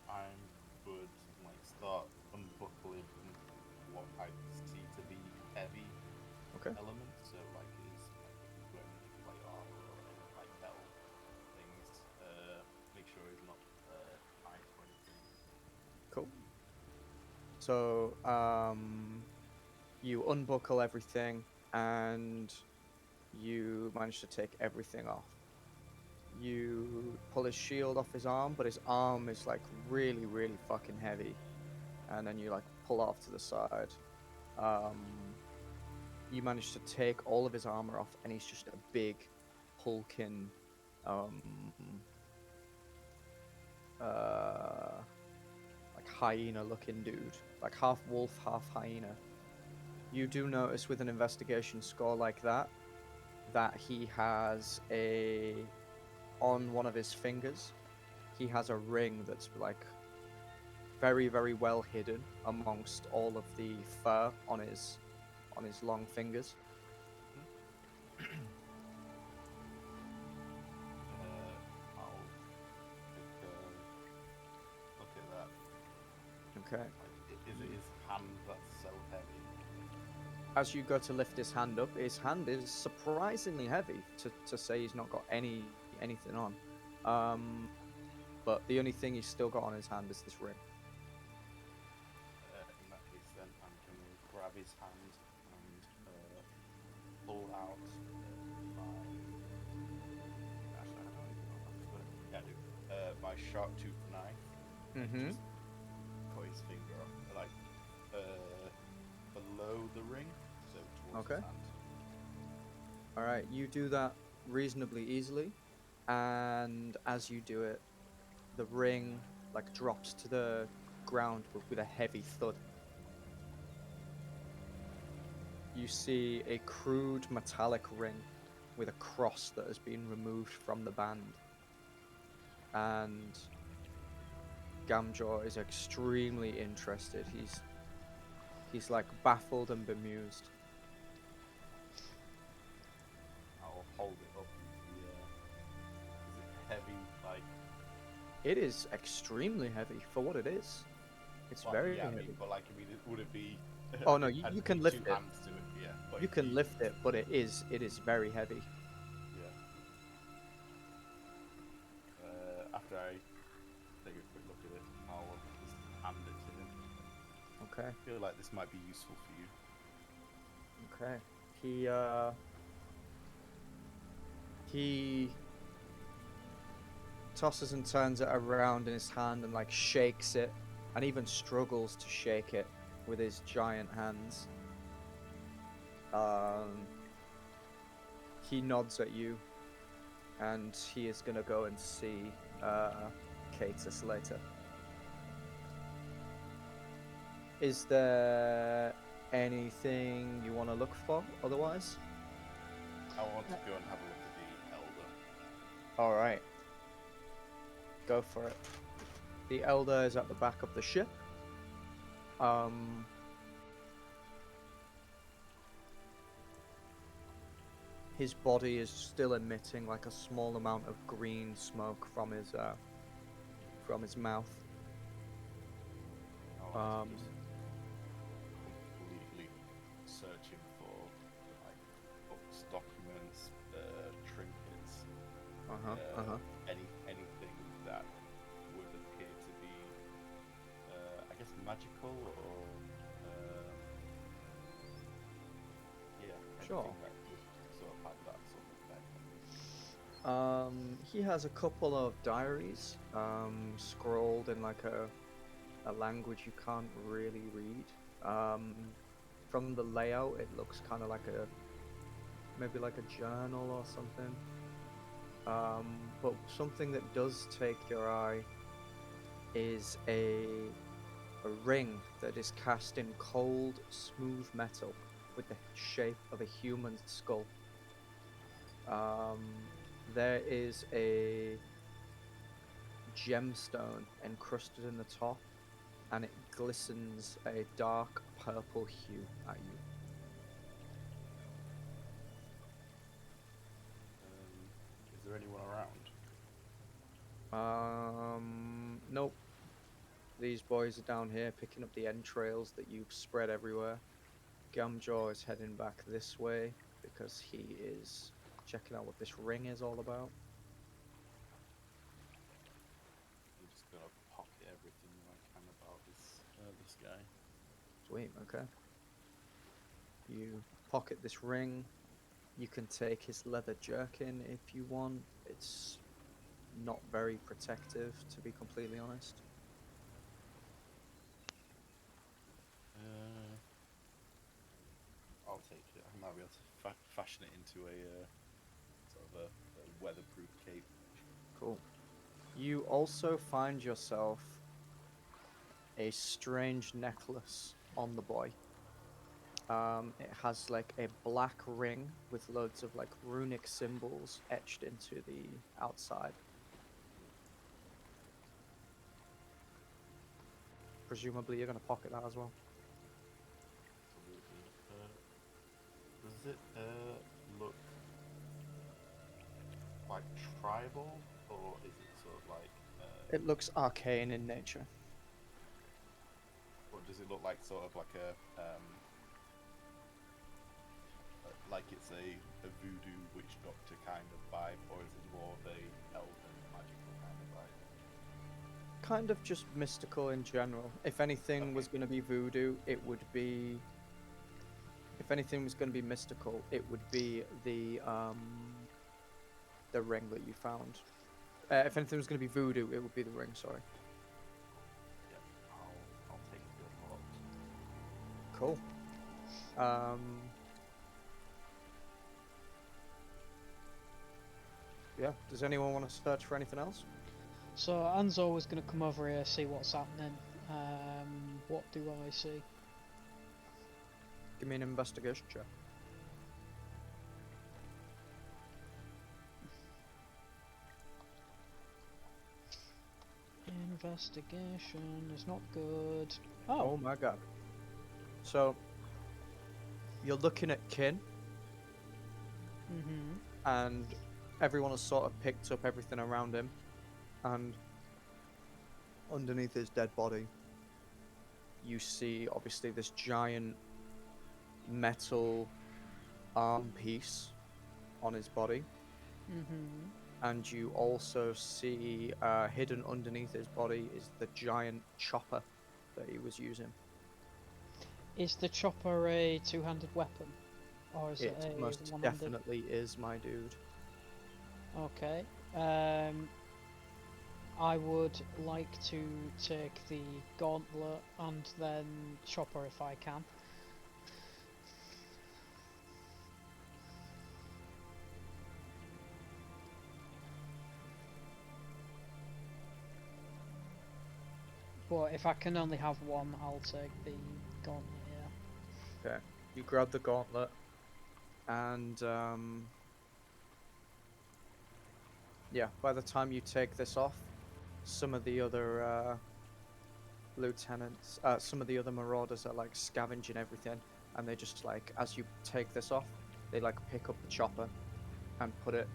I'm would like start unbuckling what I see to be heavy Okay. elements. So like is like wearing any plate armor or any like metal things. Make sure he's not tight or anything. Cool. So, you unbuckle everything and you manage to take everything off. You pull his shield off his arm, but his arm is like really, really fucking heavy. And then you like pull off to the side. You manage to take all of his armor off, and he's just a big, hulking, like hyena-looking dude, like half wolf, half hyena. You do notice with an investigation score like that he has on one of his fingers, he has a ring that's like very, very well hidden amongst all of the fur on his long fingers. I'll take a look at that. Okay. Like, is it his hand that's so heavy? As you go to lift his hand up, his hand is surprisingly heavy to say he's not got anything on. But the only thing he's still got on his hand is this ring. In that case, then I'm going to grab his hand and pull out my. Actually, I don't even know if I've got it. Yeah, I do. My sharp tooth knife. Mm-hmm. Just put his finger up, like below the ring, so towards his hand. All right, you do that reasonably easily, and as you do it, the ring like drops to the ground with a heavy thud. You see a crude metallic ring with a cross that has been removed from the band, and Gamjaw is extremely interested. He's like baffled and bemused. I'll hold it up in the air. Is it heavy? Like It is extremely heavy for what it is. It's well, very yeah, heavy. I mean, but like, I mean, would it be? Oh no, you I'd can put lift two it. hands to it, yeah. But You it'd can be- lift it, but it is very heavy. Yeah. After I take a quick look at it, I'll just hand it to him. Okay. I feel like this might be useful for you. Okay. He tosses and turns it around in his hand and like shakes it, and even struggles to shake it with his giant hands. He nods at you, and he is gonna go and see Katus later. Is there anything you want to look for otherwise? I want to go and have a look at the elder. All right. Go for it. The Elder is at the back of the ship. His body is still emitting like a small amount of green smoke from his mouth. I want to just completely search him for like books, documents, trinkets, anything that would appear to be, I guess, magical or yeah, Sure. anything that would sort of have that sort of effect. He has a couple of diaries, scrolled in like a language you can't really read. From the layout, it looks kind of like maybe like a journal or something. But something that does take your eye is a ring that is cast in cold, smooth metal with the shape of a human skull. There is a gemstone encrusted in the top, and it glistens a dark purple hue at you. Is there anyone around? Nope. These boys are down here picking up the entrails that you've spread everywhere. Gamjaw is heading back this way because he is checking out what this ring is all about. I'm just gonna pocket everything that I can about this guy. Sweet, okay. You pocket this ring. You can take his leather jerkin if you want. It's not very protective, to be completely honest. might be able to fashion it into a sort of a weatherproof cape. Cool. You also find yourself a strange necklace on the boy. It has like a black ring with loads of like runic symbols etched into the outside. Presumably, you're gonna pocket that as well. Absolutely. Does it look like tribal, or is it sort of like? It looks arcane in nature. Or does it look like sort of like a like it's a voodoo witch doctor kind of vibe, or is it more of a elven magical kind of vibe? Kind of just mystical in general. If anything was going to be voodoo, it would be. If anything was going to be mystical, it would be the ring that you found. If anything was going to be voodoo, it would be the ring. Sorry. Yeah, I'll take the lot. Cool. Yeah. Does anyone want to search for anything else? So An-Zaw was going to come over here, see what's happening. What do I see? Give me an investigation check. Investigation is not good. Oh Oh, my god. So you're looking at Kin, mm-hmm. and everyone has sort of picked up everything around him, and underneath his dead body, you see obviously this giant metal arm piece on his body, Mm-hmm. and you also see hidden underneath his body is the giant chopper that he was using. Is the chopper a two-handed weapon? Or is it It a most one-handed? definitely is, my dude. Okay. I would like to take the gauntlet and then chopper if I can. But if I can only have one, I'll take the gauntlet, yeah. Okay. You grab the gauntlet, and yeah, by the time you take this off, some of the other lieutenants, some of the other marauders are like scavenging everything, and they just like, as you take this off, they like pick up the chopper and put it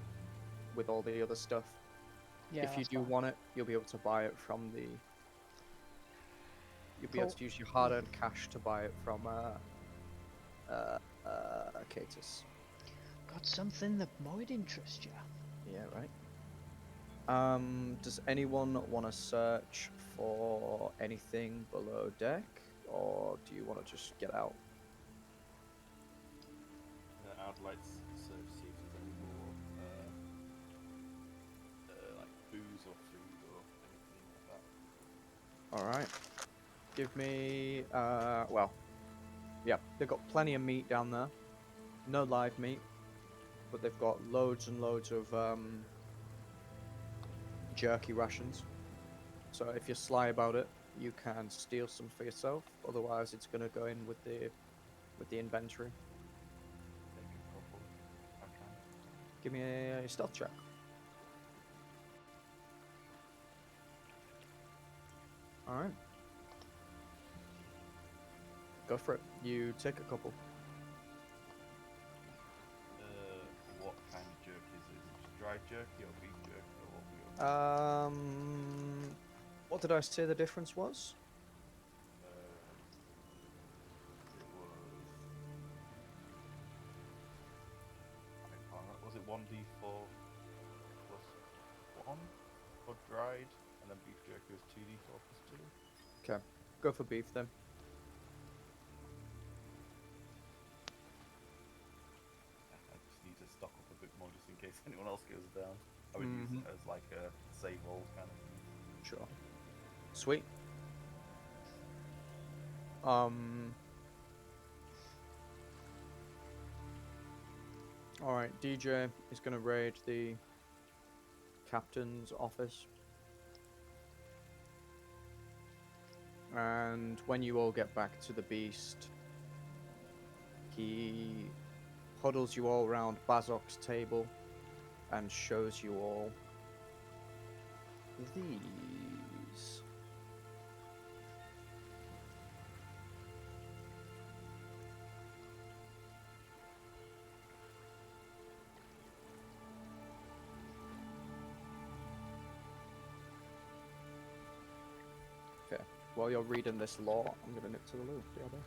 with all the other stuff. Yeah, If you that's do fine. want it, you'll be able to buy it from the. You'll be able Cool. to use your hard-earned cash to buy it from Catus. Got something that might interest you. Yeah, right. Does anyone want to search for anything below deck, or do you want to just get out? I'd like to sort of see if there's any more like booze or food or anything like that. All right. Give me, well, yeah, they've got plenty of meat down there. No live meat, but they've got loads and loads of jerky rations. So if you're sly about it, you can steal some for yourself. Otherwise, it's gonna go in with the inventory. Take a couple if I can. Give me a stealth check. All right. Go for it. You take a couple. What kind of jerky is it? Is it just dry jerky or beef jerky or what we got? What did I say the difference was? It was. I can't remember. Was it 1d4 plus 1 for dried, and then beef jerky was 2d4 plus 2? Okay, go for beef then. I just need to stock up a bit more just in case anyone else goes down. I would use it as like a save all kind of thing. Sure. Sweet. All right, DJ is going to raid the captain's office. And when you all get back to the beast, he huddles you all around Bazok's table and shows you all these. Okay, while you're reading this law, I'm gonna nip to the loo. The other.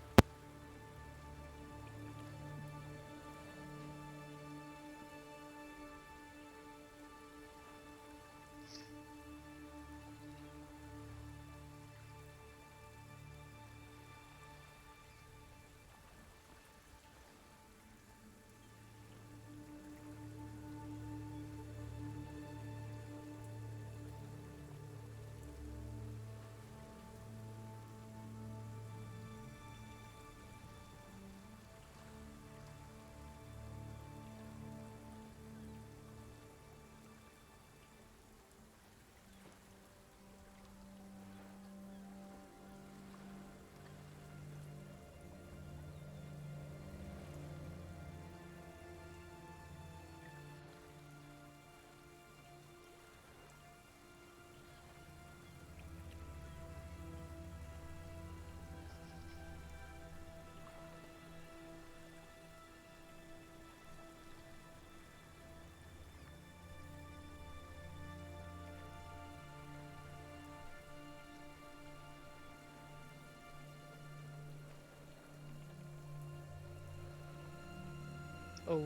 Oh.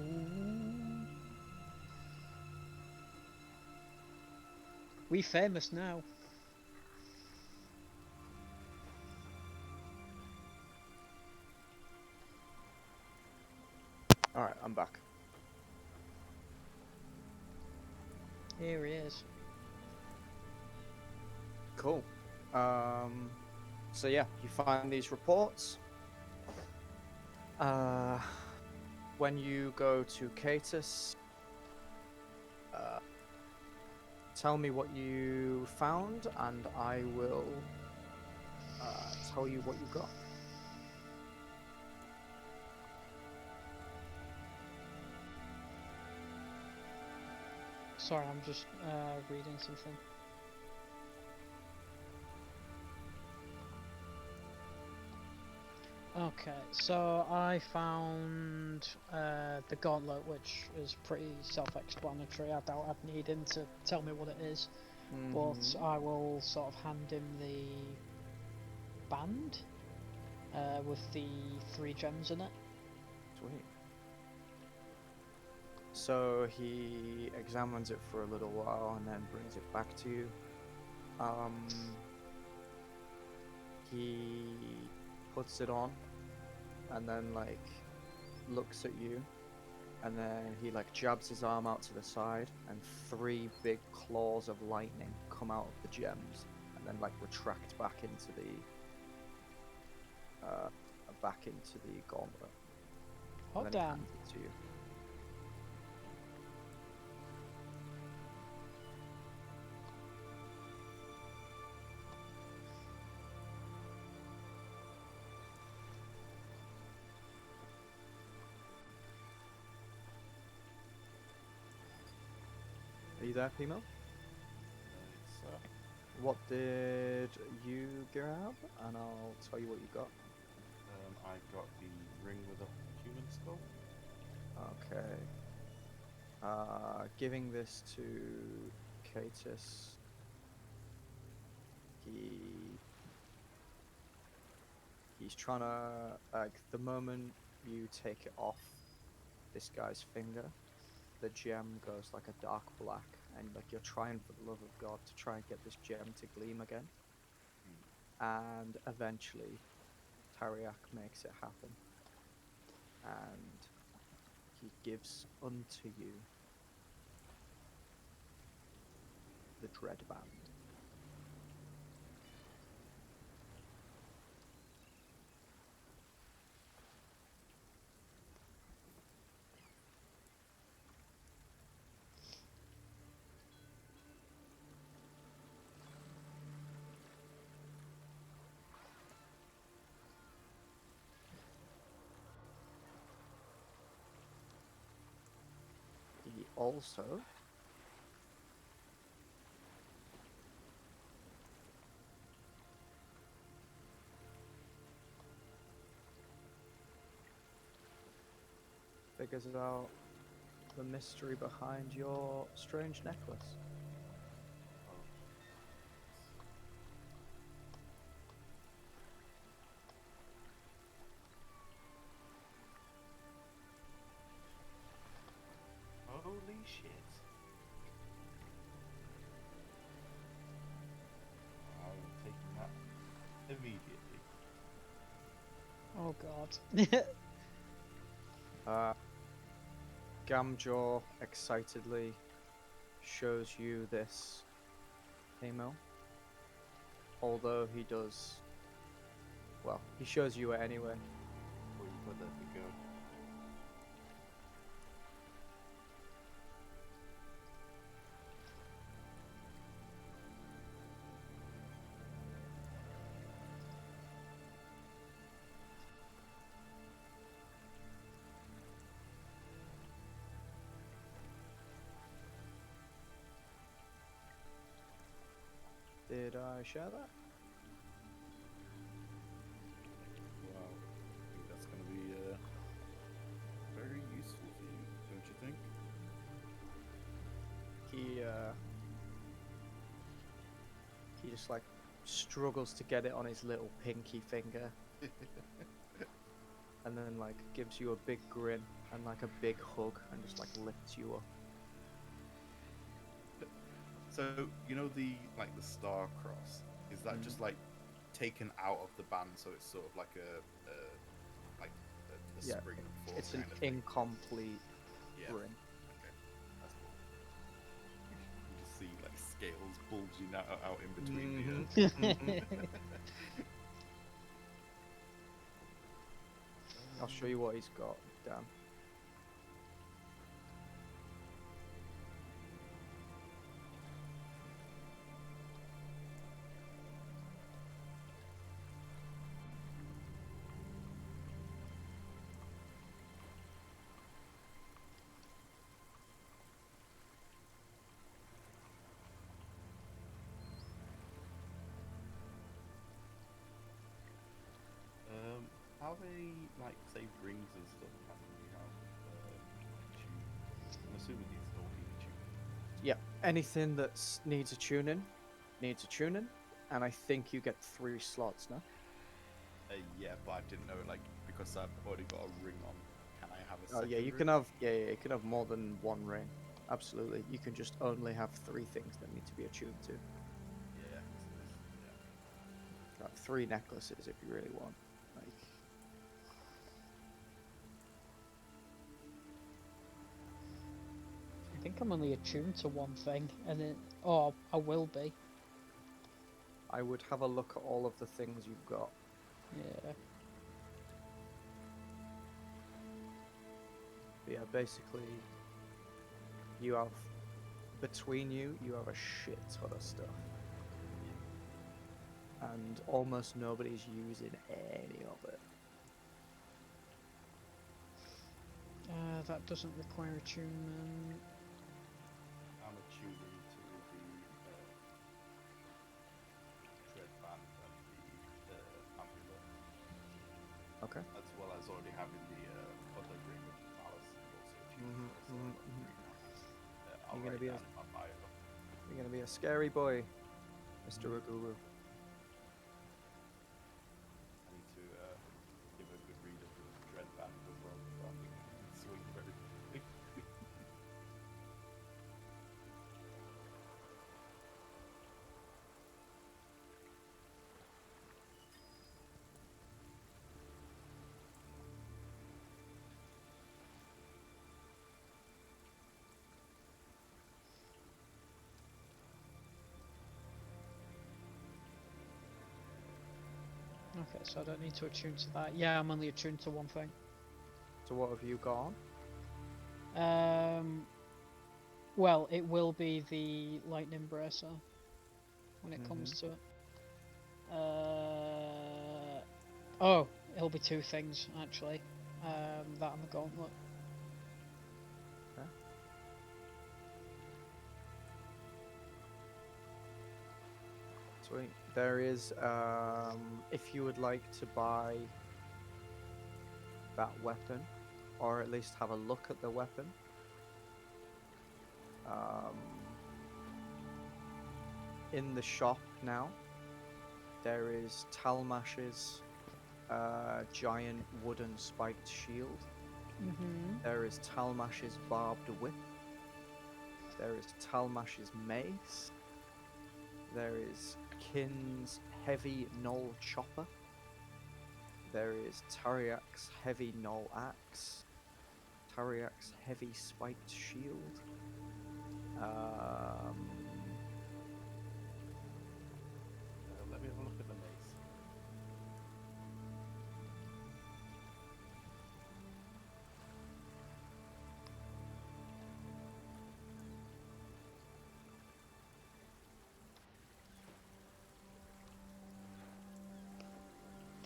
We famous now. All right, I'm back. Here he is. Cool. So yeah, you find these reports. When you go to Catus, tell me what you found, and I will tell you what you got. Sorry, I'm just reading something. Okay, so I found the gauntlet, which is pretty self-explanatory. I doubt I'd need him to tell me what it is, but I will sort of hand him the band with the 3 gems in it. Sweet. So he examines it for a little while and then brings it back to you. He puts it on and then like looks at you, and then he like jabs his arm out to the side, and 3 big claws of lightning come out of the gems and then like retract back into the gauntlet. Oh And then he damn! hands it to you. Are you there, Pimo? So, What did you grab? And I'll tell you what you got. I got the ring with a human skull. Okay. Giving this to Catus. He's trying to, like, the moment you take it off this guy's finger, the gem goes like a dark black, and like you're trying for the love of God to try and get this gem to gleam again. And eventually, Tariak makes it happen, and he gives unto you the dread band. also figures out the mystery behind your strange necklace. Holy shit. I'm taking that immediately. Oh god. Gamjaw excitedly shows you this email. Although he does, well, he shows you it anyway. Before you put that to go. Did I share that? Wow. I think that's going to be very useful for you, don't you think? He just like struggles to get it on his little pinky finger, and then like gives you a big grin and like a big hug and just like lifts you up. So, you know the star cross? Is that just like taken out of the band so it's sort of like a Yeah, spring and fall It's an kind of thing? incomplete Yeah. grin. Okay. That's cool. You just see like scales bulging out in between the I'll show you what he's got, Dan. How many like say rings and stuff can we have? I'm assuming these all need tuning. Yeah, anything that needs a tuning, needs a tuning, and I think you get 3 slots now. Yeah, but I didn't know like because I've already got a ring on. Can I have a Oh second yeah, you ring? can have you can have more than 1 ring. Absolutely, you can just only have 3 things that need to be attuned to. Yeah. Like 3 necklaces if you really want. Like, I think I'm only attuned to one thing, and then I will be. I would have a look at all of the things you've got. Yeah. But yeah, basically, you have between you have a shit ton of stuff, and almost nobody's using any of it. That doesn't require attunement. I'm attuning to the dread band and the amulet, Okay. as well as already having the other ring of malice also attuned Mhm, to. So mhm, I've got mhm. 3 now. I'll You're gonna write be down in my bio. You're gonna be a scary boy, Mr. Ugru. I need to give a good read of the dread band as well, so I think I can swing very quickly. Okay, so I don't need to attune to that. Yeah, I'm only attuned to one thing. So what have you got on? Well, it will be the lightning bracer when it comes to it. Oh, it'll be 2 things actually. That and the gauntlet. Okay. Sweet. There is, if you would like to buy that weapon, or at least have a look at the weapon, in the shop now, there is Talmash's giant wooden spiked shield. There is Talmash's barbed whip. There is Talmash's mace. There is Kin's heavy knoll chopper. There is Tariak's heavy knoll axe. Tariak's heavy spiked shield. Let me have a look at the mace.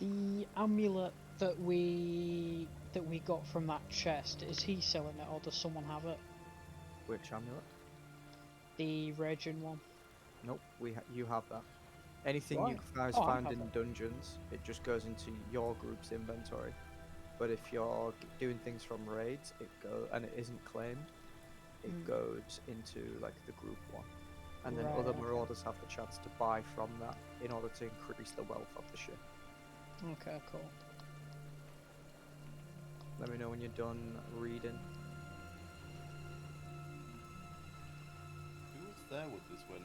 The amulet that we got from that chest, is he selling it or does someone have it? Which amulet? The raging one. Nope, you have that. Anything you Right. guys Oh, I find have in that. dungeons, it just goes into your group's inventory. But if you're doing things from raids, and it isn't claimed, it goes into like the group one, and then Right, other okay. marauders have the chance to buy from that in order to increase the wealth of the ship. Okay, cool. Let me know when you're done reading. Who was there with us when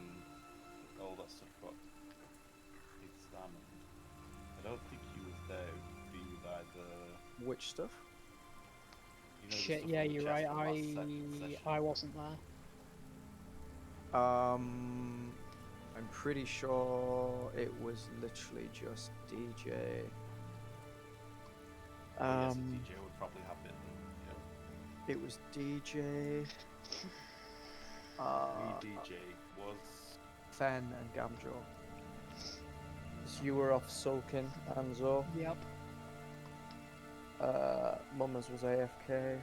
all that stuff got examined? I don't think he was there. It would be either. Which stuff? You know, the Shit, stuff yeah, on the you're chest right. from last session. I wasn't there. I'm pretty sure it was literally just DJ. Oh, yes, DJ would probably have it. Yeah. It was DJ. DJ was. Fen and Gamjaw. So you were off sulking, An-Zaw. Yep. Mummers was AFK,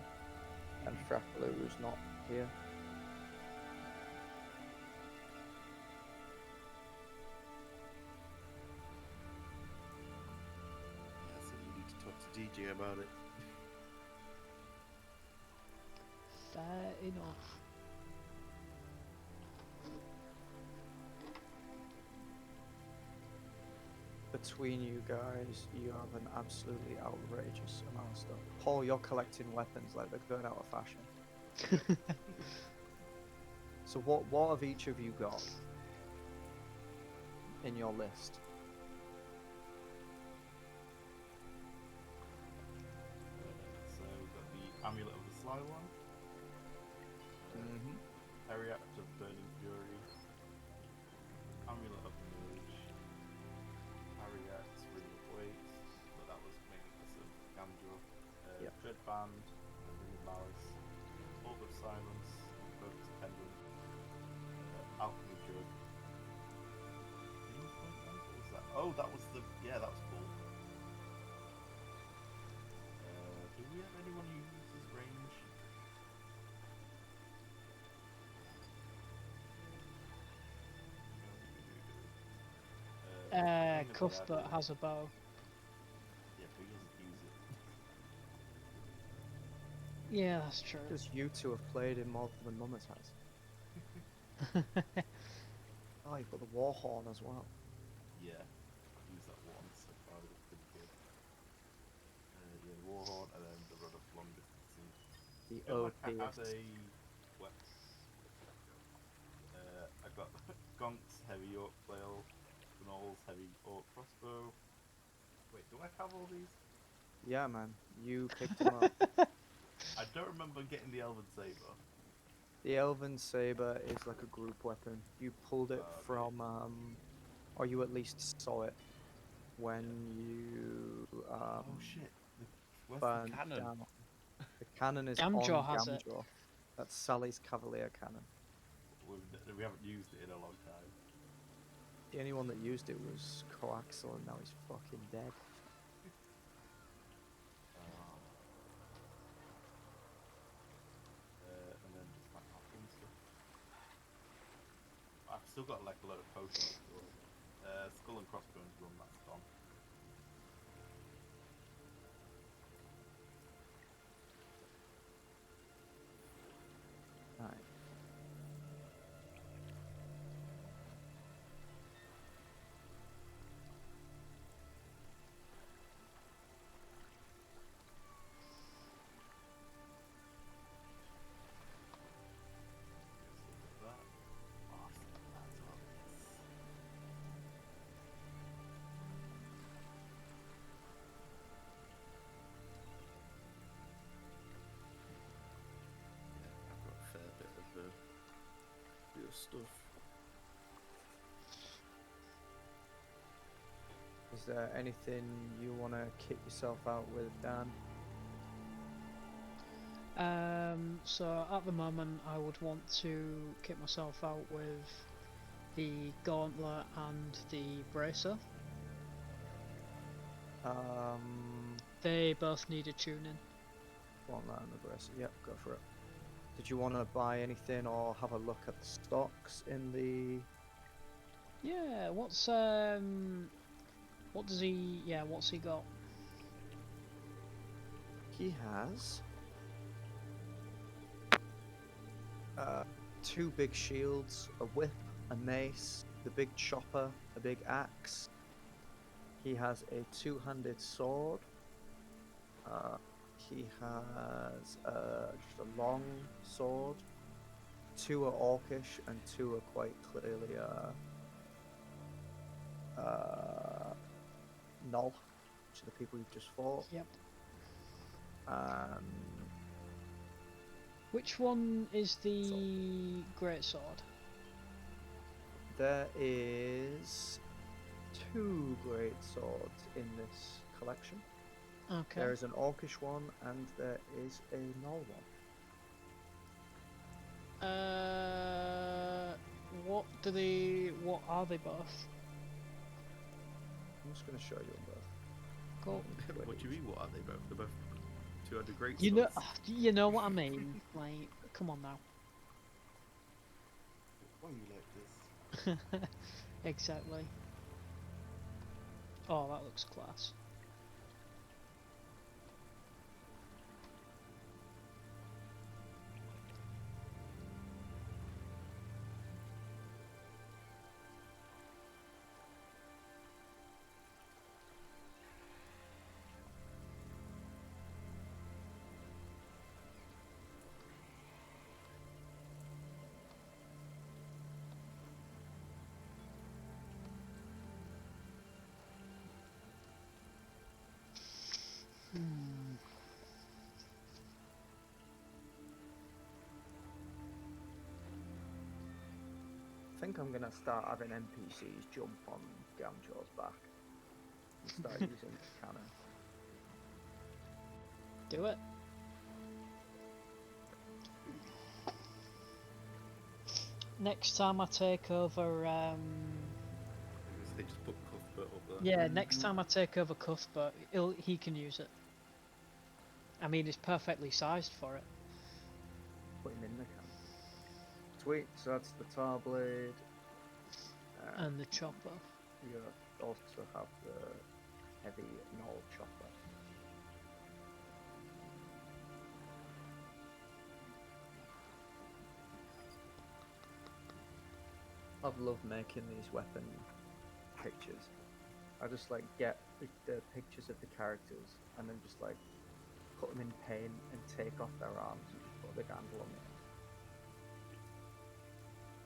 and Frappaloo was not here. Yeah, so you need to talk to DJ about it. Fair enough. Between you guys, you have an absolutely outrageous amount of stuff. Paul, you're collecting weapons like they're going out of fashion. So what have each of you got in your list? So we've got the Amulet of the Sly One, Ariact of Burning Fury, Amulet of the Merge, Ariact's Ring of Weight, but that was mainly because of Gamjaw, Yep. Dread Band, Ring of Malice, Orb of Silence, Focus Pendant, Alchemy Jug. What was that? Oh, that was the. Yeah, that was cool. Do we have anyone who uses range? Queen of the Cuthbert Abbey. has a bow. Yeah, but he doesn't use it. Yeah, that's true. Because you two have played in more than Mummers has. Oh, you've got the Warhorn as well. Yeah, I've used that once so far. It was pretty good. Yeah, Warhorn and then the Run of Long Distance. The I feel like I had OPS. a weapon. I got Gonk's Heavy Orc Flail, Gnolls Heavy Orc Crossbow. Wait, do I have all these? Yeah, man, you picked them up. I don't remember getting the Elven Saber. The Elven Saber is like a group weapon. You pulled it Okay. from, or you at least saw it when you Oh shit! Where's burned the cannon? down. The cannon is Gamjaw on has it. Gamjaw. That's Sally's Cavalier cannon. We haven't used it in a long time. The only one that used it was Coaxel, and now he's fucking dead. And then just like alchemy stuff. I've still got like a load of potions. Skull and crossbones run, that's gone. Right. Just look at that. Awesome, that's obvious. Yeah, I've got a fair bit of your stuff. Is there anything you want to kit yourself out with, Dan? So at the moment, I would want to kit myself out with the gauntlet and the bracer. They both need a tuning. Want that on the bracer? Yep, go for it. Did you want to buy anything or have a look at the stocks in the? Yeah. What does he? Yeah. What's he got? He has 2 big shields, a whip, a mace, the big chopper, a big axe. He has a 2-handed sword. He has just a long sword. 2 are orcish and 2 are quite clearly Null, which are the people you've just fought. Yep. Um, Which one is the great sword? There is 2 great swords in this collection. Okay. There is an orcish one and there is a null one. What are they both? I'm just going to show you them both. Cool. What do you mean? What are they both? They're both 200 great You know, swords. you know what I mean. Like, come on now. Why are you like this? Exactly. Oh, that looks class. I think I'm going to start having NPCs jump on Gamjaw's back and start using cannon. Do it. Next time I take over, They just put Cuthbert up there. yeah, next time I take over Cuthbert, he can use it. I mean, it's perfectly sized for it. Put him in the cannon. Sweet, so that's the tar blade. And the chopper. You also have the heavy null chopper. I've loved making these weapon pictures. I just like get the pictures of the characters and then just like put them in paint and take off their arms and just put a big handle on it.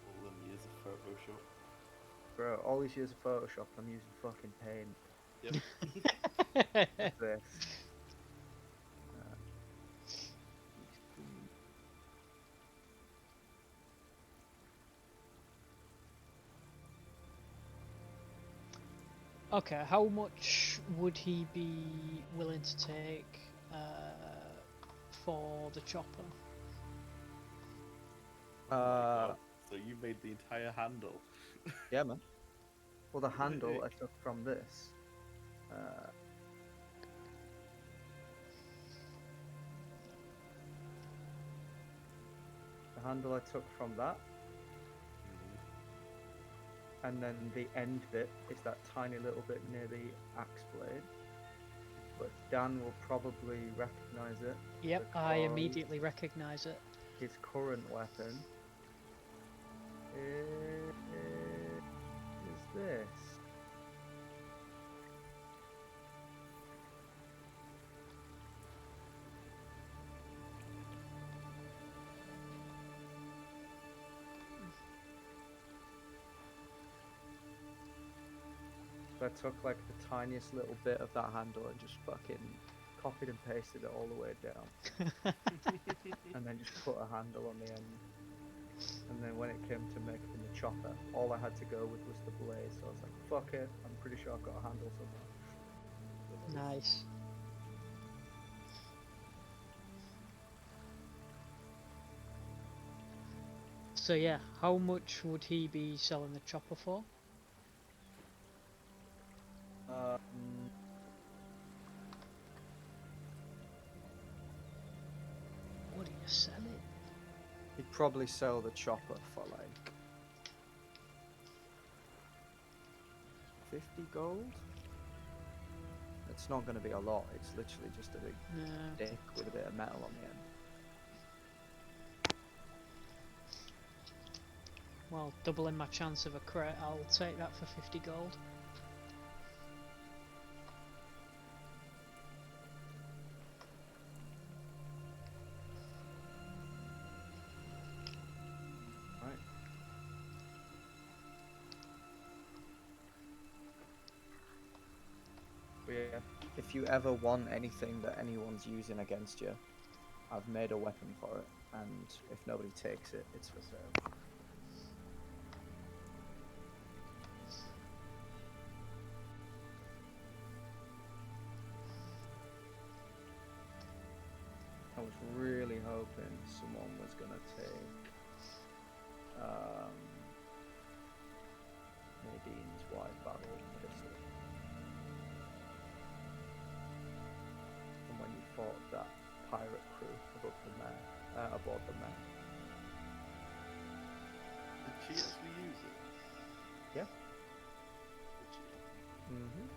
All them years of Photoshop. Bro, all these years of Photoshop, I'm using fucking paint. Yep. This. Okay, how much would he be willing to take for the chopper? Wow. So you made the entire handle. Yeah, man. Well, the handle I took from this. The handle I took from that. and then the end bit is that tiny little bit near the axe blade. But Dan will probably recognize it. Yep, I because immediately recognise it. His current weapon is this. So I took like the tiniest little bit of that handle and just fucking copied and pasted it all the way down. And then just put a handle on the end. And then when it came to making the chopper, all I had to go with was the blade. So I was like, fuck it, I'm pretty sure I've got a handle somewhere. Nice. So yeah, how much would he be selling the chopper for? What do you sell it? He'd probably sell the chopper for like 50 gold. It's not going to be a lot. It's literally just a big Yeah. dick with a bit of metal on the end. Well, doubling my chance of a crit, I'll take that for 50 gold. Right. But yeah, if you ever want anything that anyone's using against you, I've made a weapon for it, and if nobody takes it, it's for sale. I was really hoping someone was gonna take Nadine's wide barrel pistol. And when you fought that pirate crew aboard the mare. Did she actually use it? Yeah. Did she? Mm-hmm.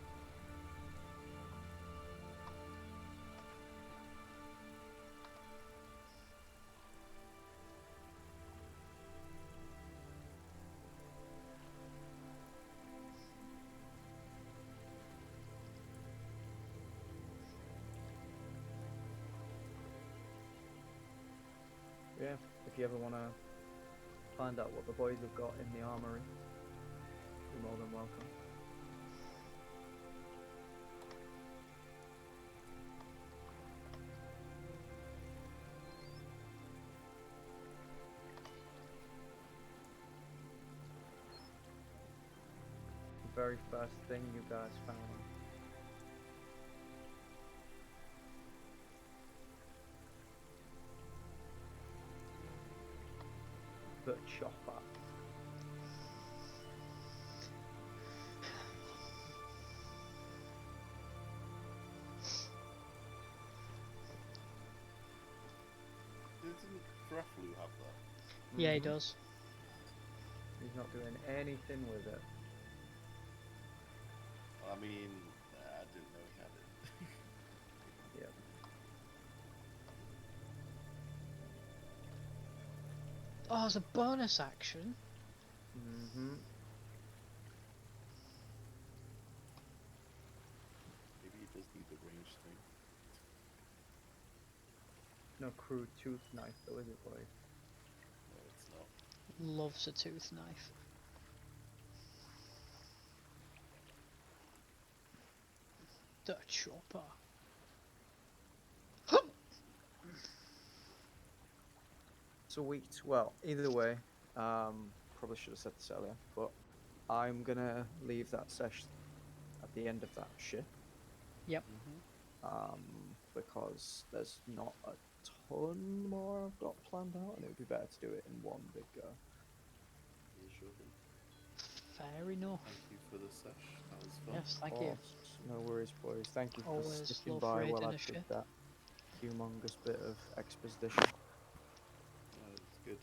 Yeah, if you ever want to find out what the boys have got in the armory, you're more than welcome. The very first thing you guys found. The chopper. Doesn't Graflu have that? Yeah, he Mhm. does. He's not doing anything with it. I mean, I didn't know he had it. Yep. Oh, it's a bonus action. Mm-hmm. Maybe he does need the range thing. No crude tooth knife though, is it, boys? No, it's not. Loves a tooth knife. The chopper. Sweet. Well, either way, probably should have said this earlier, but I'm gonna leave that session at the end of that shift. Yep. Because there's not a ton more I've got planned out, and it would be better to do it in one big go. Usually. Fair enough. Thank you for the sesh. That was fun. Yes, thank you. No worries, boys. Thank you for Always sticking love by while raiding I a did ship. that humongous bit of exposition. It's good.